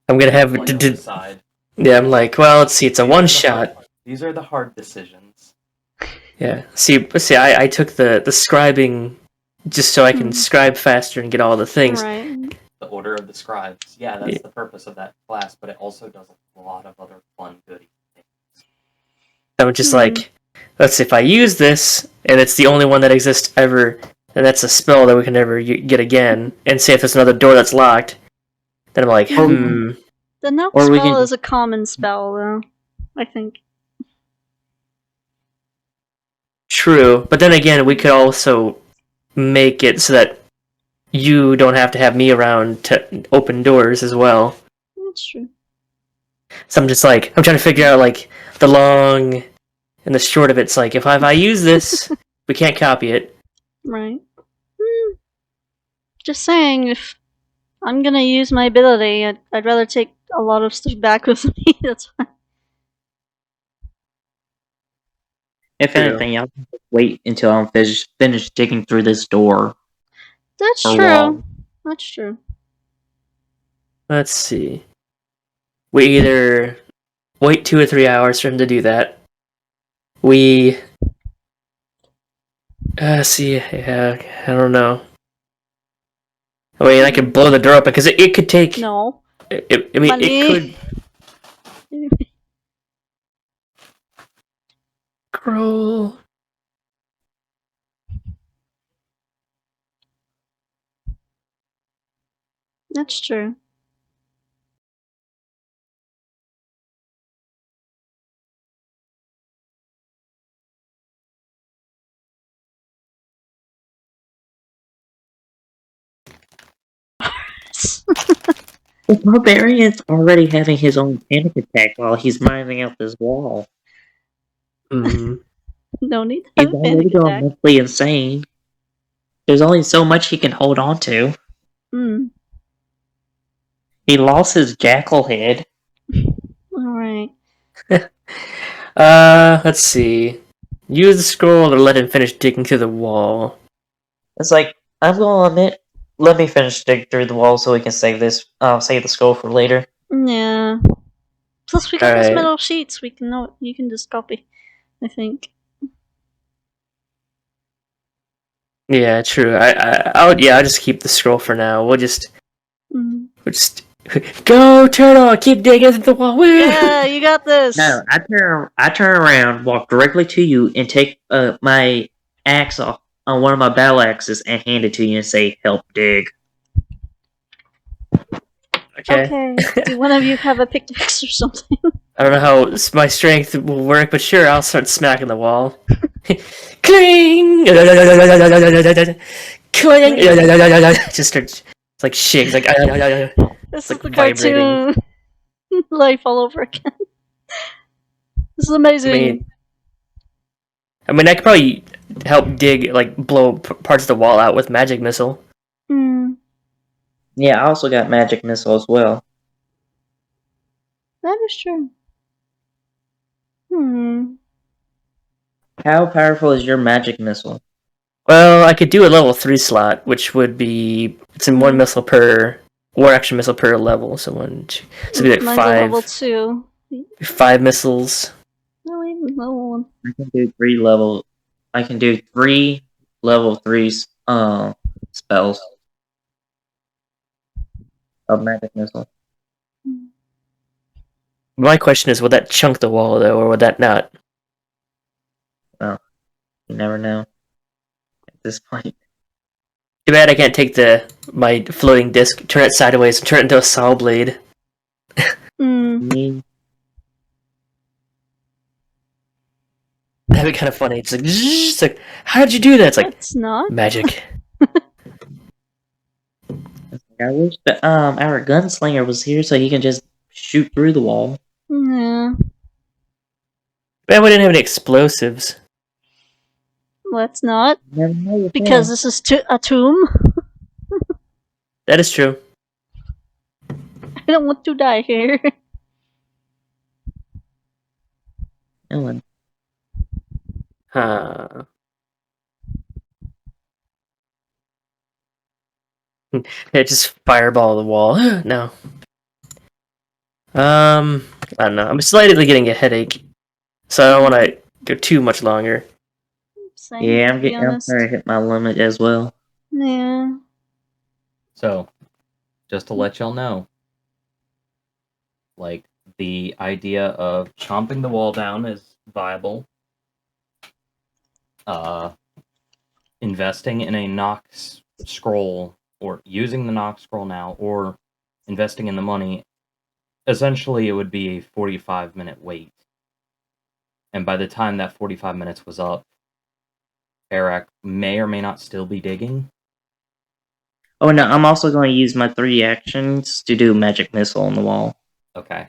Speaker 1: I'm gonna have it. Yeah, I'm like, well, let's see, it's a one-shot.
Speaker 2: These are the hard decisions.
Speaker 1: Yeah. See, I took the scribing just so I can scribe faster and get all the things.
Speaker 4: Right.
Speaker 2: The order of the scribes. Yeah, that's the purpose of that class, but it also does a lot of other fun goodies.
Speaker 1: So I'm just like, let's see, if I use this, and it's the only one that exists ever, and that's a spell that we can never get again, and say if there's another door that's locked, then I'm like,
Speaker 4: The knock
Speaker 3: Or we
Speaker 4: spell
Speaker 3: can-
Speaker 4: is a common spell, though. I think.
Speaker 1: true. But then again, we could also make it so that you don't have to have me around to open doors as well.
Speaker 4: That's true.
Speaker 1: So I'm just like, I'm trying to figure out like the long and the short of it. It's like if I use this, we can't copy it.
Speaker 4: Right. Just saying, if I'm gonna use my ability, I'd rather take a lot of stuff back with me. That's fine.
Speaker 3: If
Speaker 1: True.
Speaker 3: anything, y'all can wait until I'm finished digging through this door.
Speaker 4: That's
Speaker 3: Or
Speaker 4: true.
Speaker 3: wall.
Speaker 4: That's true.
Speaker 1: Let's see. We either wait 2 or 3 hours for him to do that. We see. Yeah, I don't know. I mean, I could blow the door open because it could take.
Speaker 4: No.
Speaker 1: I mean,
Speaker 4: Funny.
Speaker 1: it could. Scroll.
Speaker 4: That's true.
Speaker 3: The barbarian's already having his own panic attack while he's mining out this wall.
Speaker 1: Mm-hmm.
Speaker 4: No need to
Speaker 3: He's
Speaker 4: have a
Speaker 3: already
Speaker 4: panic
Speaker 3: going
Speaker 4: attack.
Speaker 3: mentally insane. There's only so much he can hold on to. He lost his jackal head.
Speaker 4: Alright.
Speaker 1: Let's see. Use the scroll or let him finish digging through the wall.
Speaker 3: It's like, I'm gonna admit, let me finish digging through the wall so we can save this, save the scroll for later.
Speaker 4: Yeah. Plus, we got those
Speaker 1: Alright.
Speaker 4: metal sheets. We can know you can just copy. I think.
Speaker 1: Yeah, true. I'll just keep the scroll for now. We'll just go, turtle. Keep digging through the wall. Woo!
Speaker 4: Yeah, you got this.
Speaker 3: No, I turn around, walk directly to you, and take my axe off on one of my battle axes and hand it to you and say, "Help dig."
Speaker 1: Okay.
Speaker 4: Do one of you have a pickaxe or something?
Speaker 1: I don't know how my strength will work, but sure, I'll start smacking the wall. Cling! Cling! Just start, it's like shakes, like
Speaker 4: This
Speaker 1: like
Speaker 4: is the
Speaker 1: vibrating.
Speaker 4: cartoon life all over again. This is amazing.
Speaker 1: I mean, I could probably help dig, like blow parts of the wall out with magic missile.
Speaker 3: Yeah, I also got magic missile as well.
Speaker 4: That is true.
Speaker 3: How powerful is your magic missile?
Speaker 1: Well, I could do a level 3 slot, which would be it's in one missile per extra missile per level. So it'd be like
Speaker 4: Mine's a level 2.
Speaker 1: 5 missiles.
Speaker 4: No, even level 1.
Speaker 3: I can do 3 level. I can do 3 level 3s spells of magic missile.
Speaker 1: My question is, would that chunk the wall though, or would that not?
Speaker 3: Well, you never know at this point.
Speaker 1: Too bad I can't take my floating disc, turn it sideways, and turn it into a saw blade.
Speaker 3: Me,
Speaker 1: That'd be kind of funny. It's like, how did you do that? It's like
Speaker 4: It's not.
Speaker 1: magic.
Speaker 3: I wish that our gunslinger was here so he can just shoot through the wall.
Speaker 4: Yeah.
Speaker 1: Man, we didn't have any explosives.
Speaker 4: Let's not.
Speaker 3: You never know with
Speaker 4: Because
Speaker 3: him.
Speaker 4: this is a tomb.
Speaker 1: That is true.
Speaker 4: I don't want to die here.
Speaker 3: Ellen.
Speaker 1: Huh. Yeah, just fireball the wall. No. I don't know. I'm slightly getting a headache, so I don't want to go too much longer.
Speaker 4: Same,
Speaker 3: Yeah,
Speaker 4: to
Speaker 3: I'm
Speaker 4: be
Speaker 3: getting. I'm
Speaker 4: honest.
Speaker 3: starting to hit my limit as well.
Speaker 4: Yeah.
Speaker 2: So, just to let y'all know, like, the idea of chomping the wall down is viable. Investing in a Nox scroll, or using the Nox scroll now, or investing in the money, essentially it would be a 45-minute wait. And by the time that 45 minutes was up, Eric may or may not still be digging.
Speaker 3: Oh no, I'm also going to use my 3 actions to do magic missile on the wall.
Speaker 2: Okay.